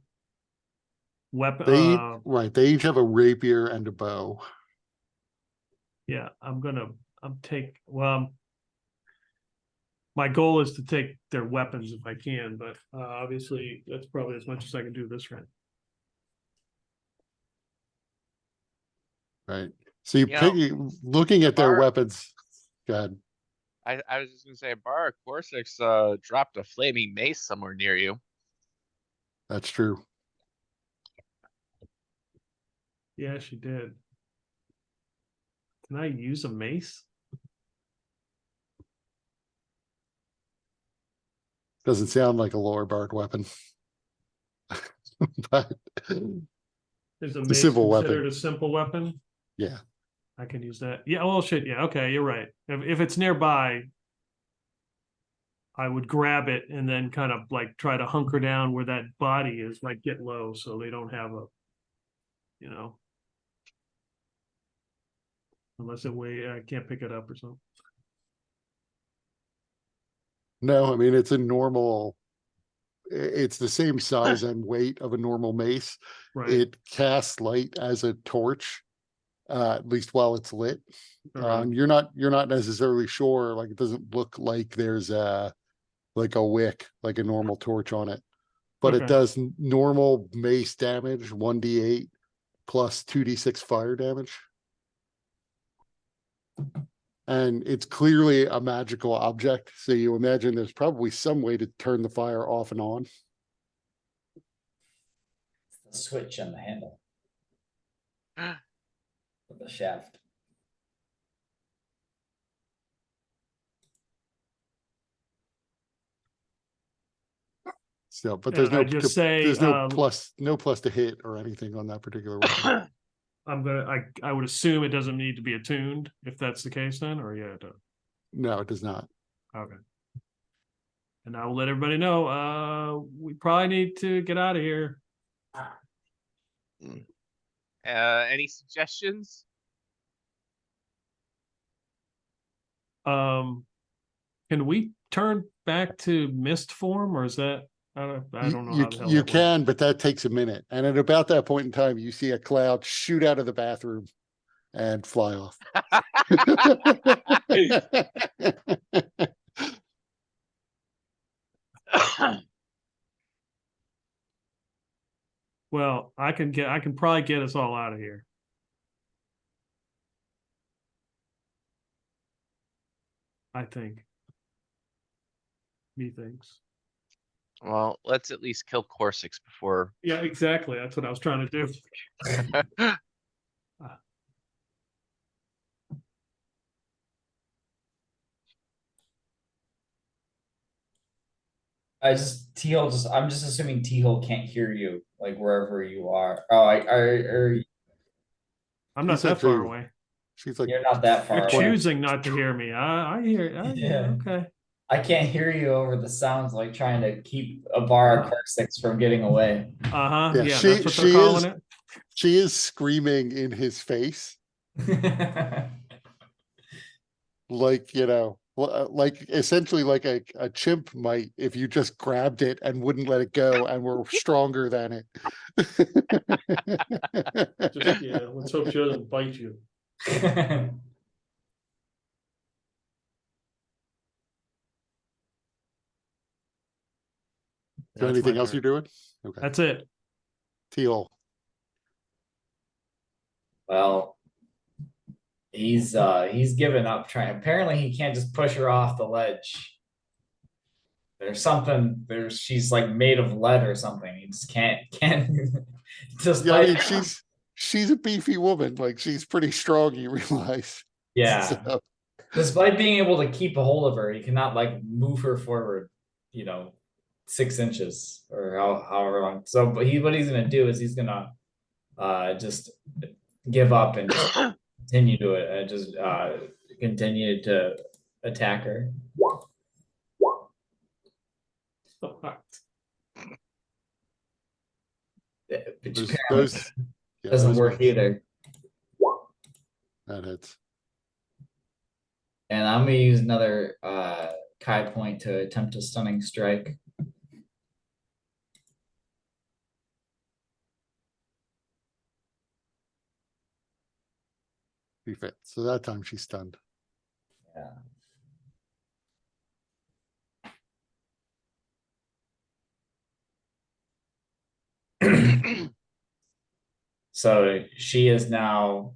weapon? Right. They each have a rapier and a bow. Yeah, my goal is to take their weapons if I can, but obviously that's probably as much as I can do this round. Right. So you You pick, know, looking at their Abara- weapons. God. I was just gonna say, Abara Coursix dropped a flaming mace somewhere near you. That's true. Yeah, she did. Can I use a mace? Doesn't sound like a lower barred weapon. But Is a a mace simple considered weapon. a simple weapon? yeah, I can use that. Yeah, well, shit, yeah, okay, you're right. If it's nearby, I would grab it and then kind of like try to hunker down where that body is, like get low so they don't have a, you know. Unless I can't pick it up or something. no, I mean, it's a normal, it's the same size and weight of a normal mace. Right. It casts light as a torch, at least while it's lit. All right. You're not necessarily sure, like it doesn't look like there's a like a wick, like a normal torch on it. But it Okay. does normal mace damage, 1d8 plus 2d6 fire damage. And it's clearly a magical object. So you imagine there's probably some way to turn the fire off and on. The switch on the handle of the shaft. So, but there's And I just say, there's no plus to hit or anything on that particular weapon. I would assume it doesn't need to be attuned if that's the case then, or yeah, it does. No, it does not. Okay. And I will let everybody know, we probably need to get out of here. Any suggestions? Can we turn back to mist form, or is that, I don't know You, how the hell you that works. can, but that takes a minute. And at about that point in time, you see a cloud shoot out of the bathroom and fly off. Well, I can probably get us all out of here. I think. Methinks. Well, let's at least kill Coursix before. Yeah, exactly. That's what I was trying to do. I'm just assuming T-Hole can't hear you, like wherever you are. Oh, I'm not He's that far actually- away. She's like, you're not that You're far away. choosing not to hear me. I hear. Yeah, Yeah. okay. I can't hear you over the sounds, like trying to keep Abara Coursix from getting away. Uh-huh. Yeah, Yeah, she- that's what they're she calling is- she is screaming in his face, like, like essentially like a chimp might if you just grabbed it and wouldn't let it go and were stronger than it. Just, yeah, let's hope she doesn't bite you. So That's anything my else turn. you're doing? Okay. That's it. Teal. Well, he's given up trying. Apparently, he can't just push her off the ledge. She's like made of lead or something. He just can't just Yeah, I mean, she's a beefy woman. Like she's pretty strong, you realize. yeah. So, Despite being able to keep a hold of her, he cannot like move her forward, 6 inches or however long. So, but what he's gonna do is he's gonna just give up and just continue to attack her. Which those, apparently those yeah, doesn't those work hits. either. That hits. And I'm gonna use another Kai point to attempt a stunning strike. She fit. So that time she's stunned. Yeah. So she is now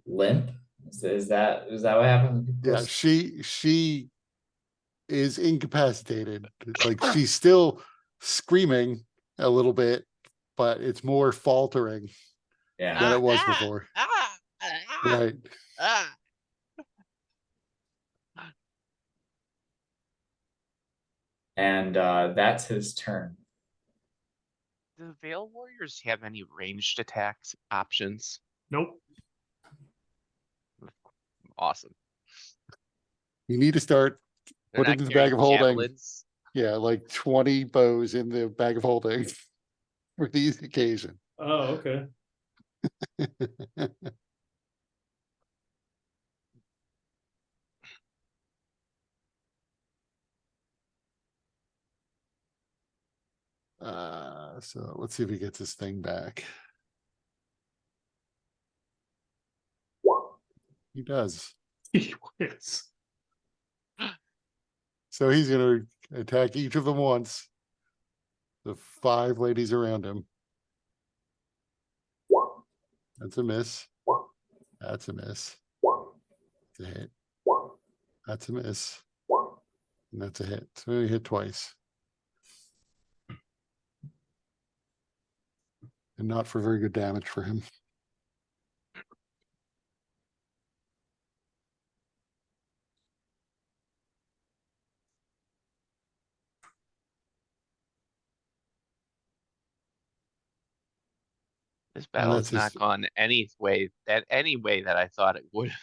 limp. Is that what happened? Yeah, she is incapacitated. It's like she's still screaming a little bit, but it's more faltering Yeah. than it was before. Right. And that's his turn. Do Veil Warriors have any ranged attacks options? Nope. Awesome. You need to start They're putting not in the bag carrying of holding. javelins. Yeah, like 20 bows in the bag of holding for these occasions. Oh, okay. So let's see if he gets his thing back. He does. Yes. So he's gonna attack each of them once. The 5 ladies around him. That's a miss. That's a miss. That's a hit. That's a miss. And that's a hit. So he hit twice. And not for very good damage for him. This And battle that's has not his, gone any way that I thought it would have.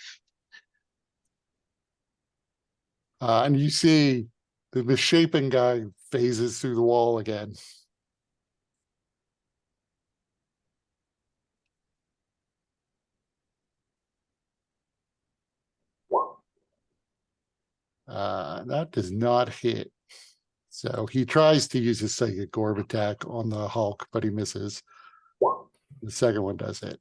and you see the misshapen guy phases through the wall again. That does not hit. So he tries to use his psychic orb attack on the Hulk, but he misses. The second one does hit.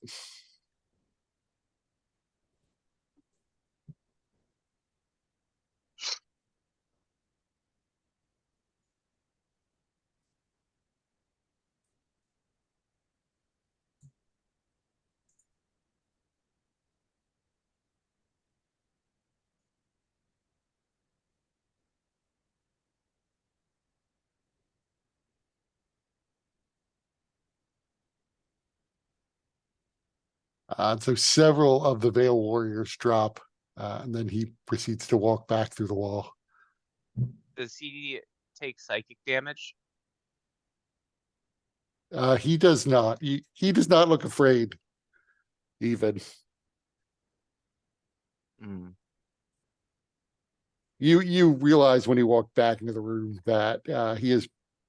So several of the Veil Warriors drop, and then he proceeds to walk back through the wall. Does he take psychic damage? He does not. He does not look afraid, even. Hmm. You realize when he walked back into the room that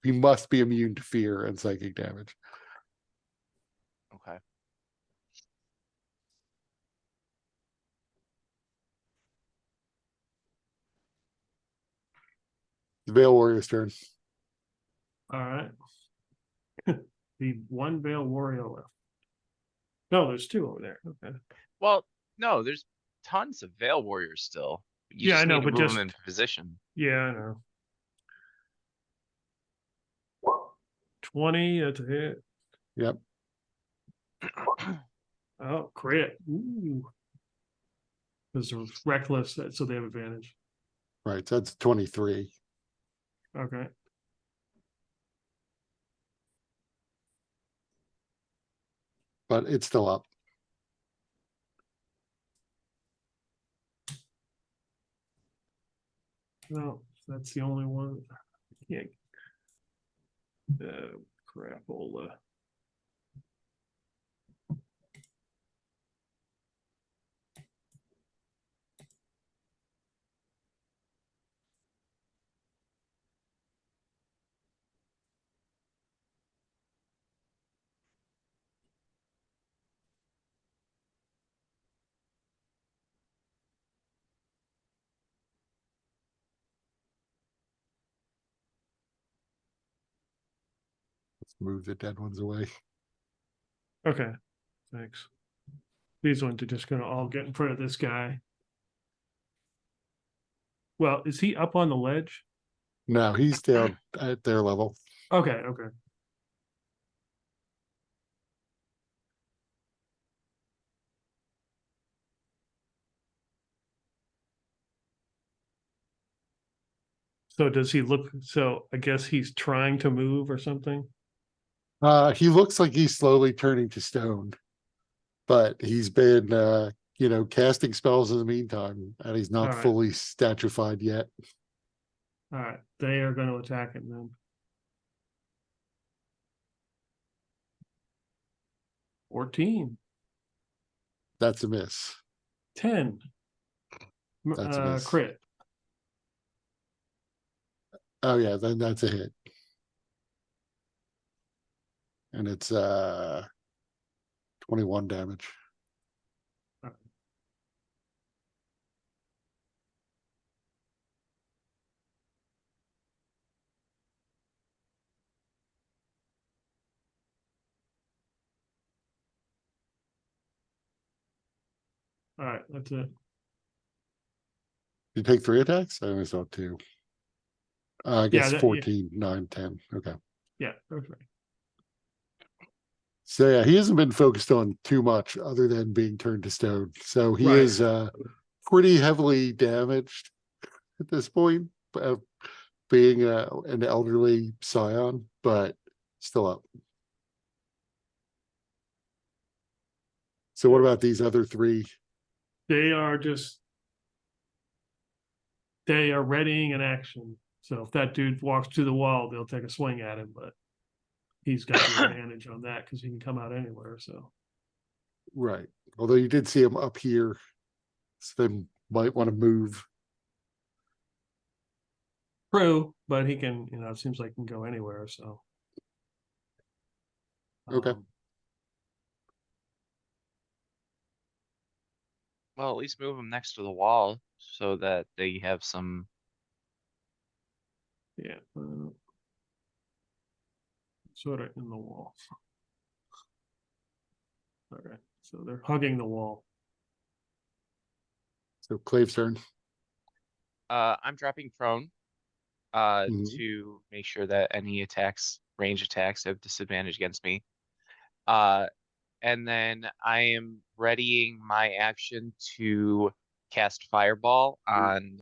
he must be immune to fear and psychic damage. Okay. The Veil Warrior's turn. All right. The one Veil Warrior left. No, there's 2 over there. Okay. Well, no, there's tons of Veil Warriors still. You Yeah, just I know, need to but move just them into position. yeah, I know. 20, that's a hit. Yep. Oh, crit. Ooh. Because they're reckless, so they have advantage. Right. So that's 23. Okay. But it's still up. No, that's the only one. Yeah. Crapola. Let's move the dead ones away. Okay, thanks. These ones are just gonna all get in front of this guy. Well, is he up on the ledge? No, he's down at their level. Okay, okay. So does he look, so I guess he's trying to move or something? He looks like he's slowly turning to stone, but he's been, casting spells in the meantime, and he's not All right. fully statuified yet. All right, they are going to attack him then. 14, That's a miss. 10. That's a miss. Crit. Oh yeah, then that's a hit. And it's 21 damage. All right, that's it. You take 3 attacks? I only saw 2. I Yeah, guess that- 14, 9, 10. Okay. Yeah, perfect. So yeah, he hasn't been focused on too much other than being turned to stone. So he Right. is pretty heavily damaged at this point, being an elderly scion, but still up. So what about these other 3? They are readying an action. So if that dude walks to the wall, they'll take a swing at him, but he's got the advantage on that because he can come out anywhere. So Right. Although you did see him up here, so they might want to move. true, but he can, it seems like he can go anywhere. So Okay. Well, at least move them next to the wall so that they have some. Yeah. Sort of in the wall. Okay, so they're hugging the wall. So Clave's turn. I'm dropping prone Mhm. to make sure that any attacks, range attacks, have disadvantage against me. And then I am readying my action to cast Fireball on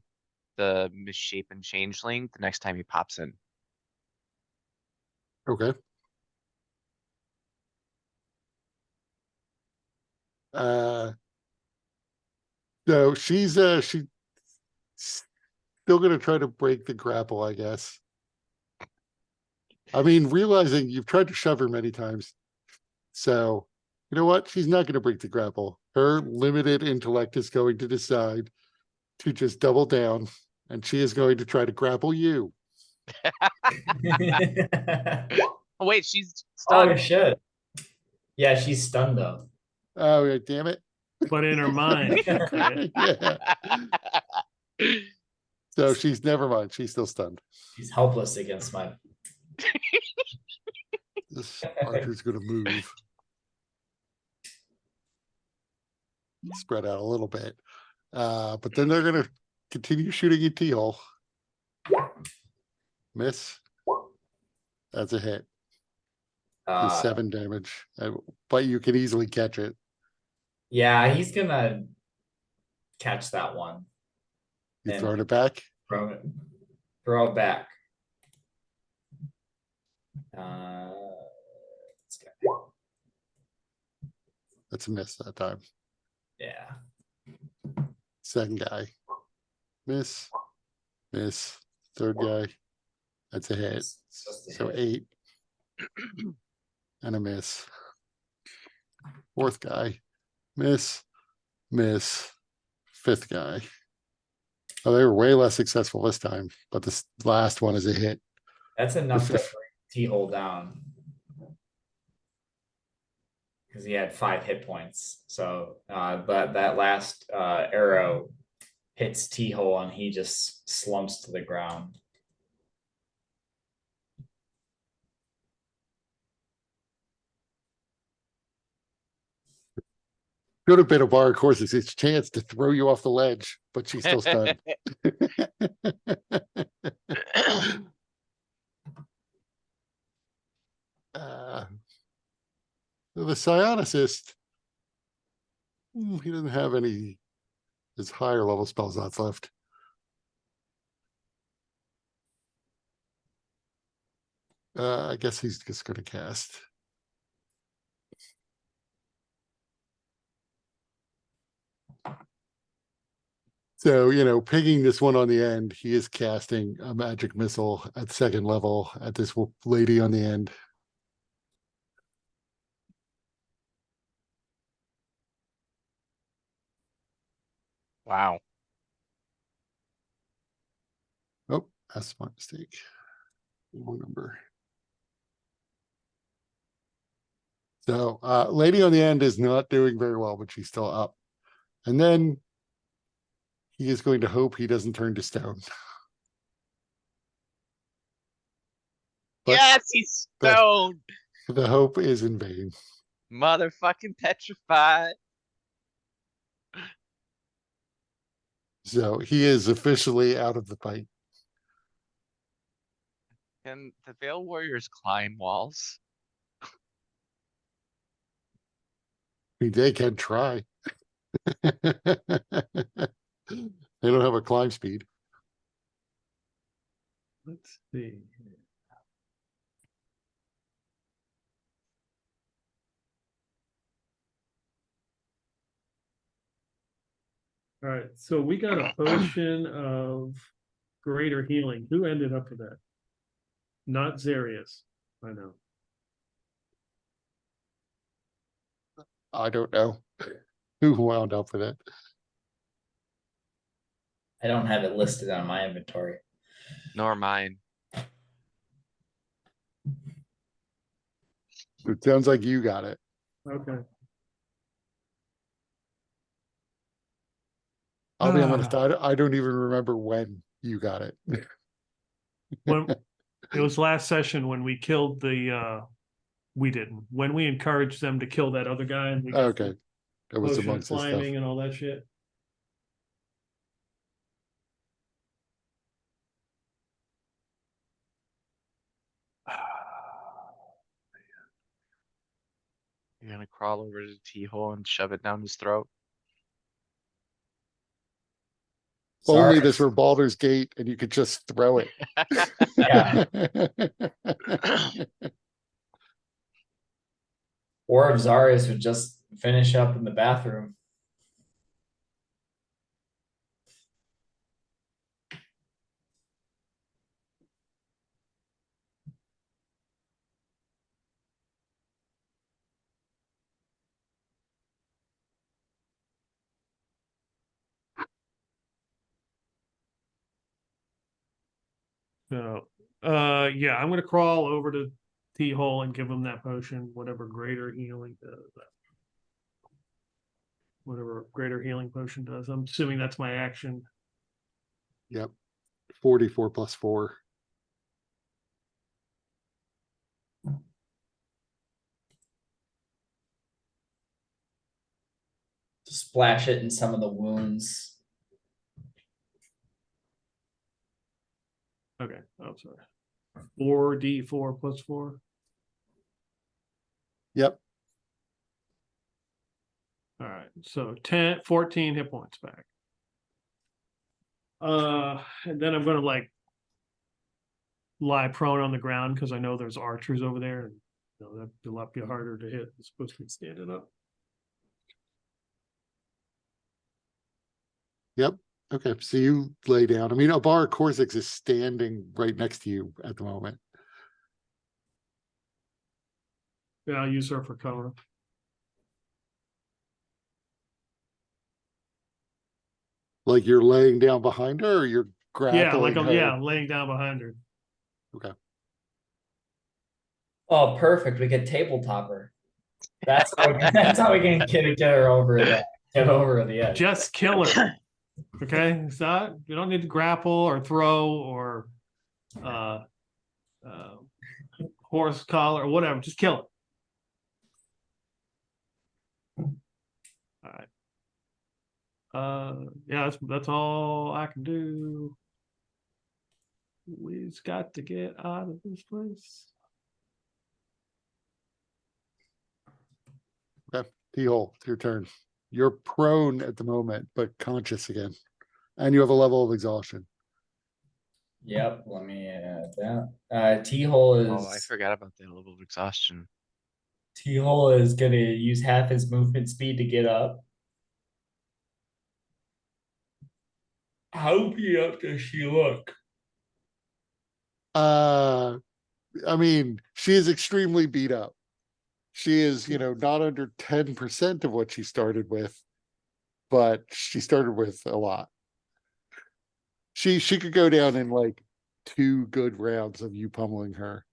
the misshapen changeling the next time he pops in. Okay. So she's still gonna try to break the grapple, I guess. I mean, realizing you've tried to shove her many times. So you know what? She's not gonna break the grapple. Her limited intellect is going to decide to just double down, and she is going to try to grapple you. Oh wait, she's Oh stunned. shit. Yeah, she's stunned though. Oh, yeah, damn it. But in her mind, Yeah. So she's never mind. She's still stunned. She's helpless against my. This archer's gonna move. Spread out a little bit. But then they're gonna continue shooting at T-hole. Miss. That's a hit. Do 7 damage. But you can easily catch it. Yeah, he's gonna catch that one. You And throwing it back? throw it back. Let's go. That's a miss that time. Yeah. Second guy. Miss. Miss. Third guy. That's a hit. It's just a So hit. 8. And a miss. Fourth guy. Miss. Miss. Fifth guy. Oh, they were way less successful this time, but this last one is a hit. That's enough to fifth- bring T-hole down. Because he had 5 hit points. So but that last arrow hits T-hole and he just slumps to the ground. Could have been Abara Coursix. It's a chance to throw you off the ledge, but she's still stunned. The psionicist, he doesn't have any his higher level spell slots left. I guess he's just gonna cast. So, picking this one on the end, he is casting a magic missile at second level at this lady on the end. Wow. Oh, that's my mistake. Wrong number. So, lady on the end is not doing very well, but she's still up. And then he is going to hope he doesn't turn to stone. But Yes, he's the- stoned. The hope is in vain. Motherfucking petrified. So he is officially out of the fight. Can the Veil Warriors climb walls? I mean, they can try. They don't have a climb speed. Let's see. All right, so we got a potion of greater healing. Who ended up with that? Not Zarius. I know. I don't know who wound up with it. I don't have it listed on my inventory. Nor mine. It sounds like you got it. Okay. I'll be honest, I don't even remember when you got it. When it was last session when we killed we didn't. When we encouraged them to kill that other guy and we got Okay. That was potion of amongst the stuff. climbing and all that shit. You're gonna crawl over to the T-hole and shove it down his throat. Only Sorry. this were Baldur's Gate and you could just throw it. Yeah. Or if Zarius would just finish up in the bathroom. So yeah, I'm gonna crawl over to T-hole and give him that potion, whatever greater healing does. Whatever greater healing potion does. I'm assuming that's my action. Yep. 44 plus 4. Splash it in some of the wounds. Okay, I'm sorry. 4d4 plus 4. Yep. All right, so 14 hit points back. And then I'm gonna like lie prone on the ground because I know there's archers over there, and that'd be a lot harder to hit. It's supposed to be standing up. Yep. Okay. So you lay down. I mean, Abara Coursix is standing right next to you at the moment. Yeah, I'll use her for cover. Like you're laying down behind her or you're Yeah, grappling her? yeah, laying down behind her. Okay. Oh, perfect. We could tabletop her. That's how we can get her over the edge. Just kill her. Okay, it's not. You don't need to grapple or throw or horse collar or whatever. Just kill it. All right. Yeah, that's all I can do. We've got to get out of this place. Okay. T-hole, it's your turn. You're prone at the moment, but conscious again. And you have a level of exhaustion. Yep, let me add that. T-hole Oh, I is forgot about that level of exhaustion. T-hole is gonna use half his movement speed to get up. How beat up does she look? Uh, I mean, she is extremely beat up. She is, not under 10% of what she started with, but she started with a lot. She could go down in like 2 good rounds of you pummeling her.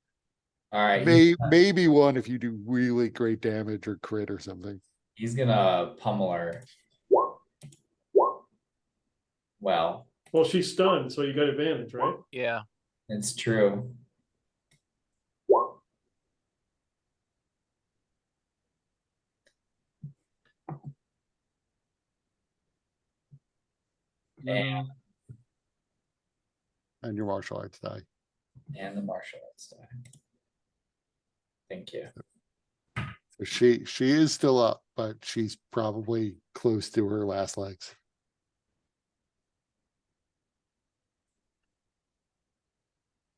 All right, Maybe one if you do really great damage or crit or something. he's gonna pummel her. Well, Well, she's stunned, so you got advantage, right? Yeah. it's true. And, And your martial arts die. and the martial arts die. Thank you. So she is still up, but she's probably close to her last legs.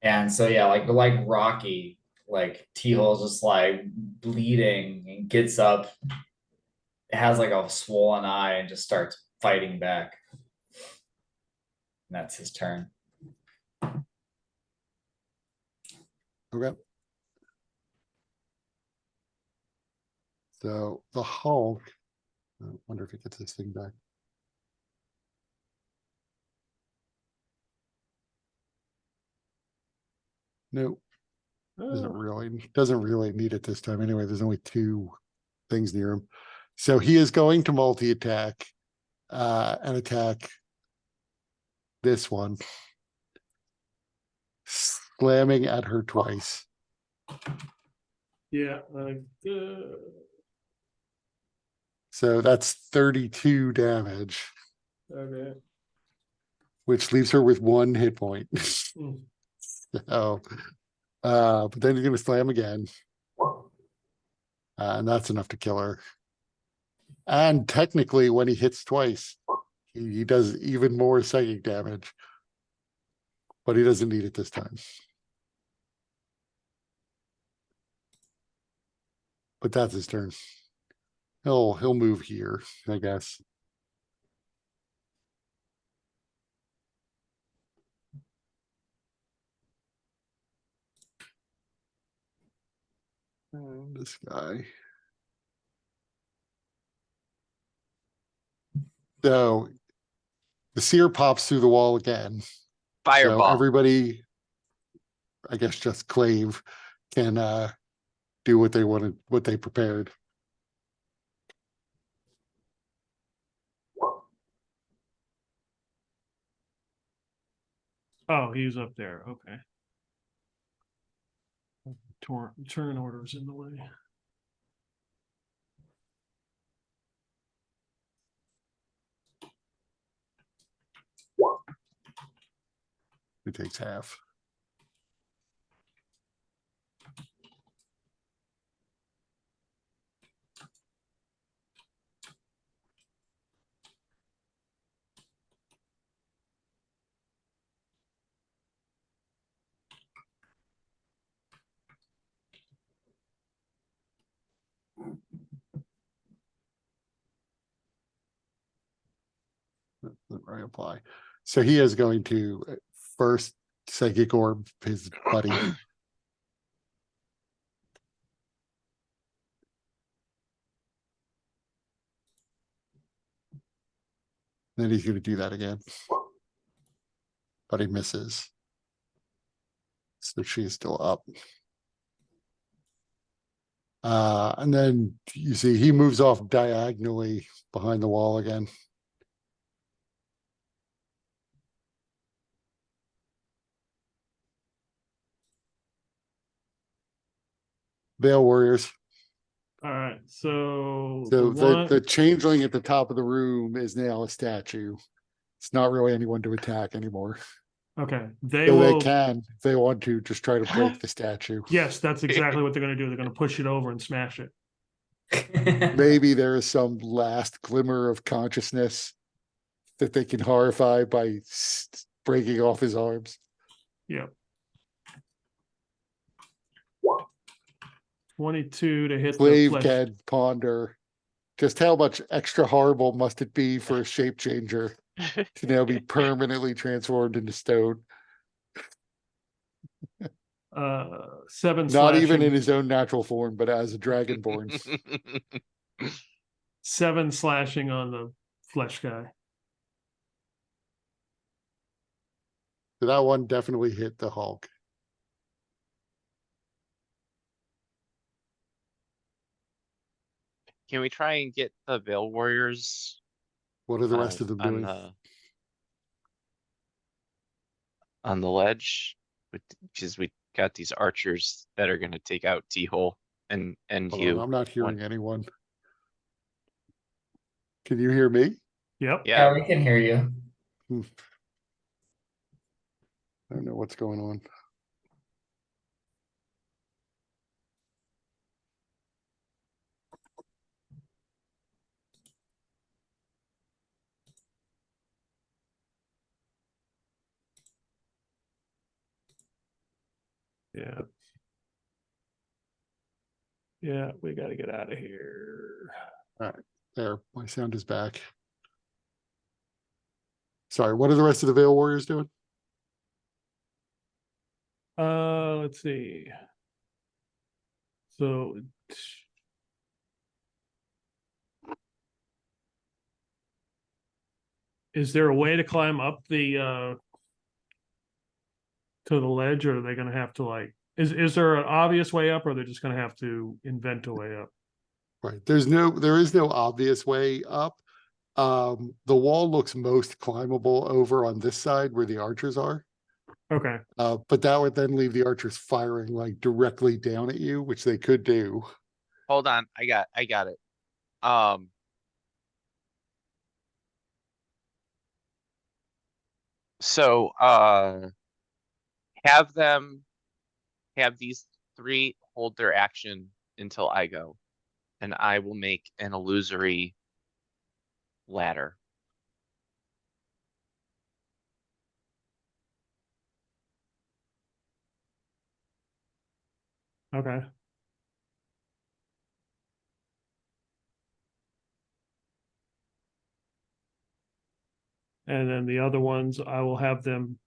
And so yeah, like Rocky, like T-hole's just like bleeding and gets up, has like a swollen eye and just starts fighting back. And that's his turn. Okay. So the Hulk, I wonder if he gets this thing back. No, doesn't Oh, really need it this time. Anyway, there's only 2 things near him. So he is going to multi-attack and attack this one, slamming at her twice. yeah. So that's 32 damage, Okay. which leaves her with 1 hit point. Hmm. So, but then you're going to slam again. And that's enough to kill her. And technically, when he hits twice, he does even more psychic damage. But he doesn't need it this time. But that's his turn. He'll move here, I guess. And this guy. So the seer pops through the wall again. So Fireball. everybody, I guess just Clave, can do what they wanted, what they prepared. Oh, he's up there. Okay. Turn orders in the way. It takes half. Right, apply. So he is going to first psychic orb his buddy. Then he's going to do that again. But he misses. So she's still up. And then you see he moves off diagonally behind the wall again. Veil Warriors. All right. So, So the one, the changeling at the top of the room is now a statue. It's not really anyone to attack anymore. okay. They So they will. can, if they want to, just try to break the statue. Yes, that's exactly what they're going to do. They're going to push it over and smash it. Maybe there is some last glimmer of consciousness that they can horrify by breaking off his arms. Yep. 22 to hit the Slave flesh. can ponder. Just how much extra horrible must it be for a shape changer to now be permanently transformed into stone? 7 Not even slashing. in his own natural form, but as a dragonborn. 7 slashing on the flesh guy. So that one definitely hit the Hulk. Can we try and get the Veil Warriors What are the rest of them on doing? the ledge? Because we got these archers that are gonna take out T-hole and Hold on, you. I'm not one- hearing anyone. Can you hear me? Yep. Yeah, Yeah, we can hear you. I don't know what's going on. Yeah. Yeah, we got to get out of here. There, my sound is back. Sorry, what are the rest of the Veil Warriors doing? Let's see. So is there a way to climb up the to the ledge, or are they gonna have to like is there an obvious way up, or they're just gonna have to invent a way up? Right, there is no obvious way up. The wall looks most climbable over on this side where the archers are. Okay. But that would then leave the archers firing like directly down at you, which they could do. hold on, I got it. Um. So, have these 3 hold their action until I go, and I will make an illusory ladder. Okay. And then the other ones, I will have them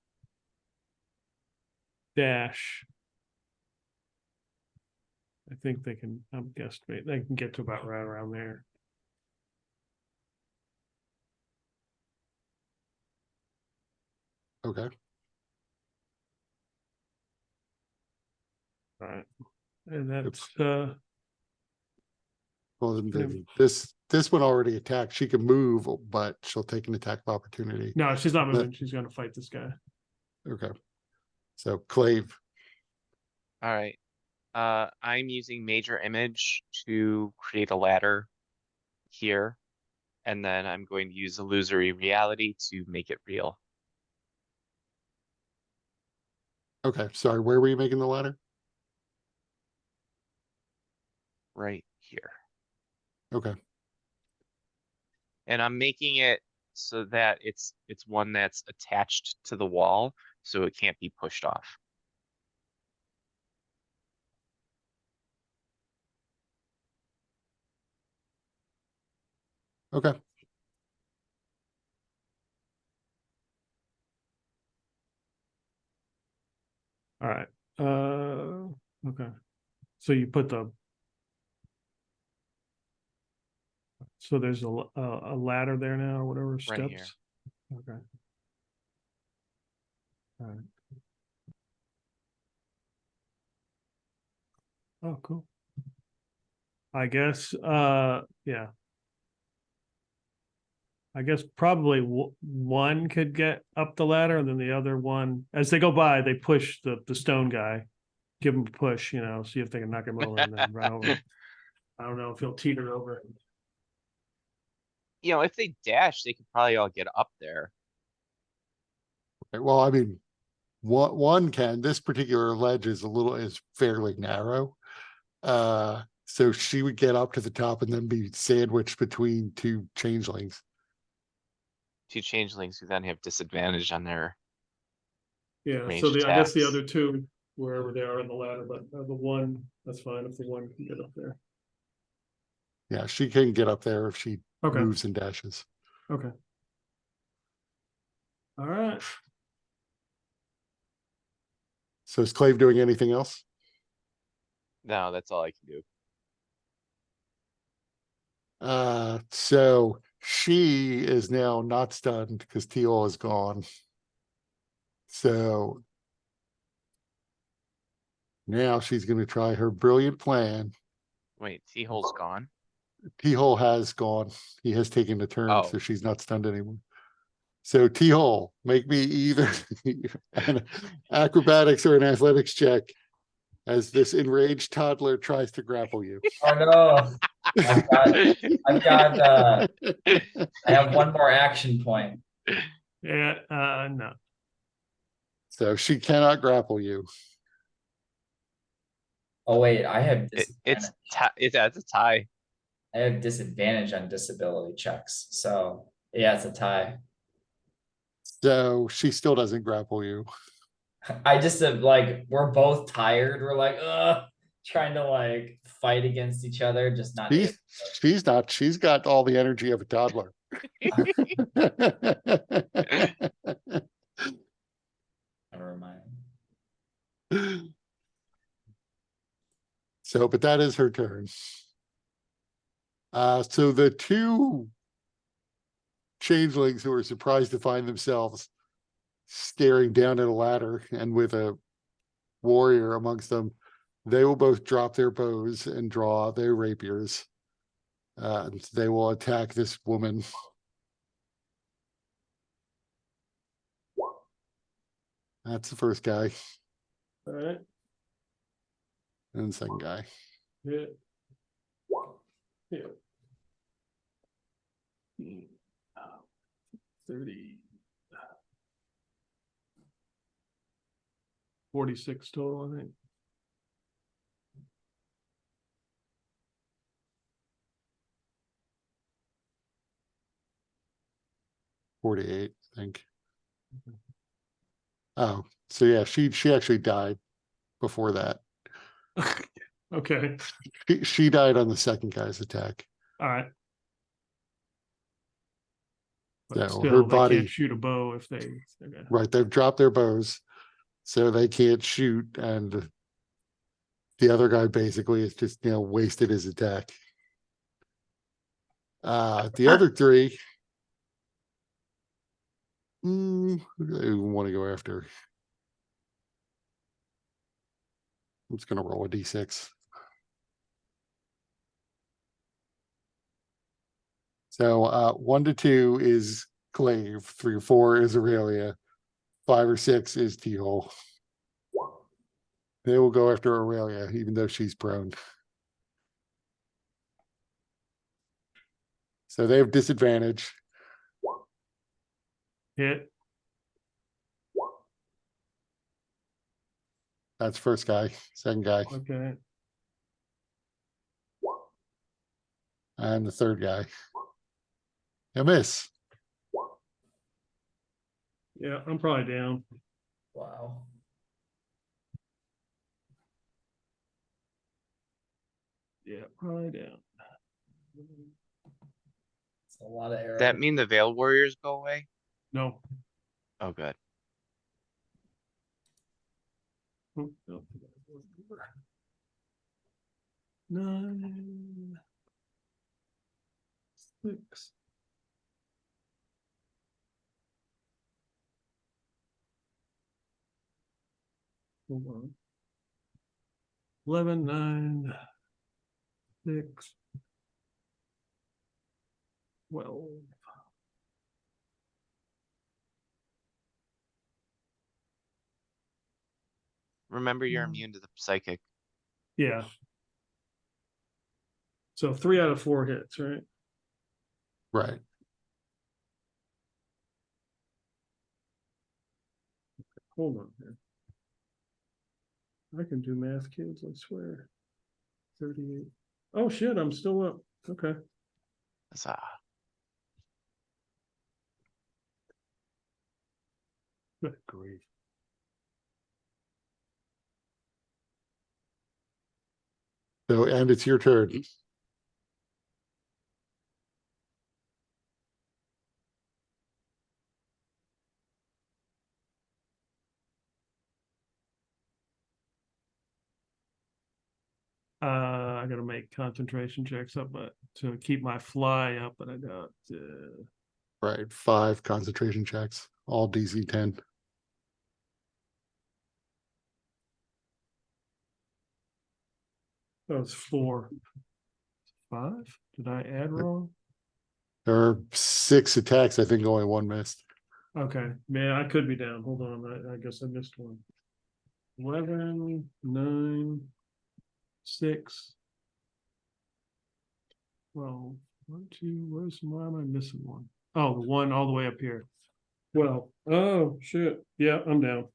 dash. I think they can, I'm guessing they can get to about right around there. Okay. All right. And that's Well, then Yeah. this one already attacked. She can move, but she'll take an attack of opportunity. no, she's not The- moving. She's gonna fight this guy. Okay. So Clave. All right. I'm using major image to create a ladder here, and then I'm going to use illusory reality to make it real. Okay, sorry, where were you making the ladder? Right here. Okay. And I'm making it so that it's one that's attached to the wall, so it can't be pushed off. Okay. All right. Okay. So you put so there's a ladder there now, or whatever steps. Right here. Okay. All right. Oh, cool. I guess, yeah. I guess probably one could get up the ladder, and then the other one, as they go by, they push the stone guy, give him a push, see if they can knock him over and then run over. I don't know if he'll teeter over. If they dash, they could probably all get up there. Okay, well, I mean, one can. This particular ledge is fairly narrow. So she would get up to the top and then be sandwiched between 2 changelings. 2 changelings who then have disadvantage on their Yeah, Range so I guess the attacks. other two, wherever they are in the ladder, but the one, that's fine if the one can get up there. Yeah, she can get up there if she Okay, moves and dashes. okay. All right, So is Clave doing anything else? No, that's all I can do. So she is now not stunned because Teal is gone. So now she's going to try her brilliant plan. Wait, T-hole's gone? T-hole has gone. He has taken a turn, Oh. so she's not stunned anymore. So T-hole, make me either an acrobatics or an athletics check as this enraged toddler tries to grapple you. Oh no, I've got, I have one more action point. yeah, no, So she cannot grapple you. Oh wait, I have It's disadvantage. that's a tie. I have disadvantage on disability checks, so yeah, it's a tie. So she still doesn't grapple you. I just like we're both tired. We're like, trying to like fight against each other, just not able. She's not. She's got all the energy of a toddler. Never mind. So, but that is her turn. So the two changelings who are surprised to find themselves staring down at a ladder and with a warrior amongst them, they will both drop their bows and draw their rapiers. They will attack this woman. That's the first guy. all right, And the second guy. yeah. Yeah. 30. 46 total, I think. $48, I think. Oh, so yeah, she actually died before that. Okay, She died on the second guy's attack. all right. But So her still, they body, can't shoot a bow if they. Okay. right? They've dropped their bows, so they can't shoot, and the other guy basically is just wasted his attack. The other three, who do they want to go after? I'm just gonna roll a d6. So 1 to 2 is Clave, 3 or 4 is Aurelia, 5 or 6 is T-hole. They will go after Aurelia, even though she's prone. So they have disadvantage. Hit. That's first guy, second guy, Okay. and the third guy. A miss. Yeah, I'm probably down. Wow. Yeah, probably down. It's a lot of arrows. That mean the Veil Warriors go away? No. Oh, good. Oh, no. 9, 6. Hold on. 11, 9, 6, 12. Remember, you're immune to the psychic. Yeah. So 3 out of 4 hits, right? Right. Hold on here. I can do math, kids, I swear. 38. Oh shit, I'm still up. Okay. Huzzah. Good grief. So, and it's your turn. I gotta make concentration checks up, but to keep my fly up, but I got Right, 5 concentration checks, all DC 10. that was 4. 5? Did I add wrong? There are 6 attacks. I think only 1 missed. Okay, man, I could be down. Hold on, I guess I missed one. 11, 9, 6. Well, 1, 2, why am I missing one? Oh, the one all the way up here. Well, oh, shit. Yeah, I'm down.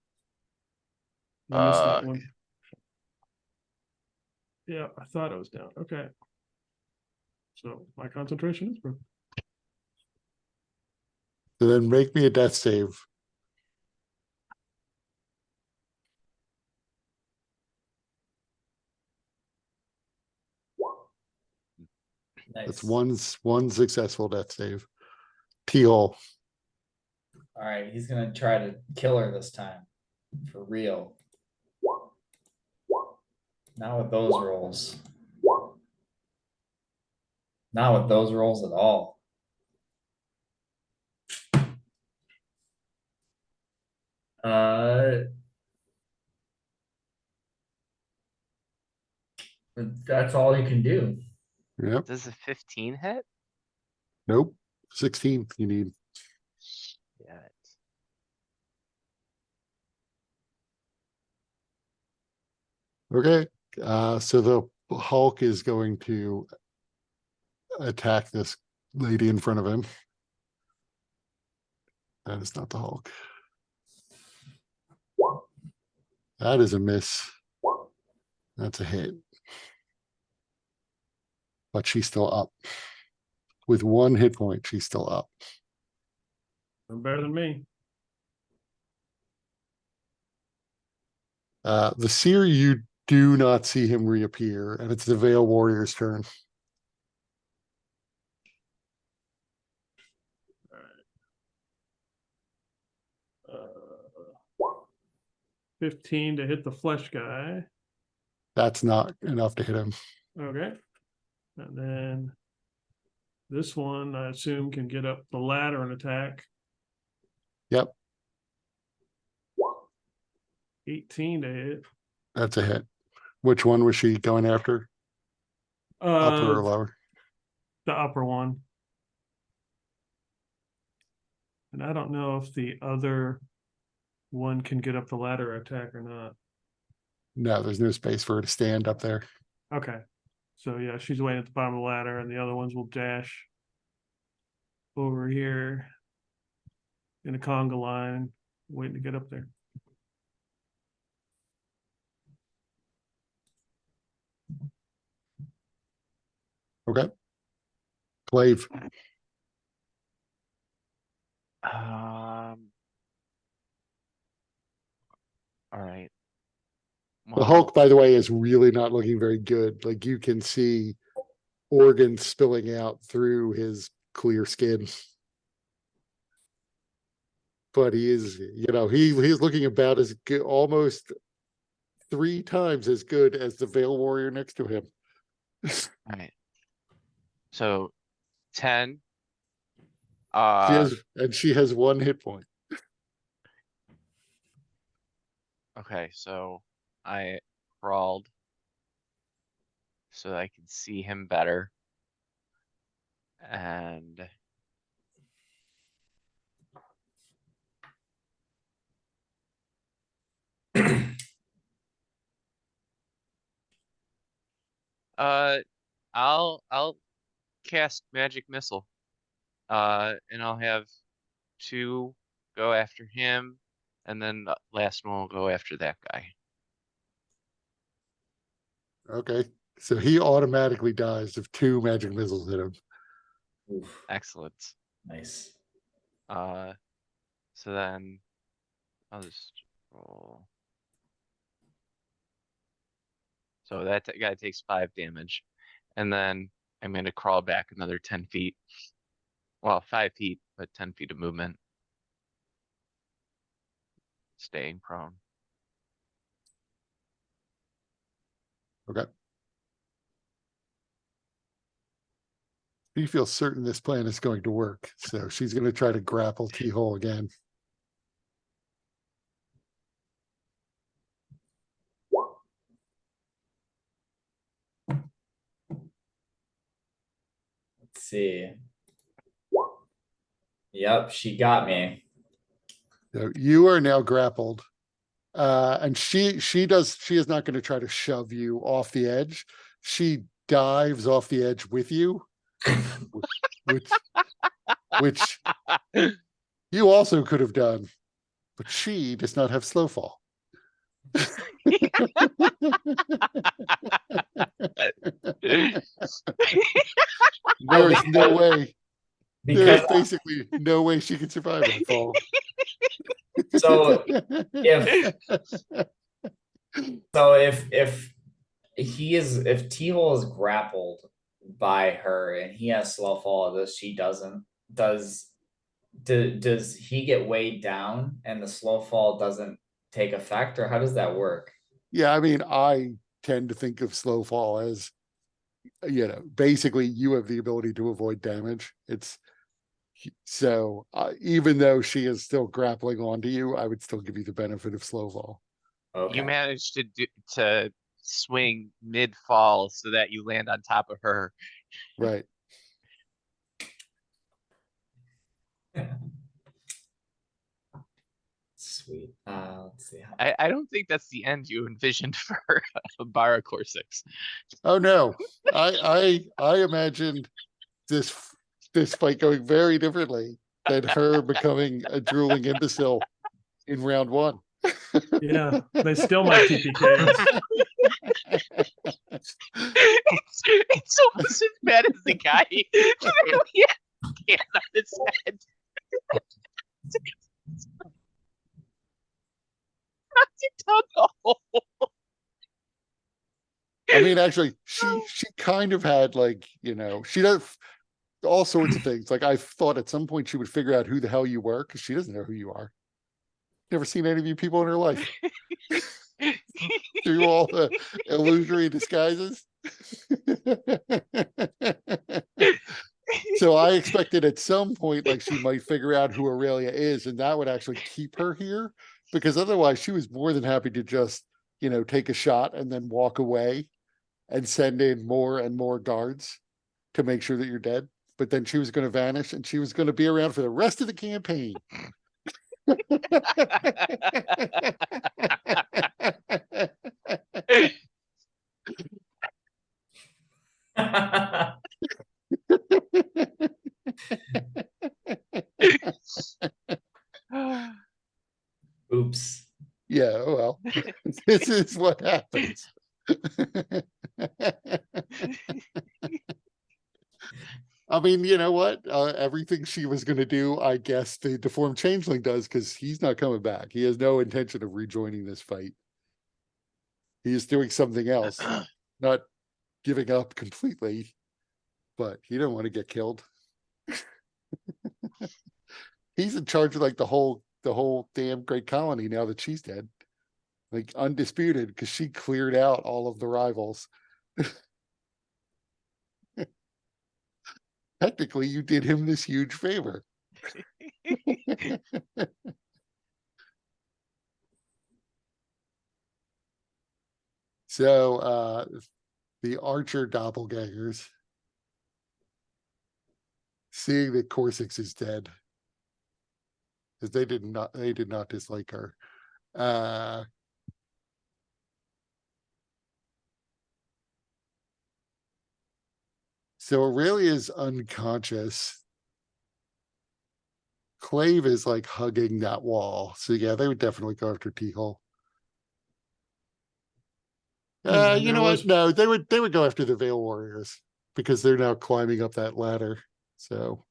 I missed that one. Yeah, I thought I was down. Okay. So my concentration is broken. So then make me a death save. That's Nice. one successful death save. T-hole. All right, he's gonna try to kill her this time, for real. Not with those rolls. Not with those rolls at all. That's all he can do. Yep. Does a 15 hit? Nope. 16 you need. Yeah. Okay. So the Hulk is going to attack this lady in front of him. That is not the Hulk. That is a miss. That's a hit. But she's still up. With 1 hit point, she's still up. I'm better than me. The Seer, you do not see him reappear, and it's the Veil Warrior's turn. 15 to hit the flesh guy. That's not enough to hit him. Okay. And then this one, I assume, can get up the ladder and attack. Yep, 18 to hit. that's a hit. Which one was she going after? Upper or lower? The upper one. And I don't know if the other one can get up the ladder attack or not. No, there's no space for her to stand up there. Okay. So yeah, she's waiting at the bottom of the ladder, and the other ones will dash over here in a conga line, waiting to get up there. Okay. Clave. All right. The Hulk, by the way, is really not looking very good. Like you can see organs spilling out through his clear skin. But he is, he's looking about as good, almost 3 times as good as the Veil Warrior next to him. All right. So 10. She has 1 hit point. Okay, so I crawled so I could see him better. And I'll cast magic missile. And I'll have 2 go after him, and then the last one will go after that guy. Okay. So he automatically dies if 2 magic missiles hit him. Oof, Excellent. nice. So then I'll just roll. So that guy takes 5 damage. And then I'm gonna crawl back another 10 feet. Well, 5 feet, but 10 feet of movement. Staying prone. Okay. She feels certain this plan is going to work, so she's going to try to grapple T-hole again. Let's see. Yep, she got me. So you are now grappled. And she is not going to try to shove you off the edge. She dives off the edge with you, which you also could have done, but she does not have slow fall. There is no way. There is Because basically no way she can survive that fall. so if T-hole is grappled by her and he has slow fall, this she doesn't, does he get weighed down and the slow fall doesn't take effect, or how does that work? Yeah, I mean, I tend to think of slow fall as, basically you have the ability to avoid damage. It's so even though she is still grappling onto you, I would still give you the benefit of slow fall. Okay. You managed to swing mid fall so that you land on top of her. Right. Sweet. Let's see. I don't think that's the end you envisioned for Abara Coursix. Oh no. I imagined this fight going very differently than her becoming a drooling imbecile in round 1. Yeah, they still might TPK us. It's almost as bad as the guy that we had on his head. Down the hole. I mean, actually, she kind of had she does all sorts of things. Like I thought at some point she would figure out who the hell you were, because she doesn't know who you are. Never seen any of you people in her life. Through all the illusory disguises. So I expected at some point like she might figure out who Aurelia is, and that would actually keep her here, because otherwise she was more than happy to just take a shot and then walk away and send in more and more guards to make sure that you're dead. But then she was going to vanish and she was going to be around for the rest of the campaign. Oops. Yeah, well, this is what happens. I mean, you know what? Everything she was going to do, I guess the deformed changeling does, because he's not coming back. He has no intention of rejoining this fight. He is doing something else, not giving up completely, but he don't want to get killed. He's in charge of the whole damn great colony now that she's dead. Like undisputed, because she cleared out all of the rivals. Technically, you did him this huge favor. So the archer doppelgangers, seeing that Coursix is dead, because they did not dislike her. So Aurelia is unconscious. Clave is like hugging that wall. So yeah, they would definitely go after T-hole. You know what? No, they would go after the Veil Warriors, because they're now climbing up that ladder. So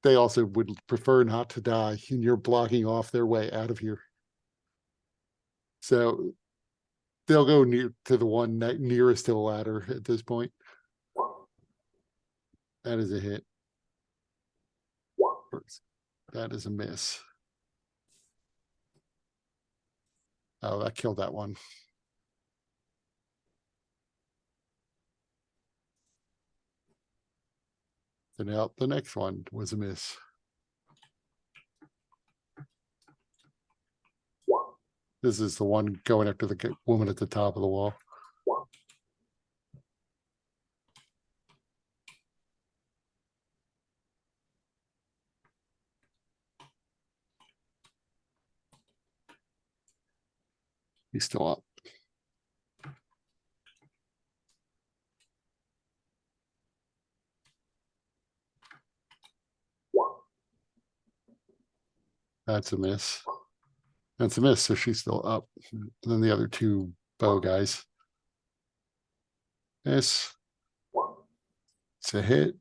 they also would prefer not to die, and you're blocking off their way out of here. So they'll go near to the one nearest to the ladder at this point. That is a hit. That is a miss. Oh, that killed that one. So now the next one was a miss. This is the one going after the woman at the top of the wall. He's still up. That's a miss. That's a miss, so she's still up. And then the other two bow guys. Miss. It's a hit.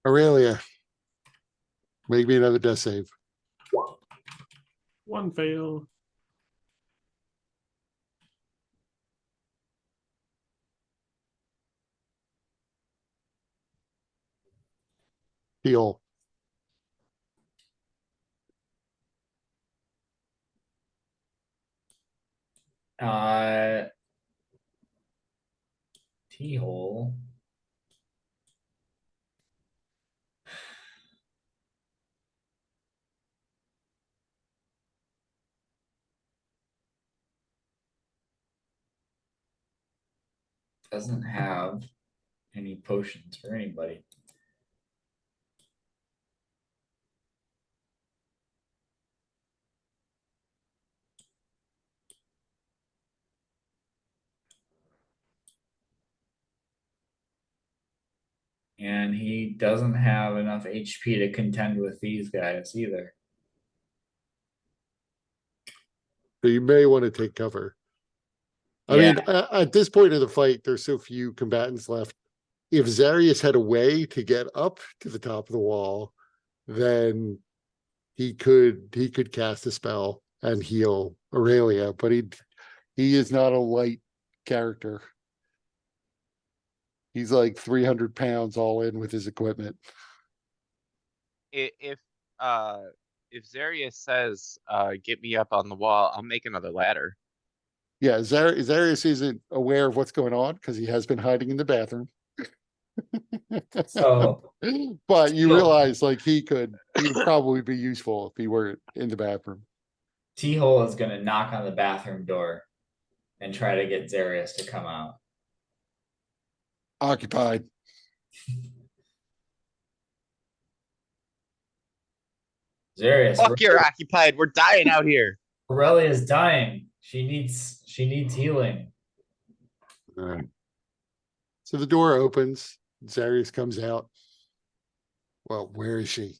Aurelia. Make me another death save. One fail. Heal. T-hole. Doesn't have any potions for anybody. And he doesn't have enough HP to contend with these guys either. So you may want to take cover. I mean, at this point of the fight, there's so few combatants left. If Zarius had a way to get up to the top of the wall, then he could cast a spell and heal Aurelia, but he is not a light character. He's like 300 pounds all in with his equipment. If Zarius says, get me up on the wall, I'll make another ladder. Yeah, Zarius isn't aware of what's going on because he has been hiding in the bathroom. So But you Still- realize like he would probably be useful if he were in the bathroom. T-hole is gonna knock on the bathroom door and try to get Zarius to come out. Occupied. Zarius, Fuck, you're occupied. We're dying out here. Aurelia is dying. She needs healing. All right. So the door opens. Zarius comes out. Well, where is she?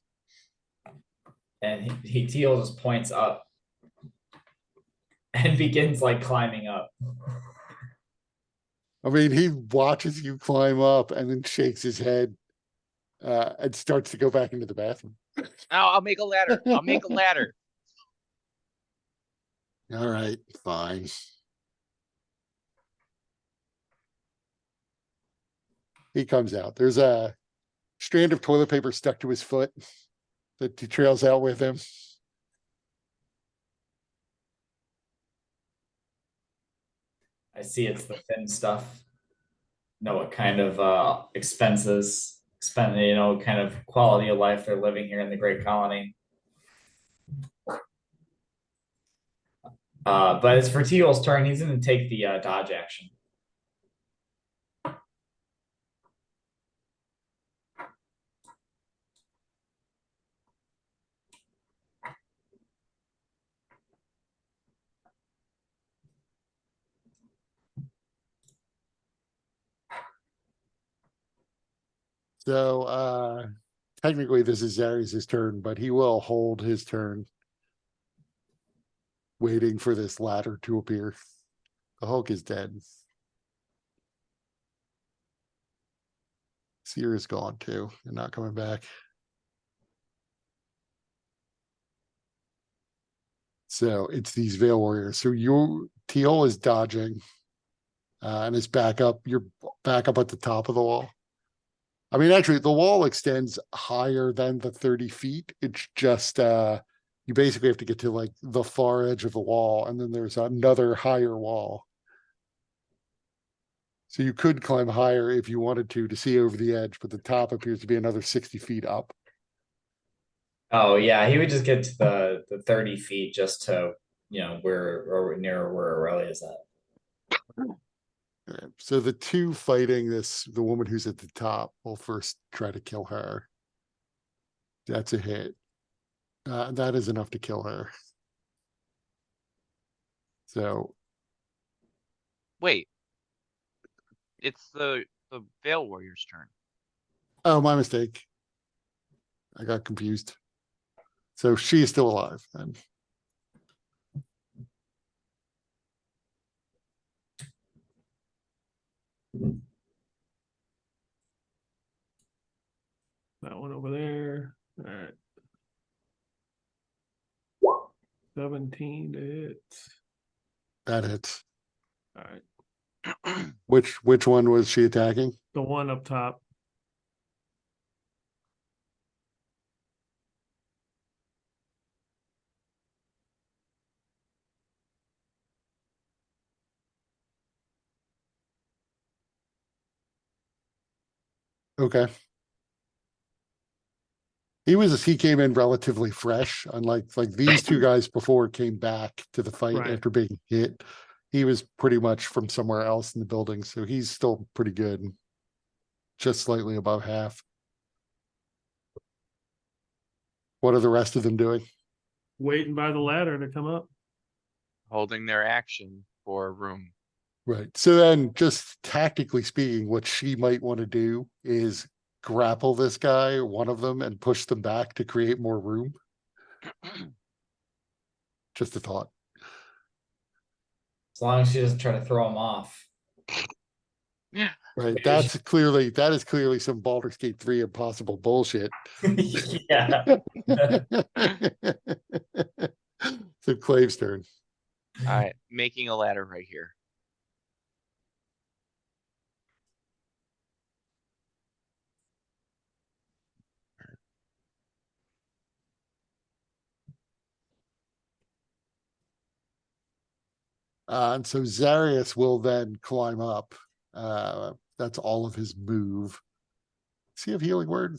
And T-hole just points up and begins like climbing up. I mean, he watches you climb up and then shakes his head and starts to go back into the bathroom. I'll make a ladder. I'll make a ladder. All right, fine. He comes out. There's a strand of toilet paper stuck to his foot that he trails out with him. I see it's the thin stuff. Know what kind of expenses, kind of quality of life they're living here in the Great Colony. But it's for Teal's turn. He's going to take the dodge action. So technically this is Zarius' turn, but he will hold his turn. Waiting for this ladder to appear. The Hulk is dead. Seer is gone too, and not coming back. So it's these Veil Warriors. So Teal is dodging. And is back up. You're back up at the top of the wall. I mean, actually, the wall extends higher than the 30 feet. It's just you basically have to get to like the far edge of the wall, and then there's another higher wall. So you could climb higher if you wanted to see over the edge, but the top appears to be another 60 feet up. Oh yeah, he would just get to the 30 feet just to, where or near where Aurelia is at. Alright, so the two fighting the woman who's at the top will first try to kill her. That's a hit. That is enough to kill her. So Wait. It's the Veil Warrior's turn. oh, my mistake. I got confused. So she is still alive then. That one over there. All right. 17 to hit. That hits. All right. Which one was she attacking? The one up top. Okay. He came in relatively fresh, unlike like these two guys before came back to the fight Right. after being hit. He was pretty much from somewhere else in the building, so he's still pretty good. Just slightly above half. What are the rest of them doing? Waiting by the ladder to come up. Holding their action for room. Right. So then, just tactically speaking, what she might want to do is grapple this guy, one of them, and push them back to create more room. Just a thought. As long as she doesn't try to throw him off. Yeah. Right. Maybe That is clearly some Baldur's Gate 3 impossible bullshit. Yeah. So Clave's turn. Alright, making a ladder right here. And so Zarius will then climb up. That's all of his move. Does he have healing word?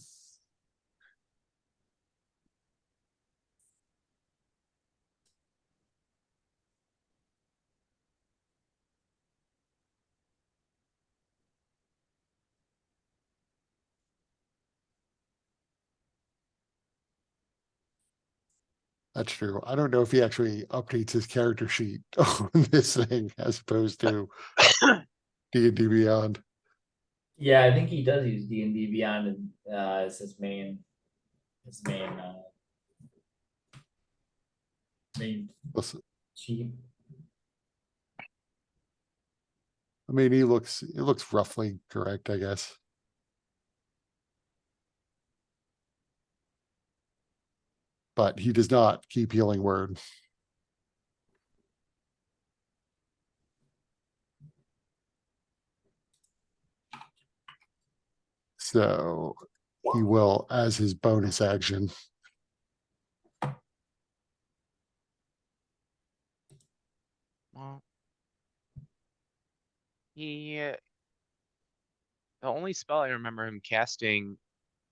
That's true. I don't know if he actually updates his character sheet on this thing as opposed to D&D Beyond. Yeah, I think he does use D&D Beyond and as his main Listen, cheat. I mean, it looks roughly correct, I guess. But he does not keep healing word. So he will, as his bonus action, Well, the only spell I remember him casting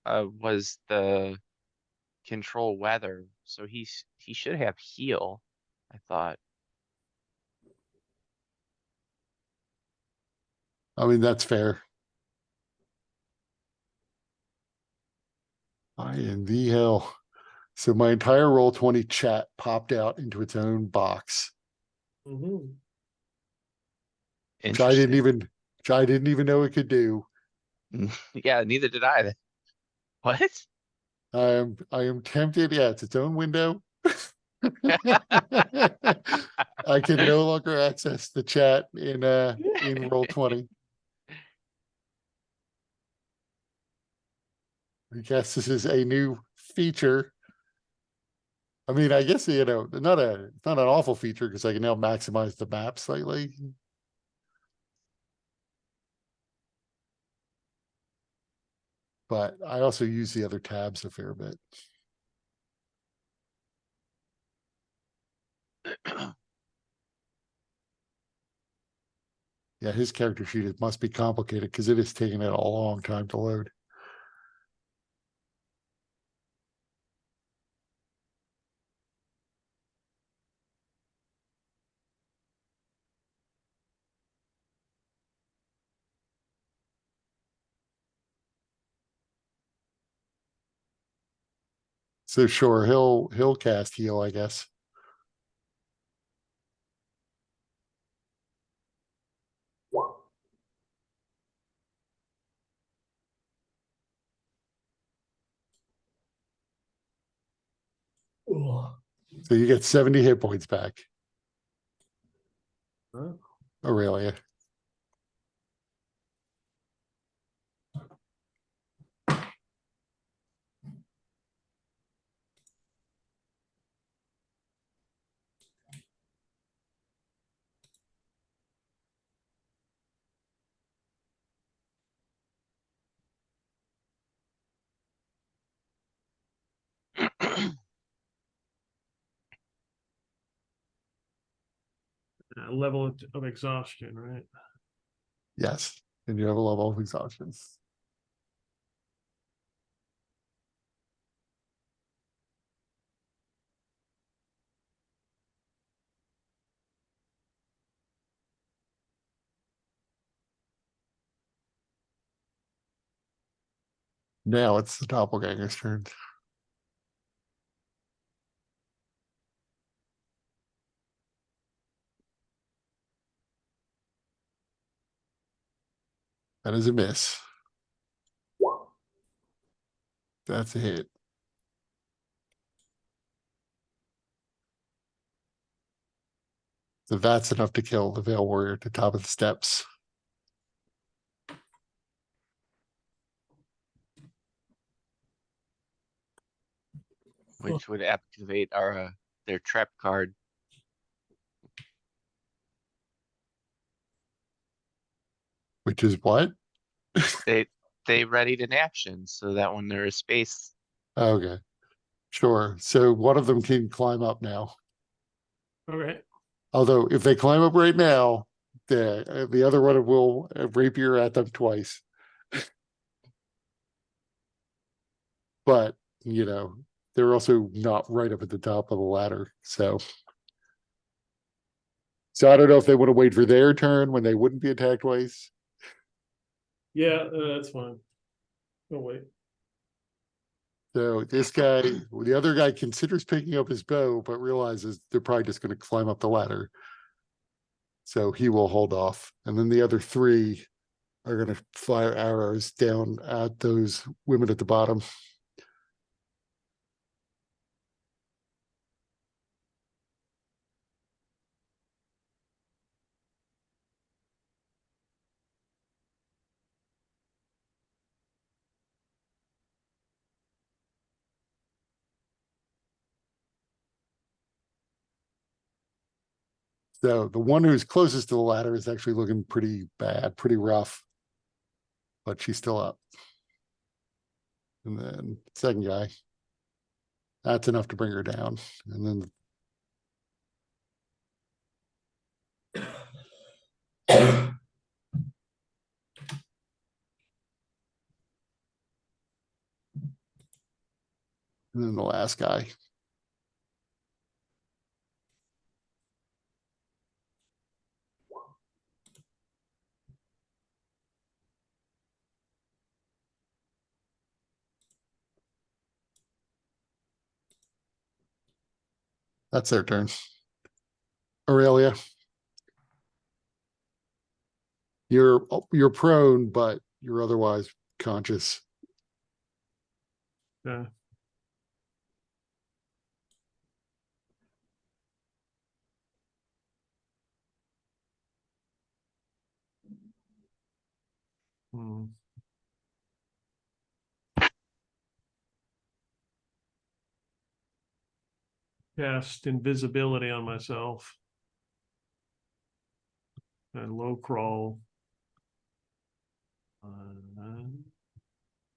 was the control weather, so he should have heal, I thought. I mean, that's fair. I in the hell. So my entire Roll20 chat popped out into its own box, Mhm. which I didn't Interesting. even know it could do. Yeah, neither did I. What? I am tempted. Yeah, it's its own window. I can no longer access the chat in roll 20. I guess this is a new feature. I mean, I guess it's not an awful feature because I can now maximize the map slightly. But I also use the other tabs a fair bit. Yeah, his character sheet, it must be complicated because it is taking it a long time to load. So sure, he'll cast heal, I guess. So you get 70 hit points back, Huh? Aurelia. Level of exhaustion, right? Yes. And you have a level of exhaustion. Now it's the doppelganger's turn. That is a miss. That's a hit. So that's enough to kill the Veil Warrior at the top of the steps. Which would activate our their trap card. Which is what? They readied an action so that when there is space. Okay. Sure. So one of them can climb up now. Okay. Although if they climb up right now, the other one will rapier at them twice. But they're also not right up at the top of the ladder. So I don't know if they want to wait for their turn when they wouldn't be attacked twice. Yeah, that's fine. Oh wait. So this guy, the other guy considers picking up his bow, but realizes they're probably just going to climb up the ladder. So he will hold off. And then the other three are going to fire arrows down at those women at the bottom. So the one who's closest to the ladder is actually looking pretty bad, pretty rough, but she's still up. And then second guy, that's enough to bring her down. And then the last guy. That's their turn. Aurelia, you're prone, but you're otherwise conscious. Yeah. Hmm. Cast invisibility on myself. And low crawl.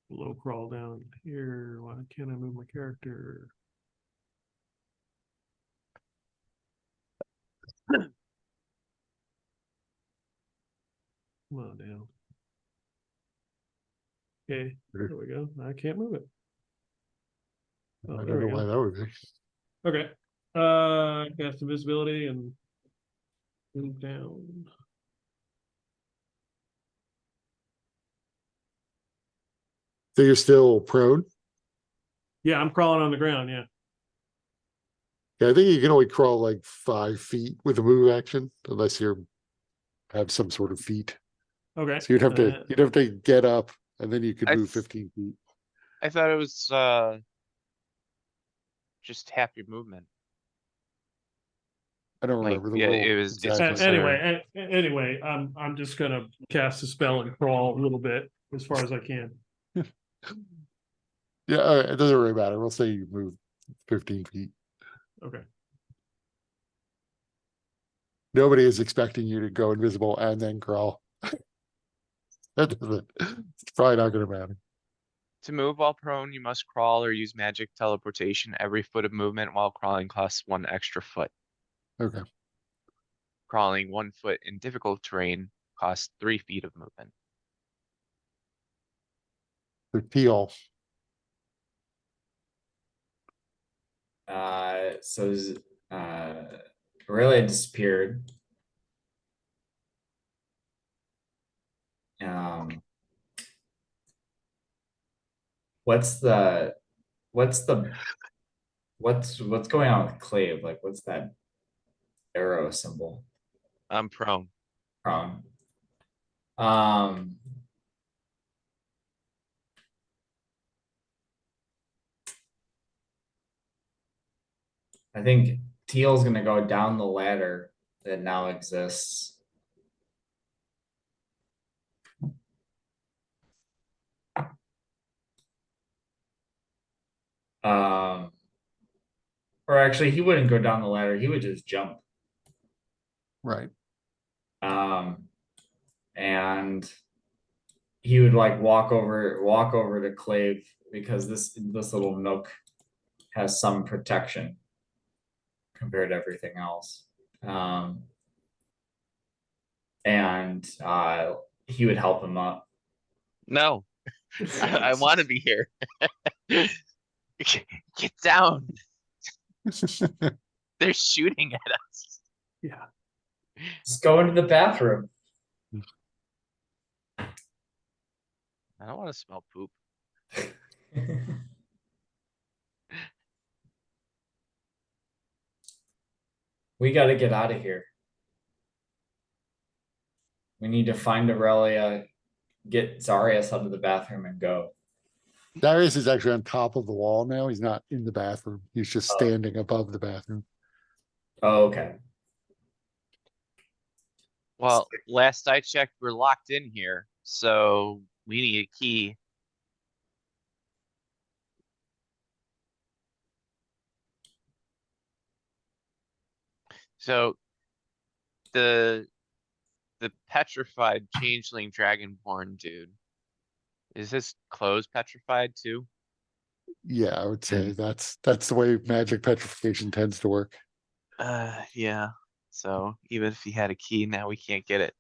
Low crawl down here. Why can't I move my character? Come on down. Okay, there we go. I can't move it. Oh, I there don't know we why go. that would be. Okay. Cast invisibility and move down. So you're still prone? Yeah, I'm crawling on the ground. Yeah. Yeah, I think you can only crawl like 5 feet with a move action, unless you're have some sort of feat. Okay. So you'd have to get up, and then you could I move th- 15 feet. I thought it was just half your movement. I don't Like, remember the yeah, rule it's exactly. considered. Anyway, I'm just gonna cast a spell and crawl a little bit as far as I can. Yeah, it doesn't really matter. We'll say you move 15 feet. Okay. Nobody is expecting you to go invisible and then crawl. That doesn't. It's probably not going to matter. To move while prone, you must crawl or use magic teleportation. Every foot of movement while crawling costs 1 extra foot. Okay. Crawling 1 foot in difficult terrain costs 3 feet of movement. The teal. So really disappeared. What's going on with Clave? Like, what's that arrow symbol I'm prone. from? I think Teal's gonna go down the ladder that now exists. Or actually, he wouldn't go down the ladder. He would just jump. Right. And he would like walk over to Clave because this little nook has some protection compared to everything else. And he would help him up. No, I want to be here. Get down. They're shooting at us. Yeah. Just go into the bathroom. I don't want to smell poop. We got to get out of here. We need to find Aurelia, get Zarius out of the bathroom, and go. Darius is actually on top of the wall now. He's not in the bathroom. He's just standing above the bathroom. Oh, okay. Well, last I checked, we're locked in here, so we need a key. So the petrified changeling dragonborn dude, is his clothes petrified too? Yeah, I would say that's the way magic petrification tends to work. Yeah. So even if he had a key, now we can't get it.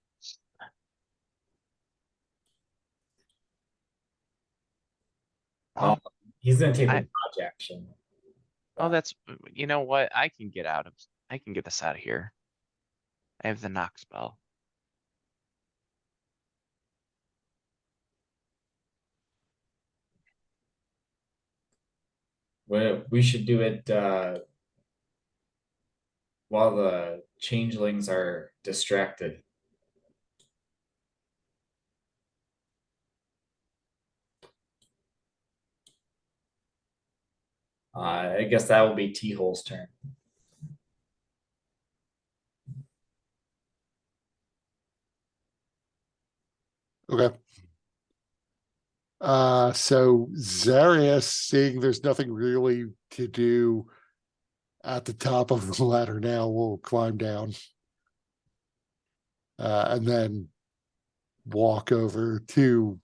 Oh, he's gonna take a I- dodge action. Oh, that's, you know what? I can get this out of here. I have the knock spell. We should do it while the changelings are distracted. I guess that will be T-Hole's turn. Okay. So Zarius, seeing there's nothing really to do at the top of the ladder now, will climb down. And then walk over to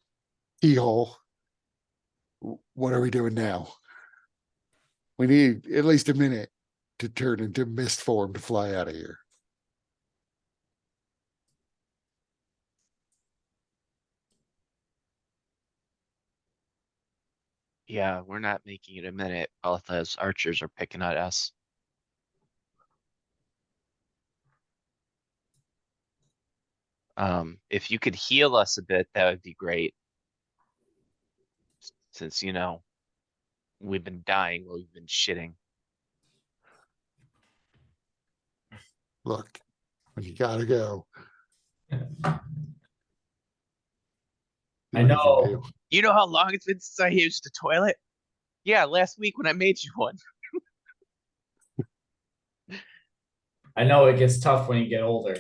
Keyhole. What are we doing now? We need at least a minute to turn into mist form to fly out of here. Yeah, we're not making it a minute while those archers are picking at us. If you could heal us a bit, that would be great. Since, you know, we've been dying while we've been shitting. Look, when you gotta go. I know. You know how long it's been since I used a toilet? Yeah, last week when I made you one. I know it gets tough when you get older.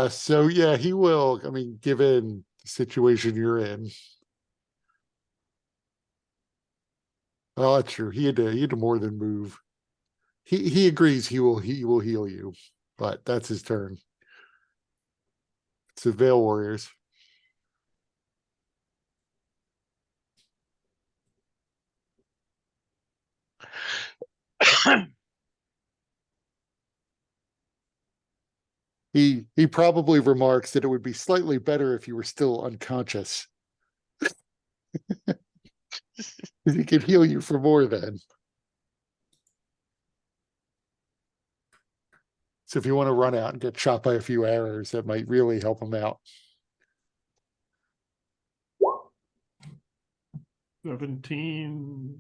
So yeah, he will. I mean, given the situation you're in. Well, that's true. He had to more than move. He agrees he will heal you, but that's his turn. It's the Veil Warriors. He probably remarks that it would be slightly better if you were still unconscious. He could heal you for more then. So if you want to run out and get shot by a few arrows, that might really help him out. 17,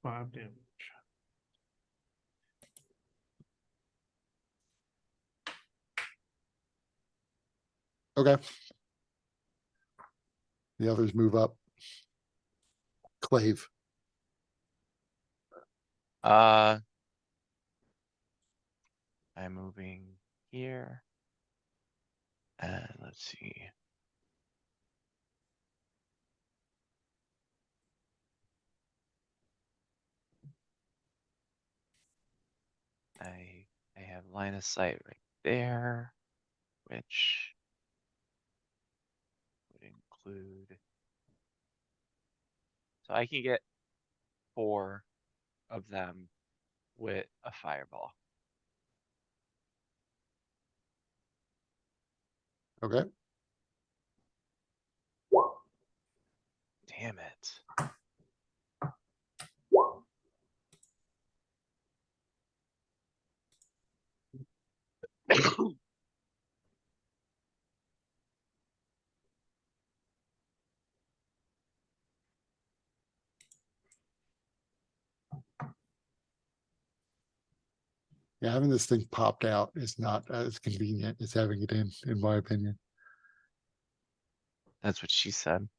5 damage. Okay. The others move up. Clave. I'm moving here. And let's see. I have line of sight right there, which would include. So I can get 4 of them with a fireball. Okay. Damn it. Yeah, having this thing popped out is not as convenient as having it in my opinion. That's what she said.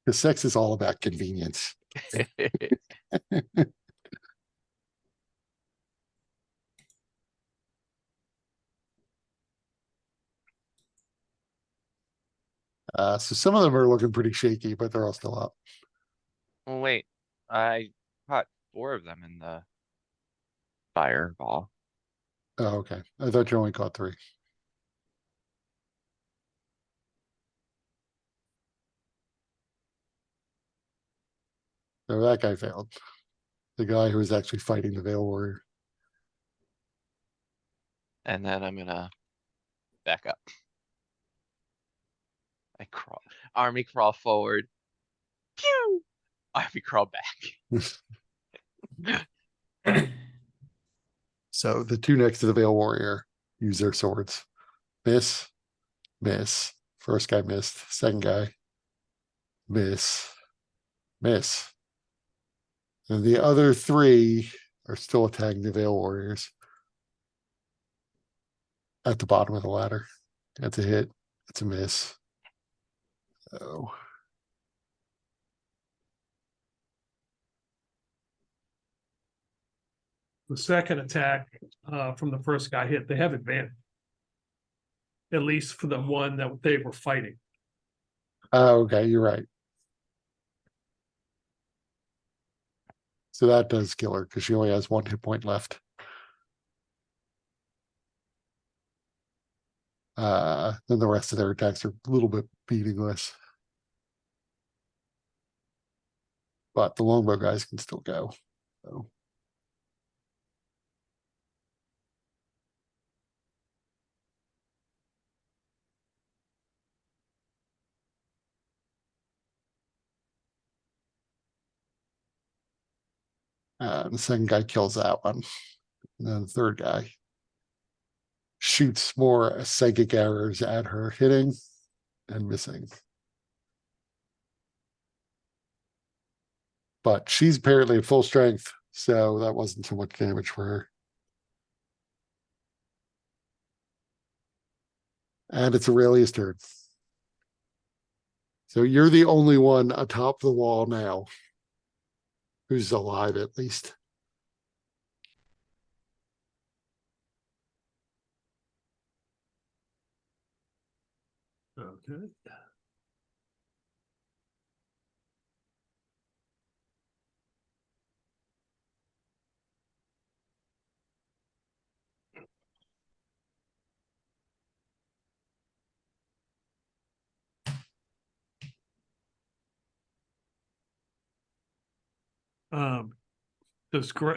Because sex is all about convenience. So some of them are looking pretty shaky, but they're all still up. Well, wait, I caught 4 of them in the fireball. Oh, okay. I thought you only caught 3. So that guy failed. The guy who was actually fighting the Veil Warrior. And then I'm gonna back up. I army crawl forward. Pew! Army crawl back. So the 2 next to the Veil Warrior use their swords. Miss, miss. First guy missed. Second guy, miss, Miss. And the other three are still attacking the Veil Warriors. At the bottom of the ladder. That's a hit. That's a miss. So The second attack from the first guy hit, they have advantage. At least for the one that they were fighting. okay, you're right. So that does kill her because she only has 1 hit point left. Then the rest of their attacks are a little bit meaningless. But the longbow guys can still go. So. The second guy kills that one. And then the third guy shoots more psychic arrows at her, hitting and missing. But she's apparently at full strength, so that wasn't so much damage for her. And it's Aurelia's turn. So you're the only one atop the wall now who's alive, at least. Okay.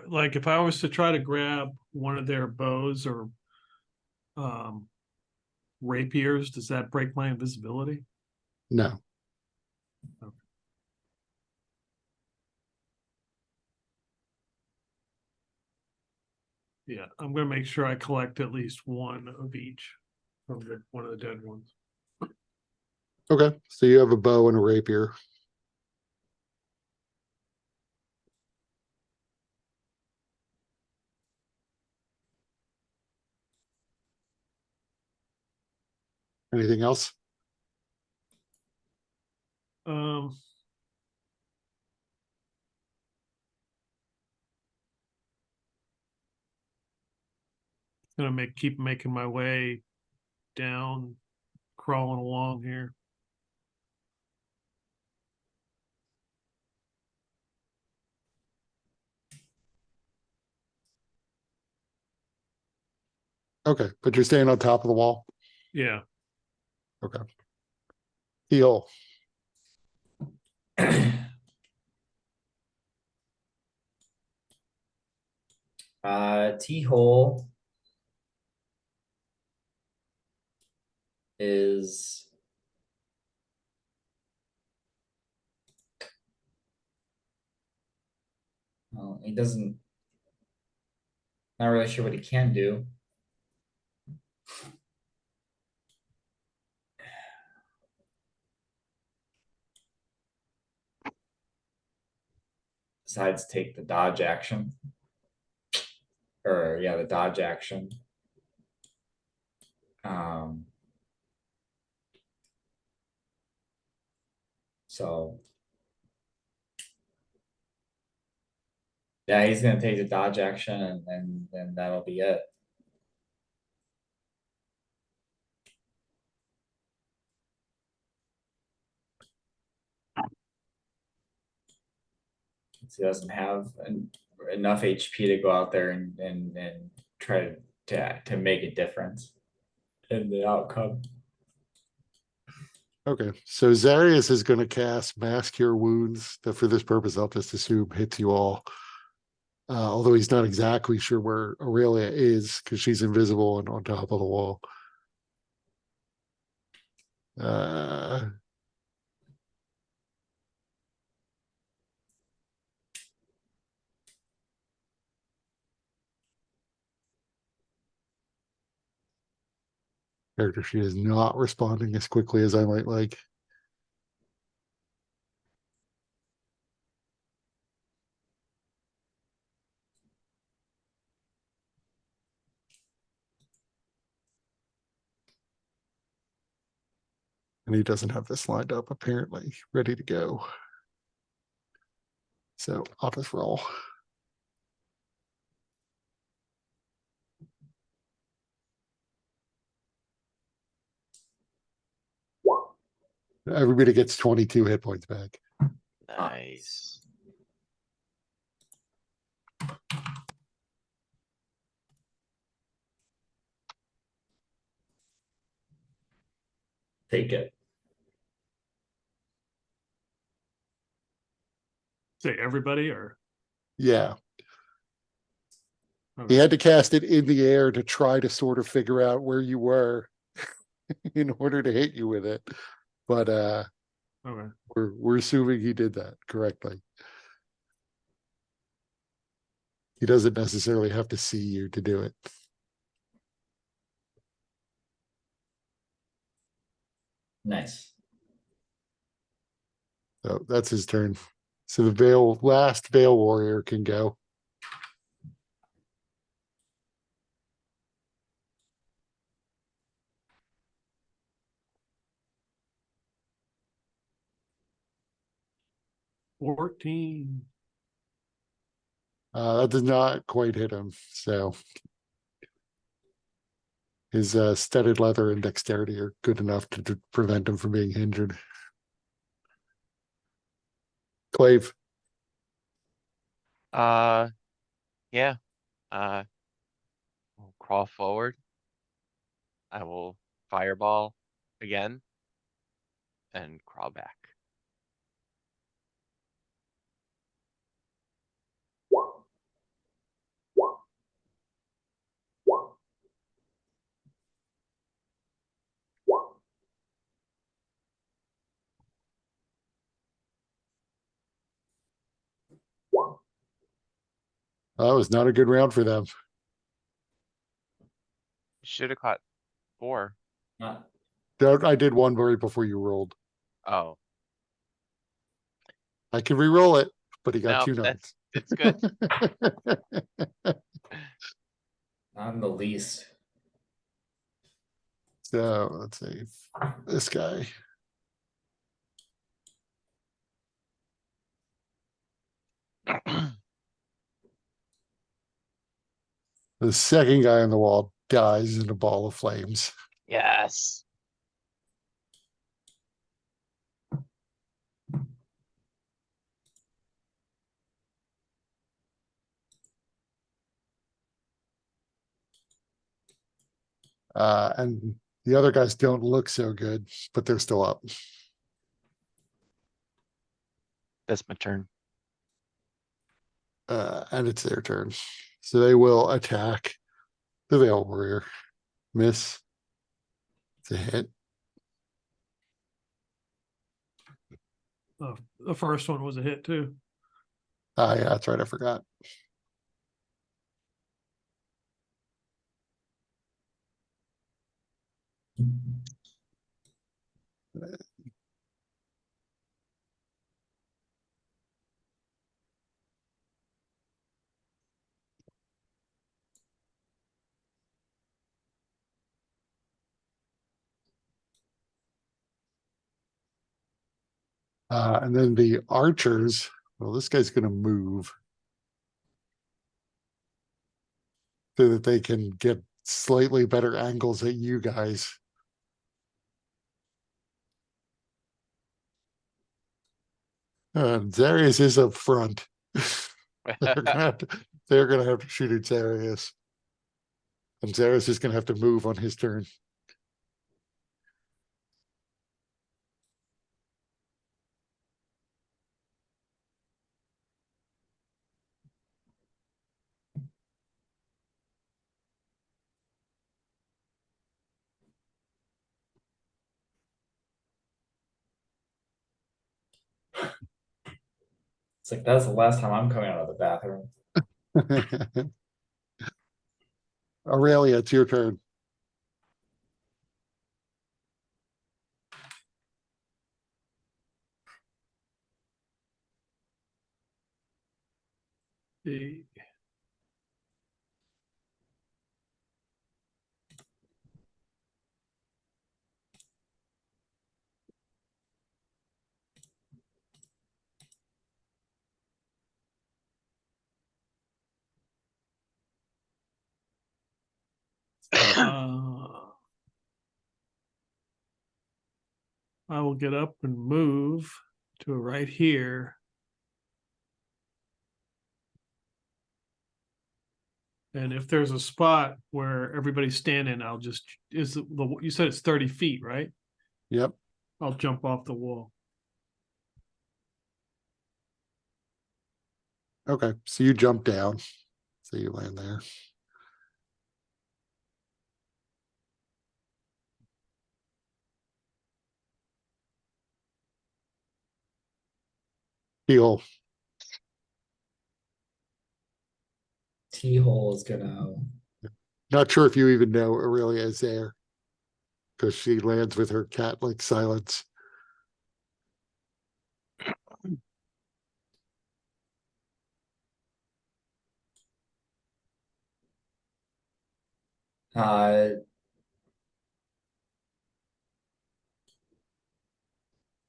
Like if I was to try to grab one of their bows or rapiers, does that break my invisibility? No. Okay. Yeah, I'm gonna make sure I collect at least one of each from one of the dead ones. Okay, so you have a bow and a rapier. Anything else? Um, gonna keep making my way down, crawling along here. Okay, but you're staying on top of the wall. Yeah. Okay. Heal. T-hole is well, he doesn't not really sure what he can do. Decides to take the dodge action. Or yeah, the dodge action. So yeah, he's gonna take the dodge action and then that'll be it. He doesn't have enough HP to go out there and try to make a difference in the outcome. Okay, so Zarius is going to cast Mass Cure Wounds that for this purpose I'll just assume hits you all. Although he's not exactly sure where Aurelia is because she's invisible and on top of the wall. Character sheet is not responding as quickly as I might like. And he doesn't have this lined up apparently, ready to go. So I'll just roll. Everybody gets 22 hit points back. Nice. Take it. Say everybody or? Yeah. He Okay. had to cast it in the air to try to sort of figure out where you were in order to hit you with it. But Okay. we're assuming he did that correctly. He doesn't necessarily have to see you to do it. Nice. So that's his turn. So the last Veil Warrior can go. $14. That does not quite hit him. So his studded leather and dexterity are good enough to prevent him from being injured. Clave. Yeah. I'll crawl forward. I will fireball again and crawl back. That was not a good round for them. Should have caught 4. Not I did one right before you rolled. Oh, I can re-roll it, but he got no, 2 9s. it's good. not in the least. So let's see. This guy. The second guy on the wall dies in a ball of flames. Yes. And the other guys don't look so good, but they're still up. That's my turn. And it's their turn. So they will attack the Veil Warrior. Miss. It's a hit. The first one was a hit too. Yeah, that's right. I forgot. And then the archers. Well, this guy's going to move so that they can get slightly better angles at you guys. Zarius is up front. They're gonna have to shoot at Zarius. And Zarius is gonna have to move on his turn. It's like that's the last time I'm coming out of the bathroom. Aurelia, it's your turn. The I will get up and move to right here. And if there's a spot where everybody's standing, I'll just, you said it's 30 feet, right? Yep. I'll jump off the wall. Okay, so you jump down. So you land there. Heal. T-hole is gonna. Not sure if you even know Aurelia is there. Because she lands with her cat-like silence. Uh,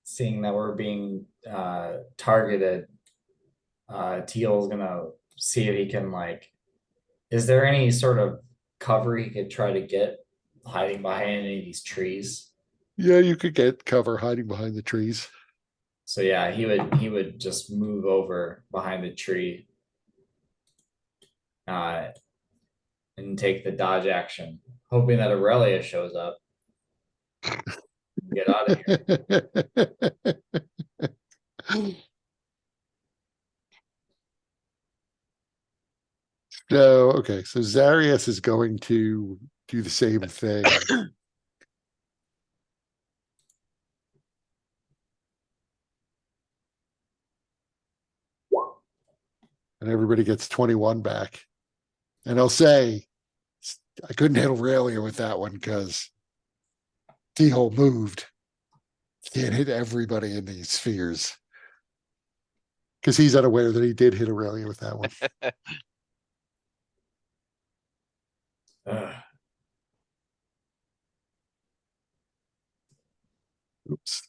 seeing that we're being targeted, Teal's gonna see if he can like. Is there any sort of cover he could try to get hiding behind any of these trees? Yeah, you could get cover hiding behind the trees. So yeah, he would just move over behind the tree, uh, and take the dodge action, hoping that Aurelia shows up. Get out of here. So, okay, so Zarius is going to do the same thing. And everybody gets 21 back. And I'll say, I couldn't hit Aurelia with that one because T-hole moved. Can't hit everybody in these spheres. Because he's unaware that he did hit Aurelia with that one. Ugh. Oops.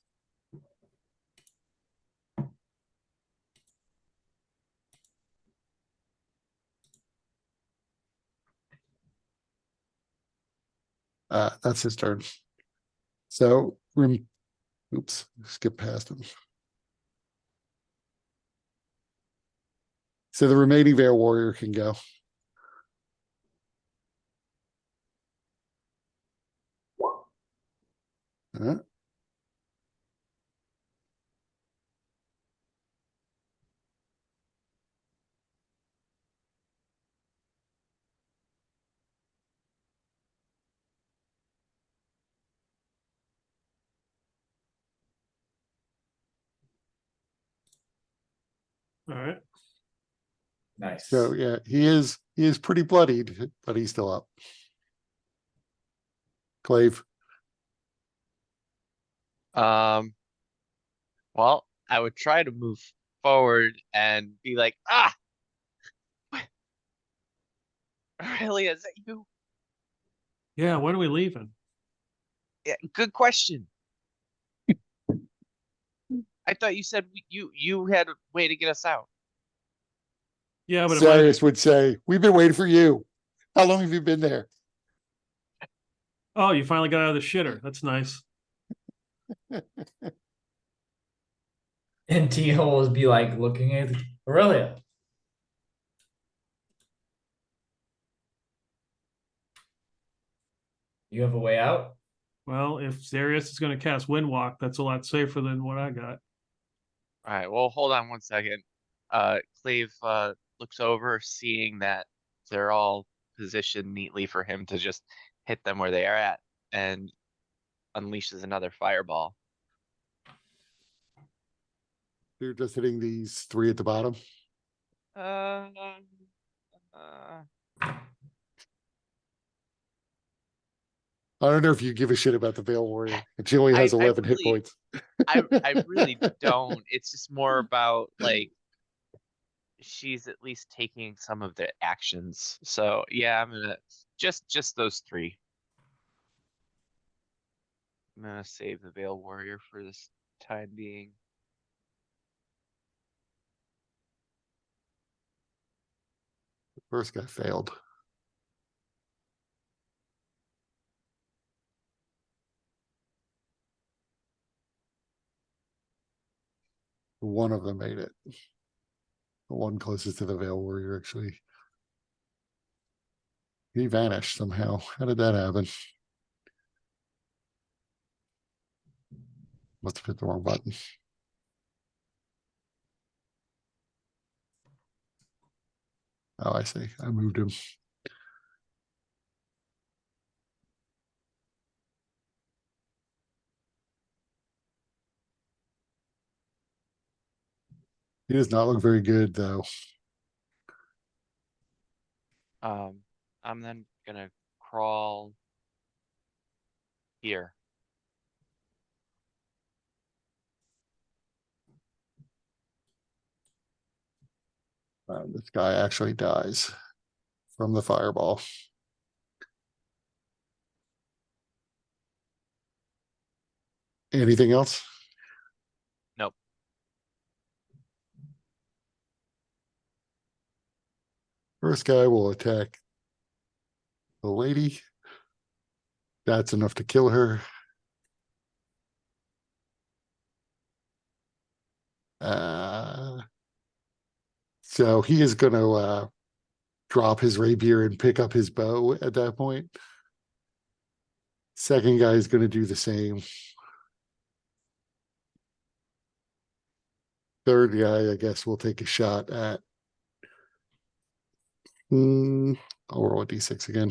That's his turn. So, oops, skip past him. So the remaining Veil Warrior can go. Uh, All right. Nice. So yeah, he is pretty bloodied, but he's still up. Clave. Well, I would try to move forward and be like, ah, really? Is that you? Yeah, when are we leaving? Yeah, good question. I thought you said you had a way to get us out. Yeah, but Zarius would say, "We've been waiting for you. How long have you been there?" oh, you finally got out of the shitter. That's nice. And T-hole would be like looking at Aurelia. You have a way out? Well, if Zarius is going to cast Windwalk, that's a lot safer than what I got. All right, well, hold on one second. Clave looks over, seeing that they're all positioned neatly for him to just hit them where they are at, and unleashes another fireball. You're just hitting these three at the bottom. Uh, I don't know if you give a shit about the Veil Warrior. And she only has I 11 hit really, points. I really don't. It's just more about like she's at least taking some of the actions. So yeah, I'm gonna just those three. I'm gonna save the Veil Warrior for this time being. First guy failed. one of them made it. The one closest to the Veil Warrior, actually. He vanished somehow. How did that happen? Must have hit the wrong button. Oh, I see. I moved him. He does not look very good, though. I'm then gonna crawl here. This guy actually dies from the fireball. Anything else? Nope. First guy will attack the lady. That's enough to kill her. So he is going to drop his rapier and pick up his bow at that point. Second guy is going to do the same. Third guy, I guess, will take a shot at. I'll roll a d6 again.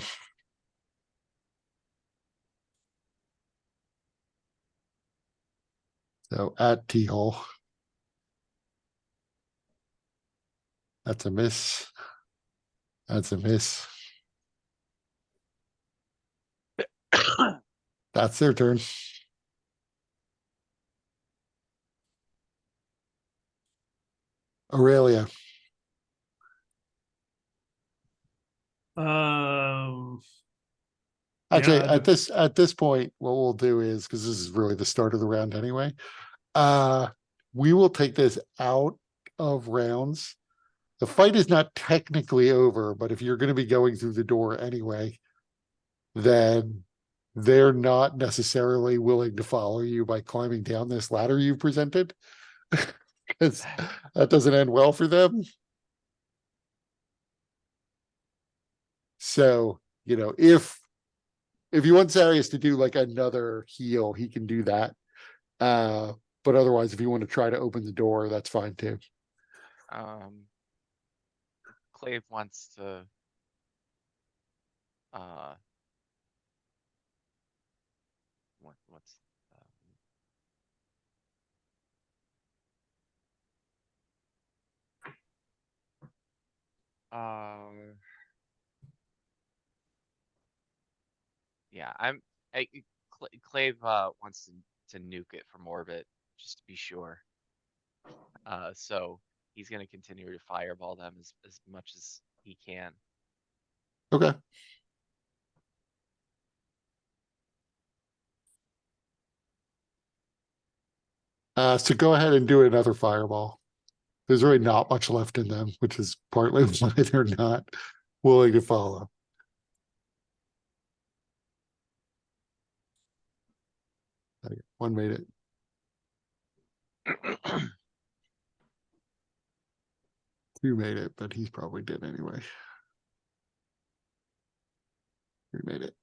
So at T-hole. That's a miss. That's a miss. That's their turn. Aurelia. Actually, Yeah, at this point, what we'll do is, because this is really the start of the round anyway, we will take this out of rounds. The fight is not technically over, but if you're going to be going through the door anyway, then they're not necessarily willing to follow you by climbing down this ladder you presented, because that doesn't end well for them. So, if you want Zarius to do like another heal, he can do that. But otherwise, if you want to try to open the door, that's fine too. Clave wants to what's yeah, Clave wants to nuke it from orbit just to be sure. So he's gonna continue to fireball them as much as he can. Okay. So go ahead and do another fireball. There's really not much left in them, which is partly why they're not willing to follow. One made it. Two made it, but he's probably dead anyway. Three made it.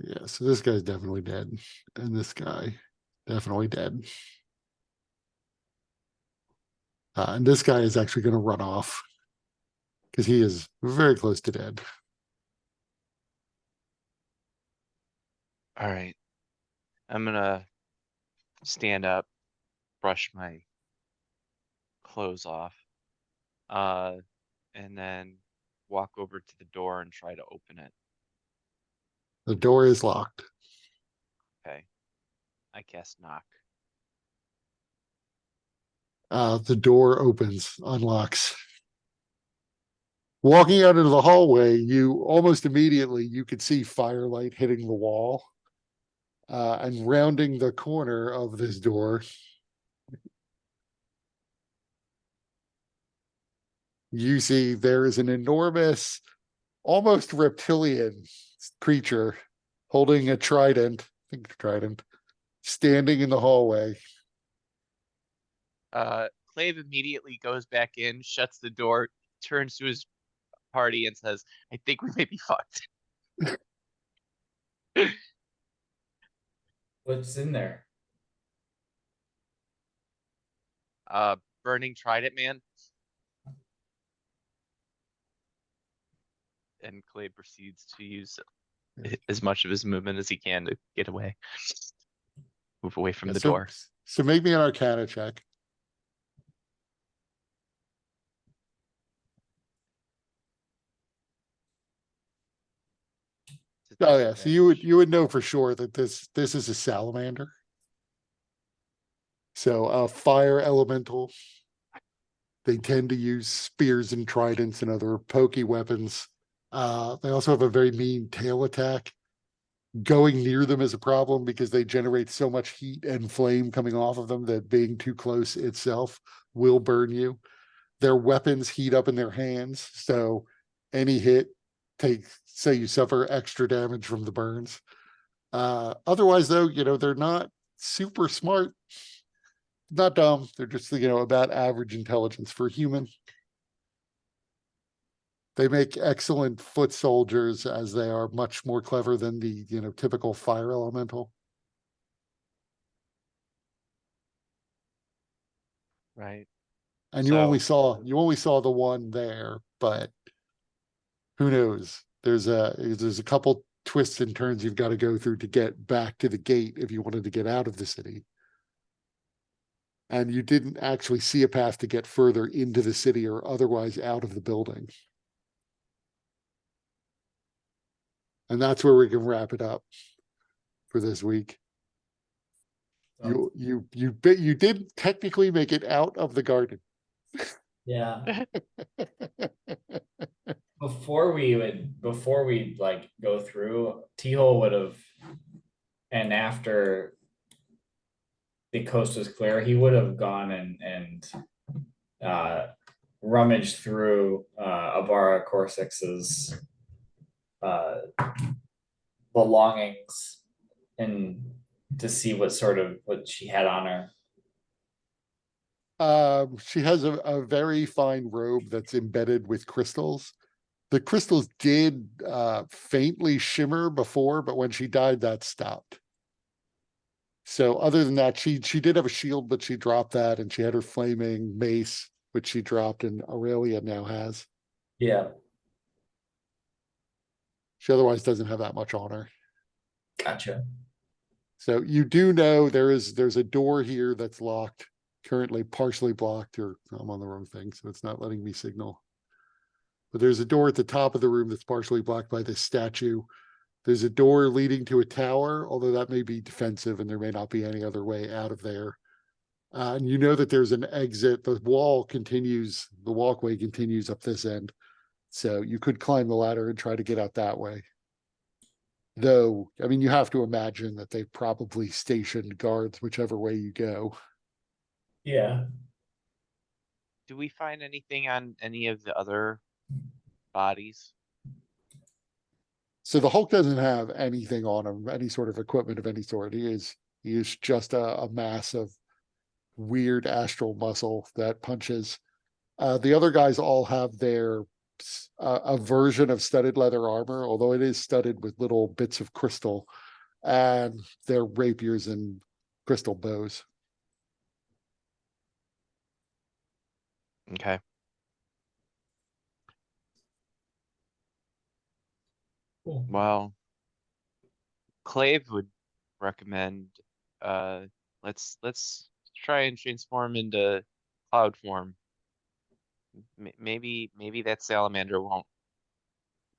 Yeah, so this guy's definitely dead. And this guy, definitely dead. And this guy is actually going to run off because he is very close to dead. All right. I'm gonna stand up, brush my clothes off, and then walk over to the door and try to open it. The door is locked. Okay. I cast knock. The door opens, unlocks. Walking out into the hallway, you almost immediately you could see firelight hitting the wall. And rounding the corner of this door, you see there is an enormous, almost reptilian creature holding a trident, I think trident, standing in the hallway. Clave immediately goes back in, shuts the door, turns to his party and says, I think we may be fucked. What's in there? Burning Trident Man. And Clay proceeds to use as much of his movement as he can to get away. Move away from Yeah, the so, door. So make me an Arcana check. Oh yeah, so you would know for sure that this is a salamander. So fire elemental. They tend to use spears and tridents and other pokey weapons. They also have a very mean tail attack. Going near them is a problem because they generate so much heat and flame coming off of them that being too close itself will burn you. Their weapons heat up in their hands, so any hit takes, say you suffer extra damage from the burns. Otherwise though, they're not super smart, not dumb. They're just, about average intelligence for a human. They make excellent foot soldiers as they are much more clever than the, typical fire elemental. Right. And So- you only saw the one there, but who knows? There's a couple twists and turns you've got to go through to get back to the gate if you wanted to get out of the city. And you didn't actually see a path to get further into the city or otherwise out of the building. And that's where we can wrap it up for this week. You did technically make it out of the garden. Yeah. Before we like go through, T-Hole would have, and after the coast was clear, he would have gone and rummaged through Abara Coursix's belongings and to see what she had on her. She has a very fine robe that's embedded with crystals. The crystals did faintly shimmer before, but when she died, that stopped. So other than that, she did have a shield, but she dropped that, and she had her flaming mace, which she dropped, and Aurelia now has. Yeah. She otherwise doesn't have that much on her. Gotcha. So you do know there's a door here that's locked, currently partially blocked, or I'm on the wrong thing, so it's not letting me signal. But there's a door at the top of the room that's partially blocked by this statue. There's a door leading to a tower, although that may be defensive and there may not be any other way out of there. And you know that there's an exit. The walkway continues up this end. So you could climb the ladder and try to get out that way. Though, I mean, you have to imagine that they probably stationed guards whichever way you go. Yeah. Do we find anything on any of the other bodies? So the Hulk doesn't have anything on him, any sort of equipment of any sort. He is just a mass of weird astral muscle that punches. The other guys all have their a version of studded leather armor, although it is studded with little bits of crystal, and their rapiers and crystal bows. Okay. Cool. Well, Clave would recommend let's try and transform into cloud form. Maybe that salamander won't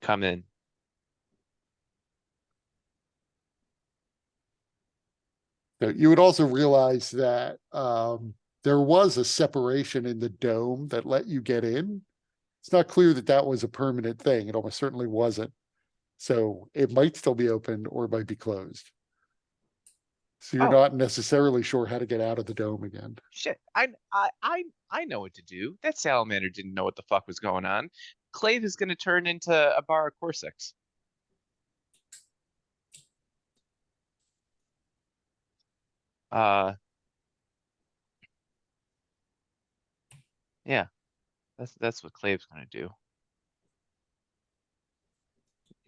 come in. So you would also realize that there was a separation in the dome that let you get in. It's not clear that that was a permanent thing. It almost certainly wasn't. So it might still be open or it might be closed. So you're not necessarily sure how to get out of the dome again. Shit, I know what to do. That salamander didn't know what the fuck was going on. Clave is gonna turn into Abara Coursix. Yeah, that's what Clave's gonna do.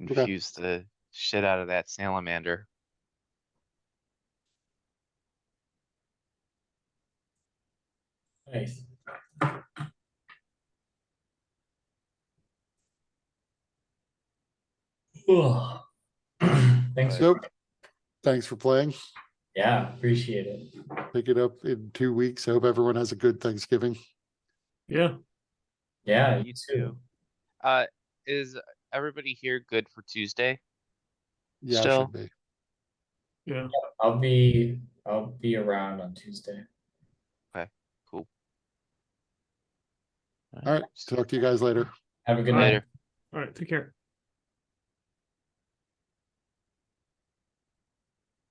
Okay. Confuse the shit out of that salamander. Nice. Ugh. Thanks. But- So, thanks for playing. Yeah, appreciate it. Pick it up in 2 weeks. I hope everyone has a good Thanksgiving. Yeah. Yeah, You too. Is everybody here good for Tuesday? Yeah, Still? should be. Yeah. I'll be around on Tuesday. Cool. All right. Talk to you guys later. Have a good night. Later. All right. Take care.